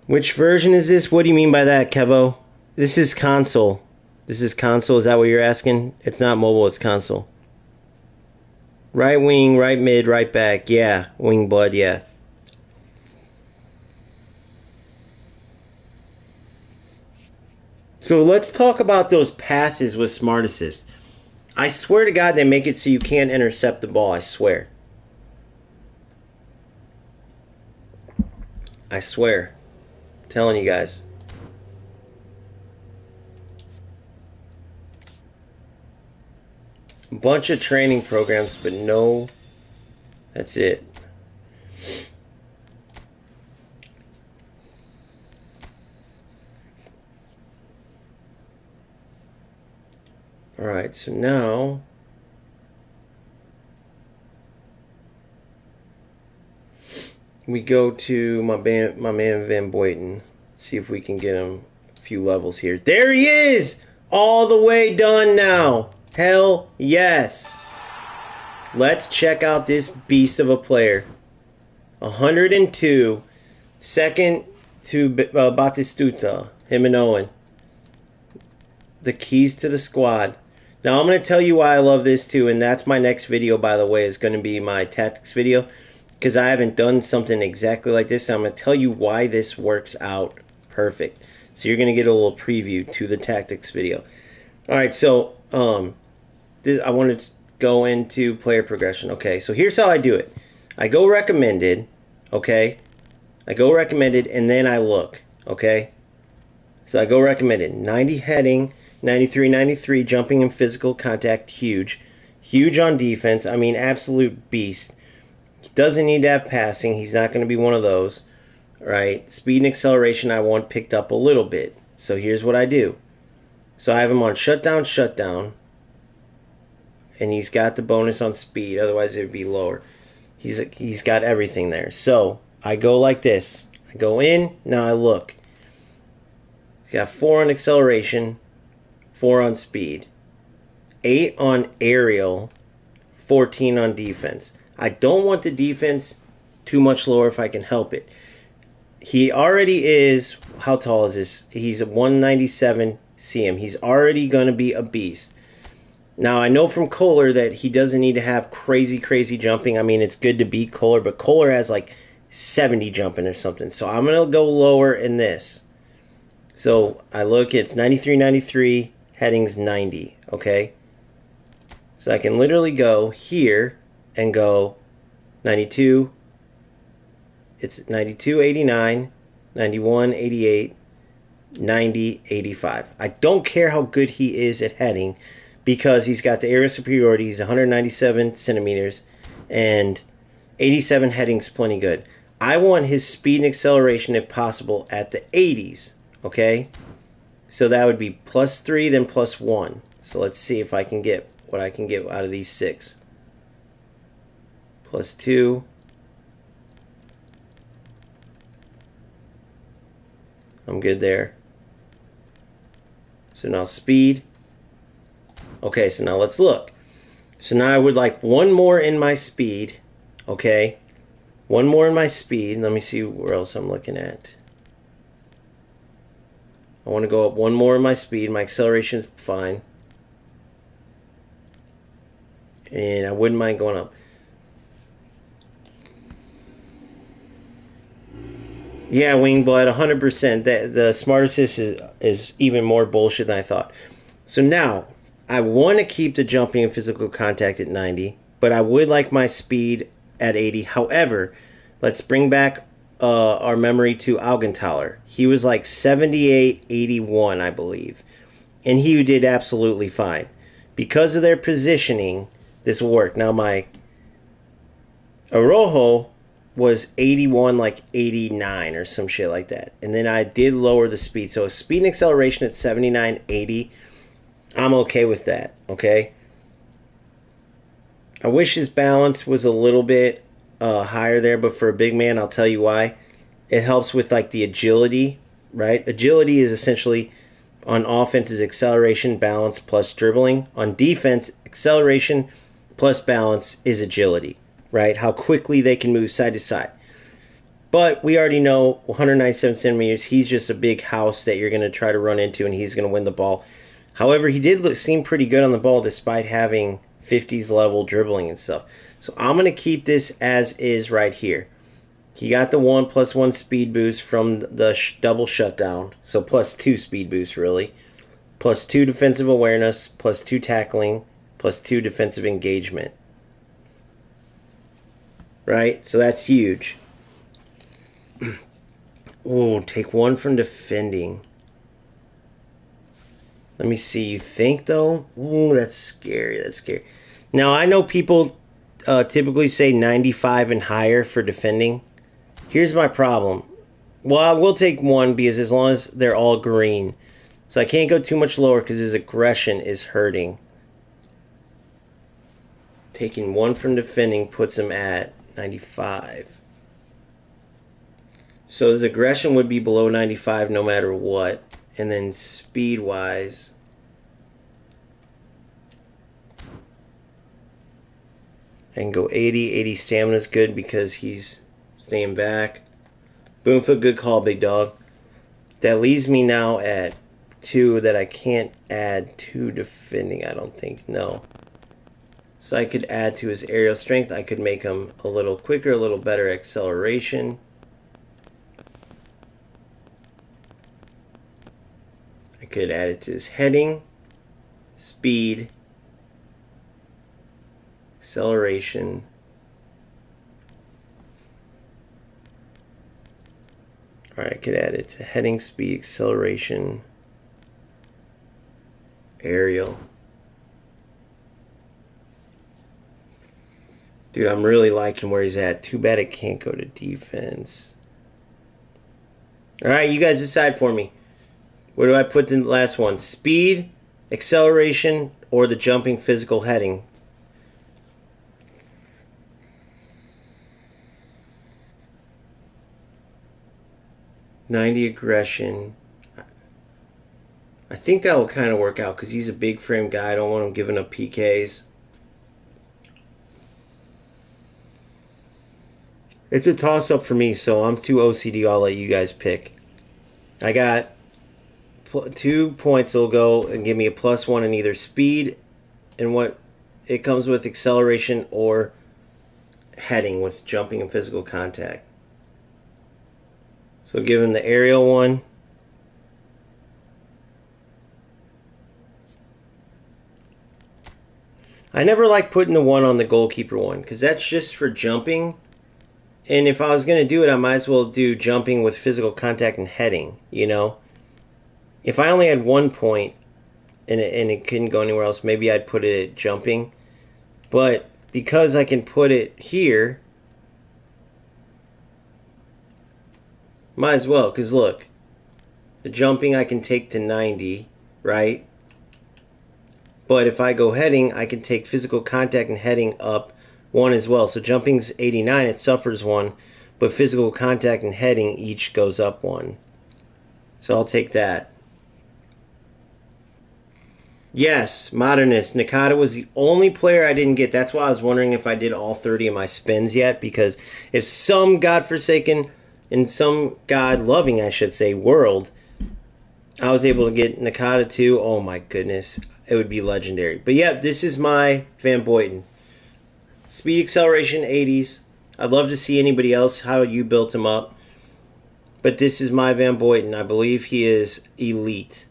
which version is this? What do you mean by that, Kevo? This is console. This is console. Is that what you're asking? It's not mobile, it's console. Right wing, right mid, right back. Yeah, wing blood, yeah. So let's talk about those passes with Smart Assist. I swear to God they make it so you can't intercept the ball. I swear. I swear. I'm telling you guys. A bunch of training programs, but no. That's it. Alright, so now we go to my man Van Boyten. See if we can get him a few levels here. There he is! All the way done now. Hell yes. Let's check out this beast of a player. 102. Second to Batistuta. Him and Owen. The keys to the squad. Now I'm going to tell you why I love this too, and that's my next video, by the way, is going to be my tactics video, because I haven't done something exactly like this, and I'm going to tell you why this works out perfect. So you're going to get a little preview to the tactics video. Alright, so I wanted to go into player progression. Okay, so here's how I do it. I go recommended, okay? I go recommended, and then I look, okay? So I go recommended. 90 heading, 93, 93, jumping and physical contact, huge. Huge on defense. I mean, absolute beast. He doesn't need to have passing. He's not going to be one of those. Right? Speed and acceleration I want picked up a little bit. So here's what I do. So I have him on shutdown. And he's got the bonus on speed. Otherwise it would be lower. He's got everything there. So I go like this. I go in. Now I look. He's got 4 on acceleration. 4 on speed, 8 on aerial, 14 on defense. I don't want the defense too much lower if I can help it. he already is, how tall is this? He's a 197 cm. He's already going to be a beast. Now, I know from Kohler that he doesn't need to have crazy, crazy jumping. I mean, it's good to beat Kohler, but Kohler has like 70 jumping or something. So I'm going to go lower in this. So I look, it's 93, 93, headings 90, okay? So I can literally go here and go 92, it's 92, 89, 91, 88, 90, 85. I don't care how good he is at heading because he's got the aerial superiority. He's 197 centimeters and 87 heading's plenty good. I want his speed and acceleration, if possible, at the 80s, okay? So that would be +3, then +1. So let's see if I can get what I can get out of these 6. +2. I'm good there. So now speed. Okay, so now let's look. So now I would like one more in my speed. Okay. One more in my speed. Let me see where else I'm looking at. I want to go up one more in my speed. My acceleration is fine. And I wouldn't mind going up. Yeah, Wingblood, 100%. The Smart Assist is even more bullshit than I thought. So now, I want to keep the jumping and physical contact at 90, but I would like my speed at 80. However, let's bring back our memory to Augenthaler. He was like 78, 81, I believe. And he did absolutely fine. Because of their positioning, this will work. Now, my Arojo was 81, like 89 or some shit like that. And then I did lower the speed. So speed and acceleration at 79, 80, I'm okay with that, okay? I wish his balance was a little bit higher there, but for a big man, I'll tell you why. It helps with like the agility, right? Agility is essentially on offense is acceleration, balance, plus dribbling. On defense, acceleration plus balance is agility, right? How quickly they can move side to side. But we already know 197 centimeters, he's just a big house that you're going to try to run into and he's going to win the ball. However, he did seem pretty good on the ball despite having 50s level dribbling and stuff. So I'm going to keep this as is right here. He got the 1+1 speed boost from the double shutdown. So +2 speed boost, really. +2 defensive awareness, +2 tackling, +2 defensive engagement. Right? So that's huge. Oh, take 1 from defending. Let me see. You think, though? Ooh, that's scary. That's scary. Now, I know people typically say 95 and higher for defending. Here's my problem. Well, I will take 1 because as long as they're all green. So I can't go too much lower because his aggression is hurting. Taking 1 from defending puts him at 95. So his aggression would be below 95 no matter what. And then speed-wise, I can go 80. 80 stamina is good because he's staying back. Boomfoot, good call, big dog. That leaves me now at 2 that I can't add to defending, I don't think. No. So I could add to his aerial strength. I could make him a little quicker, a little better acceleration. I could add it to his heading, speed, acceleration. Alright, I could add it to heading, speed, acceleration, aerial. Dude, I'm really liking where he's at. Too bad it can't go to defense. Alright, you guys decide for me. Where do I put the last one? Speed, acceleration, or the jumping physical heading? .90 aggression. I think that will kind of work out because he's a big frame guy. I don't want him giving up PKs. It's a toss-up for me, so I'm too OCD. I'll let you guys pick. I got 2 points. Will go and give me a +1 in either speed and what it comes with, acceleration, or heading with jumping and physical contact. So give him the aerial one. I never like putting the 1 on the goalkeeper one because that's just for jumping. And if I was going to do it, I might as well do jumping with physical contact and heading, you know? If I only had 1 point and it couldn't go anywhere else, maybe I'd put it at jumping. But because I can put it here, might as well, because look, the jumping I can take to 90, right? But if I go heading, I can take physical contact and heading up 1 as well. So jumping's 89, it suffers 1, but physical contact and heading each goes up 1. So I'll take that. Yes, Modernist. Nakata was the only player I didn't get. That's why I was wondering if I did all 30 of my spins yet, because if some godforsaken and some god-loving, I should say, world, I was able to get Nakata too, oh my goodness, it would be legendary. But yeah, this is my Van Boyten. Speed, acceleration, 80s. I'd love to see anybody else, how you built him up. But this is my Van Boyten. I believe he is elite.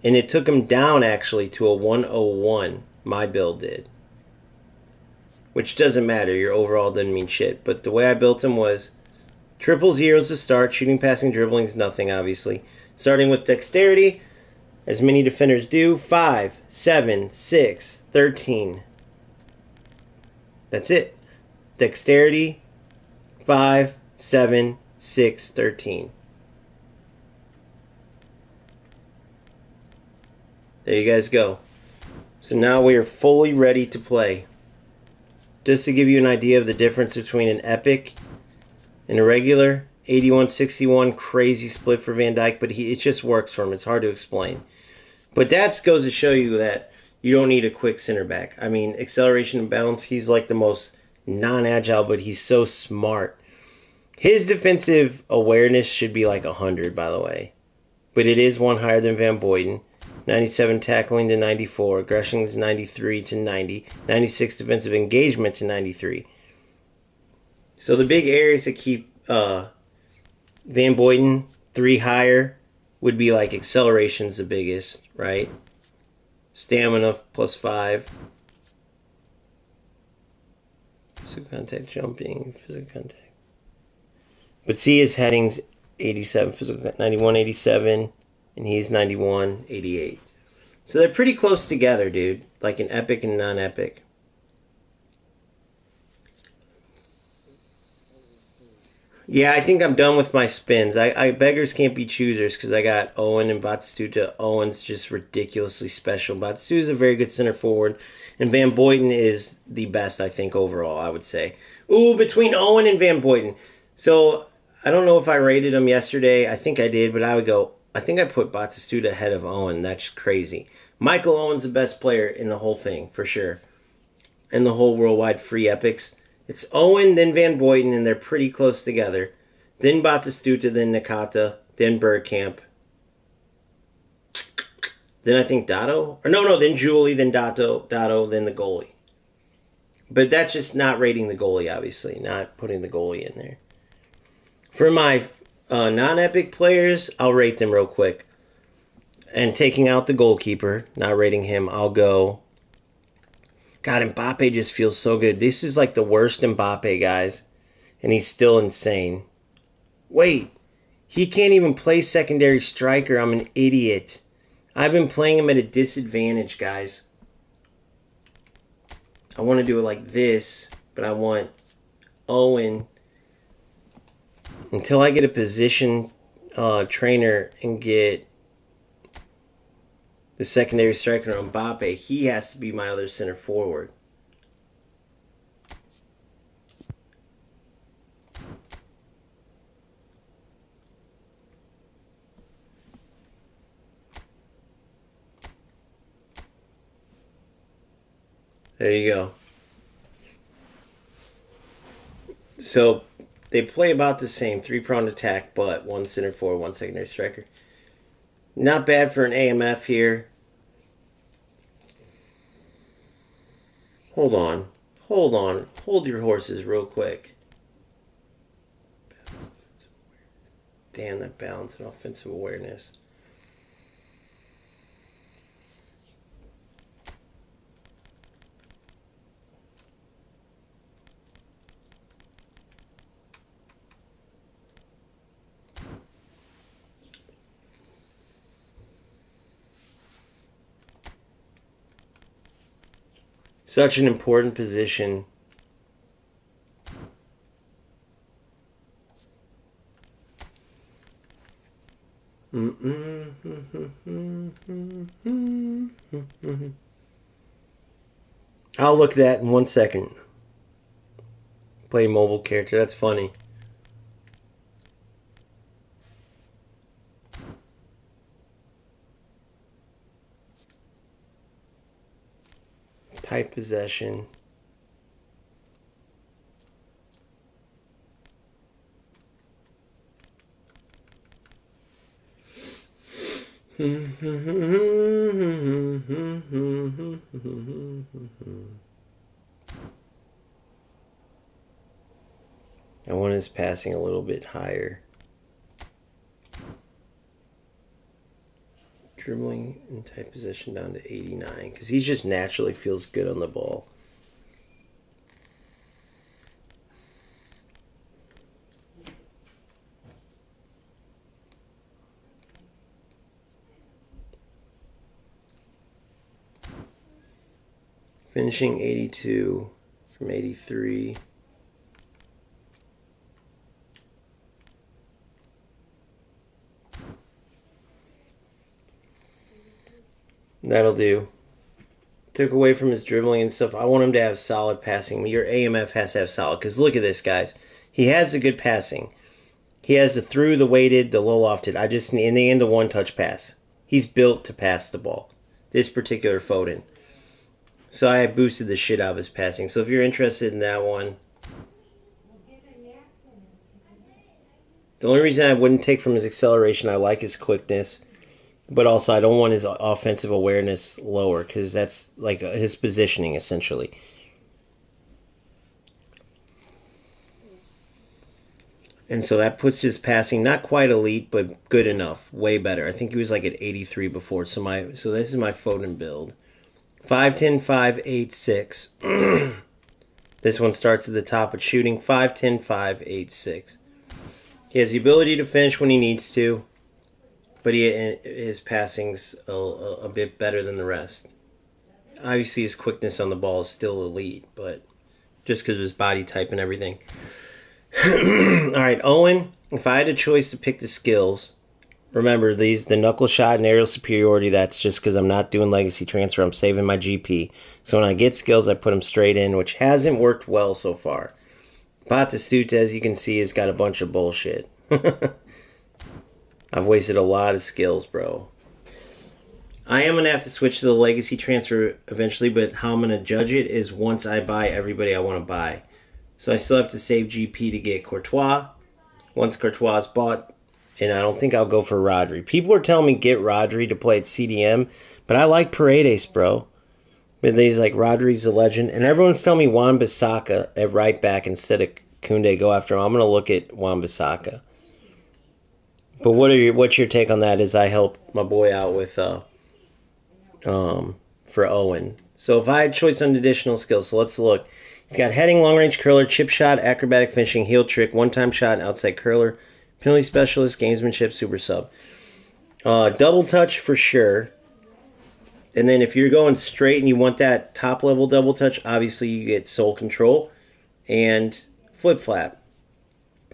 And it took him down, actually, to a 101. My build did. Which doesn't matter. Your overall didn't mean shit. But the way I built him was triple zeros to start. Shooting, passing, dribbling is nothing, obviously. Starting with dexterity, as many defenders do. 5, 7, 6, 13. That's it. Dexterity, 5, 7, 6, 13. There you guys go. So now we are fully ready to play. Just to give you an idea of the difference between an epic and a regular, 81-61, crazy split for Van Dijk, but it just works for him. It's hard to explain. But that goes to show you that you don't need a quick center back. I mean, acceleration and balance, he's like the most non-agile, but he's so smart. His defensive awareness should be like 100, by the way. But it is 1 higher than Van Boyten. 97 tackling to 94. Aggression is 93 to 90. 96 defensive engagement to 93. So the big areas that keep Van Boyten 3 higher would be like acceleration's the biggest, right? Stamina +5. Physical contact, jumping, physical contact. But see, his heading's 87, physical 91, 87, and he's 91, 88. So they're pretty close together, dude. Like an epic and non-epic. Yeah, I think I'm done with my spins. I beggars can't be choosers because I got Owen and Batistuta. Owen's just ridiculously special. Batistuta's a very good center forward, and Van Boyten is the best, I think, overall, I would say. Ooh, between Owen and Van Boyten. So, I don't know if I rated him yesterday. I think I did, but I think I put Batistuta ahead of Owen. That's crazy. Michael Owen's the best player in the whole thing, for sure. In the whole worldwide free epics. It's Owen, then Van Boyten, and they're pretty close together. Then Batistuta, then Nakata, then Bergkamp. Then I think Dotto. Or no, then Julie, then Dotto, then the goalie. But that's just not rating the goalie, obviously. Not putting the goalie in there. For my non-epic players, I'll rate them real quick. And taking out the goalkeeper, not rating him, I'll go... God, Mbappe just feels so good. This is like the worst Mbappe, guys. And he's still insane. Wait, he can't even play secondary striker. I'm an idiot. I've been playing him at a disadvantage, guys. I want to do it like this, but I want Owen until I get a position trainer and get the secondary striker on Mbappe. He has to be my other center forward. There you go. So they play about the same, three-pronged attack, but one center forward, one secondary striker. Not bad for an AMF here. Hold on. Hold on. Hold your horses real quick. Damn, that balance and offensive awareness. Such an important position. I'll look at that in 1 second. Play mobile character, that's funny. Tight possession. I want his passing a little bit higher. Dribbling and tight possession down to 89 because he just naturally feels good on the ball. Finishing 82 from 83. That'll do. Took away from his dribbling and stuff. I want him to have solid passing. Your AMF has to have solid. Because look at this, guys. He has a good passing. He has the through, the weighted, the low lofted. I just in the end, a one-touch pass. He's built to pass the ball. This particular Foden. So I boosted the shit out of his passing. So if you're interested in that one, the only reason I wouldn't take from his acceleration, I like his quickness. But also, I don't want his offensive awareness lower because that's like his positioning, essentially. And so that puts his passing not quite elite, but good enough, way better. I think he was like at 83 before. So this is my Foden build. 5'10", 5'8", 6. This one starts at the top with shooting 5'10", 5'8", 6. He has the ability to finish when he needs to, but his passing's a bit better than the rest. Obviously, his quickness on the ball is still elite, but just because of his body type and everything. All right, Owen, if I had a choice to pick the skills, remember the knuckle shot and aerial superiority, that's just because I'm not doing legacy transfer. I'm saving my GP. So when I get skills, I put them straight in, which hasn't worked well so far. Batistuta, as you can see, has got a bunch of bullshit. I've wasted a lot of skills, bro. I am going to have to switch to the legacy transfer eventually, but how I'm going to judge it is once I buy everybody I want to buy. So I still have to save GP to get Courtois. Once Courtois is bought, and I don't think I'll go for Rodri. People are telling me get Rodri to play at CDM, but I like Paredes, bro. But he's like, Rodri's a legend. And everyone's telling me Wan-Bissaka at right back instead of Koundé, go after him. I'm going to look at Wan-Bissaka. But what's your take on that as I help my boy out with for Owen? So if I had choice on additional skills, so let's look. He's got heading, long-range curler, chip shot, acrobatic finishing, heel trick, one-time shot, outside curler, penalty specialist, gamesmanship, super sub. Double touch for sure. And then if you're going straight and you want that top-level double touch, obviously you get soul control and flip-flap.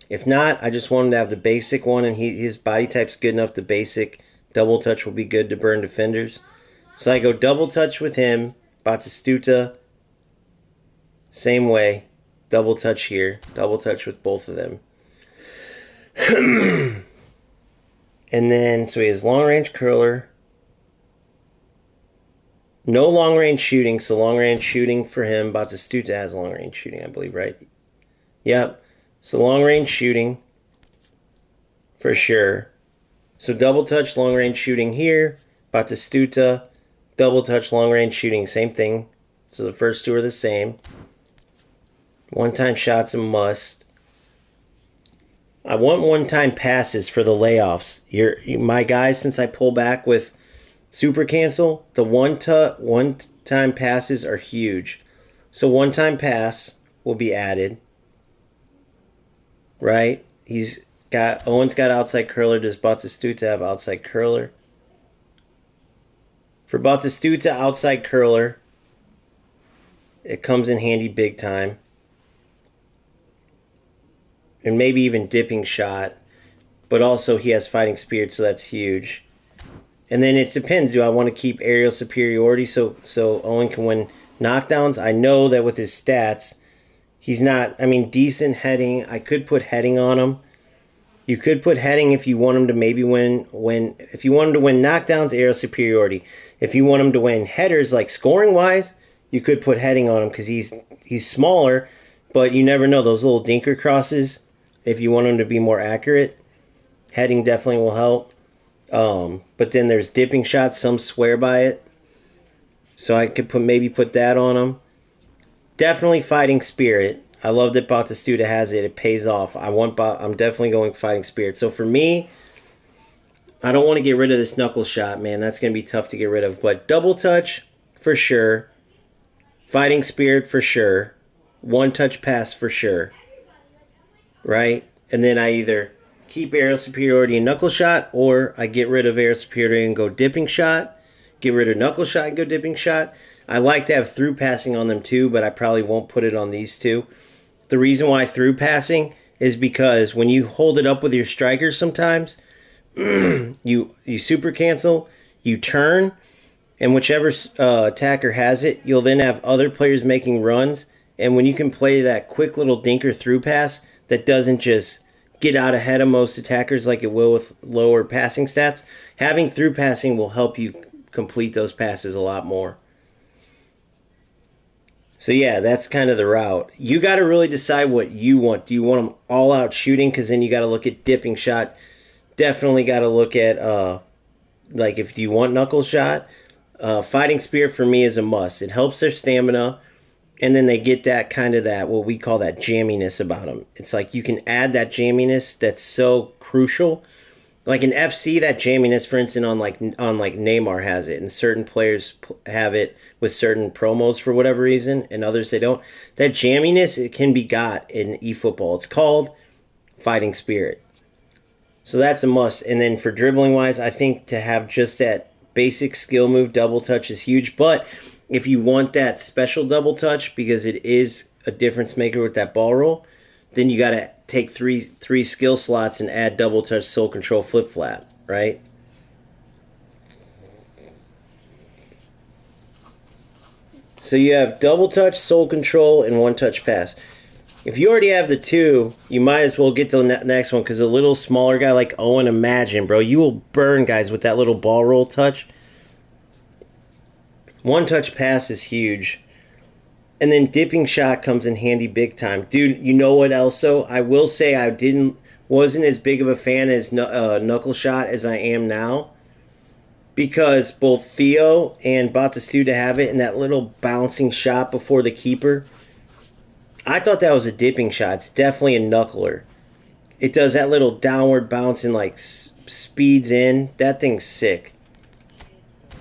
If not, I just want him to have the basic one, and his body type's good enough. The basic double touch will be good to burn defenders. So I go double touch with him. Batistuta, same way. Double touch here. Double touch with both of them. And then, so he has long-range curler. No long-range shooting, so long-range shooting for him. Batistuta has long-range shooting, I believe, right? Yep. So long range shooting, for sure. So double touch, long range shooting here. Batistuta, double touch, long range shooting, same thing. So the first two are the same. One-time shots a must. I want one-time passes for the layoffs. My guys, since I pull back with super cancel, the one-time passes are huge. So one-time pass will be added. Right? Owen's got outside curler. Does Batistuta have outside curler? For Batistuta, outside curler, it comes in handy big time. And maybe even dipping shot. But also he has fighting spirit, so that's huge. And then it depends. Do I want to keep aerial superiority so Owen can win knockdowns? I know that with his stats, he's not, decent heading. I could put heading on him. You could put heading if you want him to maybe if you want him to win knockdowns, aerial superiority. If you want him to win headers, like scoring-wise, you could put heading on him because he's smaller, but you never know. Those little dinker crosses, if you want him to be more accurate, heading definitely will help. But then there's dipping shots. Some swear by it. So I could maybe put that on him. Definitely fighting spirit. I love that Batistuta has it. It pays off. I'm definitely going fighting spirit. So for me, I don't want to get rid of this knuckle shot, man. That's going to be tough to get rid of. But double touch, for sure. Fighting spirit, for sure. One touch pass, for sure. Right? And then I either keep aerial superiority and knuckle shot, or I get rid of aerial superiority and go dipping shot. Get rid of knuckle shot and go dipping shot. I like to have through passing on them too, but I probably won't put it on these two. The reason why through passing is because when you hold it up with your strikers sometimes, you super cancel, you turn, and whichever attacker has it, you'll then have other players making runs. And when you can play that quick little dinker through pass that doesn't just get out ahead of most attackers like it will with lower passing stats, having through passing will help you complete those passes a lot more. So yeah, that's kind of the route. You got to really decide what you want. Do you want them all out shooting? Because then you got to look at dipping shot. Definitely got to look at like if you want knuckle shot. Fighting spirit for me is a must. It helps their stamina, and then they get that kind of that what we call that jamminess about them. It's like you can add that jamminess that's so crucial. Like in FC, that jamminess, for instance, on like Neymar has it, and certain players have it with certain promos for whatever reason, and others they don't. That jamminess, it can be got in eFootball. It's called fighting spirit. So that's a must. And then for dribbling wise, I think to have just that basic skill move double touch is huge. But if you want that special double touch, because it is a difference maker with that ball roll, then you got to take three skill slots and add double touch, soul control, flip flap, right? So you have double touch, soul control, and one touch pass. If you already have the two, you might as well get to the next one, because a little smaller guy like Owen, imagine, bro, you will burn guys with that little ball roll touch. One touch pass is huge. And then dipping shot comes in handy big time. Dude, you know what else though? I will say I wasn't as big of a fan as knuckle shot as I am now. Because both Theo and Batistuta have it in that little bouncing shot before the keeper. I thought that was a dipping shot. It's definitely a knuckler. It does that little downward bounce and like speeds in. That thing's sick.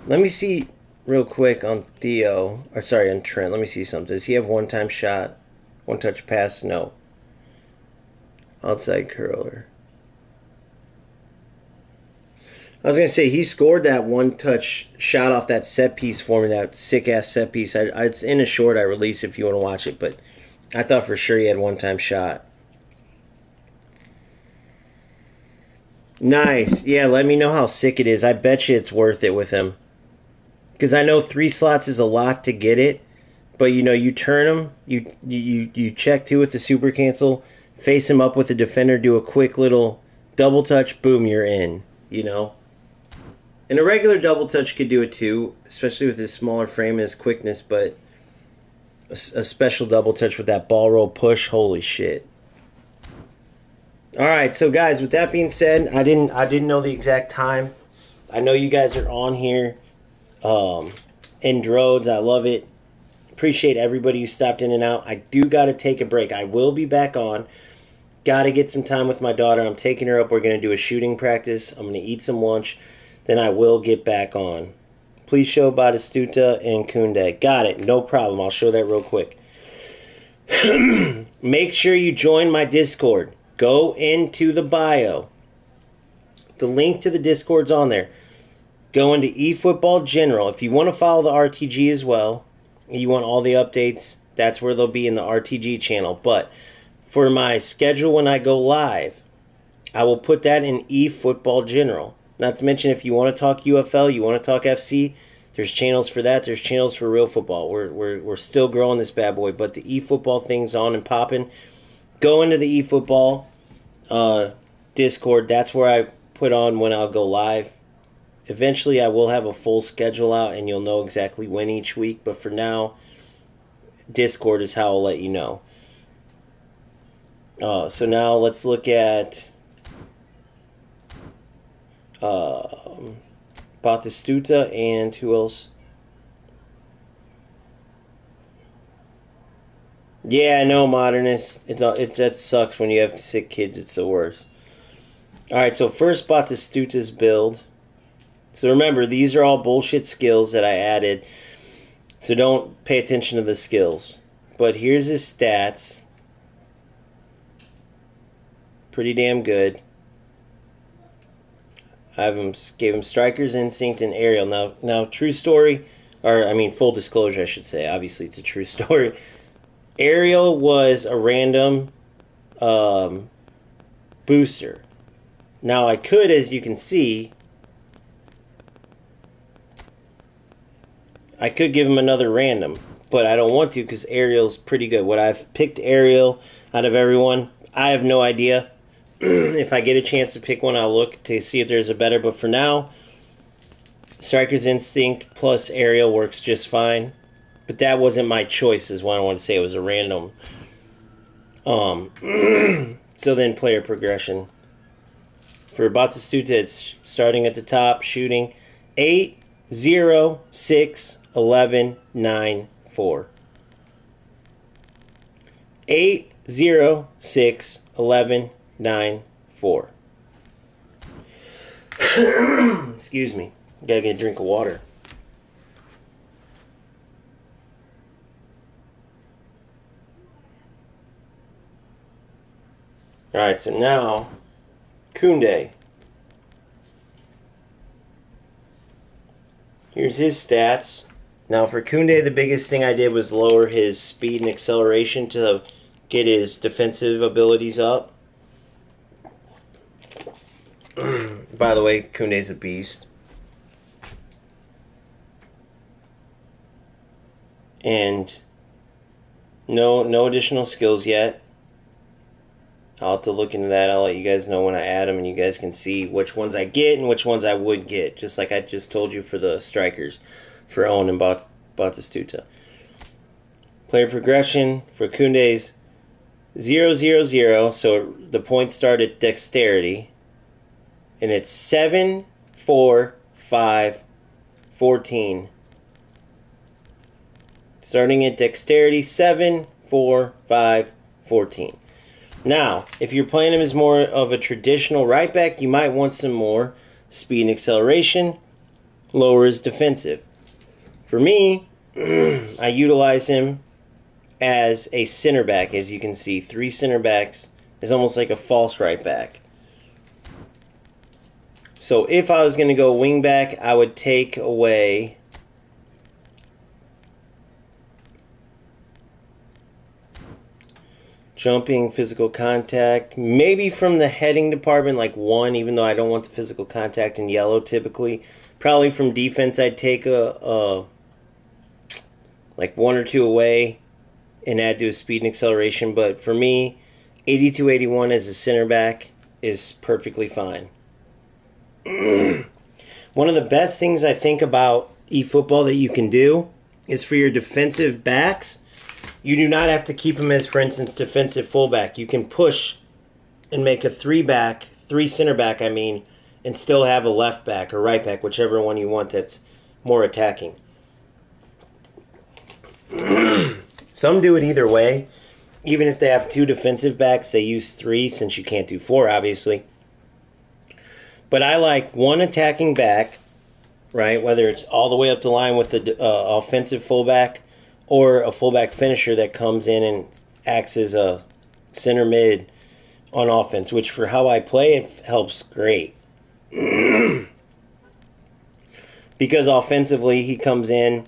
Let me see real quick on Theo. Or sorry, on Trent. Let me see something. Does he have one-time shot? One-touch pass? No. Outside curler. I was going to say, he scored that one-touch shot off that set piece for me, that sick-ass set piece. It's in a short I release if you want to watch it, but I thought for sure he had one-time shot. Nice. Yeah, let me know how sick it is. I bet you it's worth it with him. Because I know 3 slots is a lot to get it, but you turn him, you check 2 with the super cancel, face him up with the defender, do a quick little double touch, boom, you're in, And a regular double touch could do it too, especially with his smaller frame and his quickness, but a special double touch with that ball roll push, holy shit. All right, so guys, with that being said, I didn't know the exact time. I know you guys are on here in droves. I love it. Appreciate everybody who stopped in and out. I do got to take a break. I will be back on. Got to get some time with my daughter. I'm taking her up. We're going to do a shooting practice. I'm going to eat some lunch. Then I will get back on. Please show Batistuta and Kunde. Got it. No problem. I'll show that real quick. Make sure you join my Discord. Go into the bio. The link to the Discord's on there. Go into eFootball General. If you want to follow the RTG as well, you want all the updates, that's where they'll be in the RTG channel. But for my schedule when I go live, I will put that in eFootball General. Not to mention, if you want to talk UFL, you want to talk FC, there's channels for that. There's channels for real football. We're still growing this bad boy, but the eFootball thing's on and popping. Go into the eFootball Discord. That's where I put on when I'll go live. Eventually, I will have a full schedule out, and you'll know exactly when each week. But for now, Discord is how I'll let you know. So now let's look at Batistuta and who else? Yeah, I know, Modernist. It's that sucks when you have sick kids. It's the worst. All right, so first Batistuta's build. So remember, these are all bullshit skills that I added. So don't pay attention to the skills. But here's his stats. Pretty damn good. Gave him Striker's Instinct and Aerial. Now, true story, or I mean, full disclosure, I should say. Obviously, it's a true story. Aerial was a random booster. Now, I could, as you can see, I could give him another random, but I don't want to because Aerial's pretty good. What I've picked Aerial out of everyone, I have no idea. If I get a chance to pick one, I'll look to see if there's a better. But for now, Striker's Instinct plus Aerial works just fine. But that wasn't my choice, is what I want to say. It was a random. So then player progression. For Batistuta, it's starting at the top, shooting 8, 0, 6, 11, 9, 4. 8, 0, 6, 11, 9, 4. Excuse me. Gotta get a drink of water. Alright, so now Kunde. Here's his stats. Now for Kunde, the biggest thing I did was lower his speed and acceleration to get his defensive abilities up. By the way, Kunde's a beast. And no additional skills yet. I'll have to look into that. I'll let you guys know when I add them, and you guys can see which ones I get and which ones I would get, just like I just told you for the strikers, for Owen and Batistuta. Player progression for Kunde's 0, 0, 0, so the points start at dexterity, and it's 7, 4, 5, 14. Starting at dexterity, 7, 4, 5, 14. Now, if you're playing him as more of a traditional right back, you might want some more speed and acceleration, lower his defensive. For me, I utilize him as a center back. As you can see, 3 center backs is almost like a false right back. So if I was going to go wing back, I would take away jumping, physical contact, maybe from the heading department, like 1, even though I don't want the physical contact in yellow typically. Probably from defense, I'd take like 1 or 2 away and add to his speed and acceleration. But for me, 82, 81 as a center back is perfectly fine. One of the best things I think about eFootball that you can do is for your defensive backs, you do not have to keep him as, for instance, defensive fullback. You can push and make a three center back, and still have a left back or right back, whichever one you want that's more attacking. Some do it either way. Even if they have 2 defensive backs, they use 3 since you can't do 4, obviously. But I like 1 attacking back, right? Whether it's all the way up the line with the offensive fullback or a fullback finisher that comes in and acts as a center mid on offense, which for how I play, it helps great. Because offensively, he comes in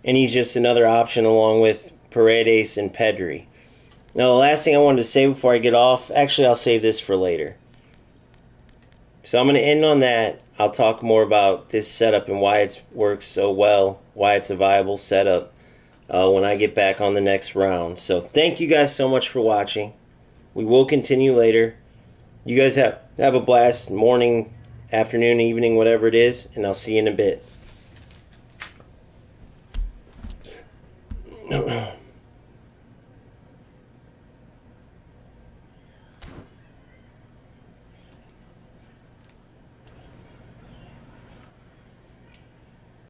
and he's just another option along with Paredes and Pedri. Now, the last thing I wanted to say before I get off, actually, I'll save this for later. So I'm going to end on that. I'll talk more about this setup and why it works so well, why it's a viable setup when I get back on the next round. So thank you guys so much for watching. We will continue later. You guys have a blast, morning, afternoon, evening, whatever it is, and I'll see you in a bit.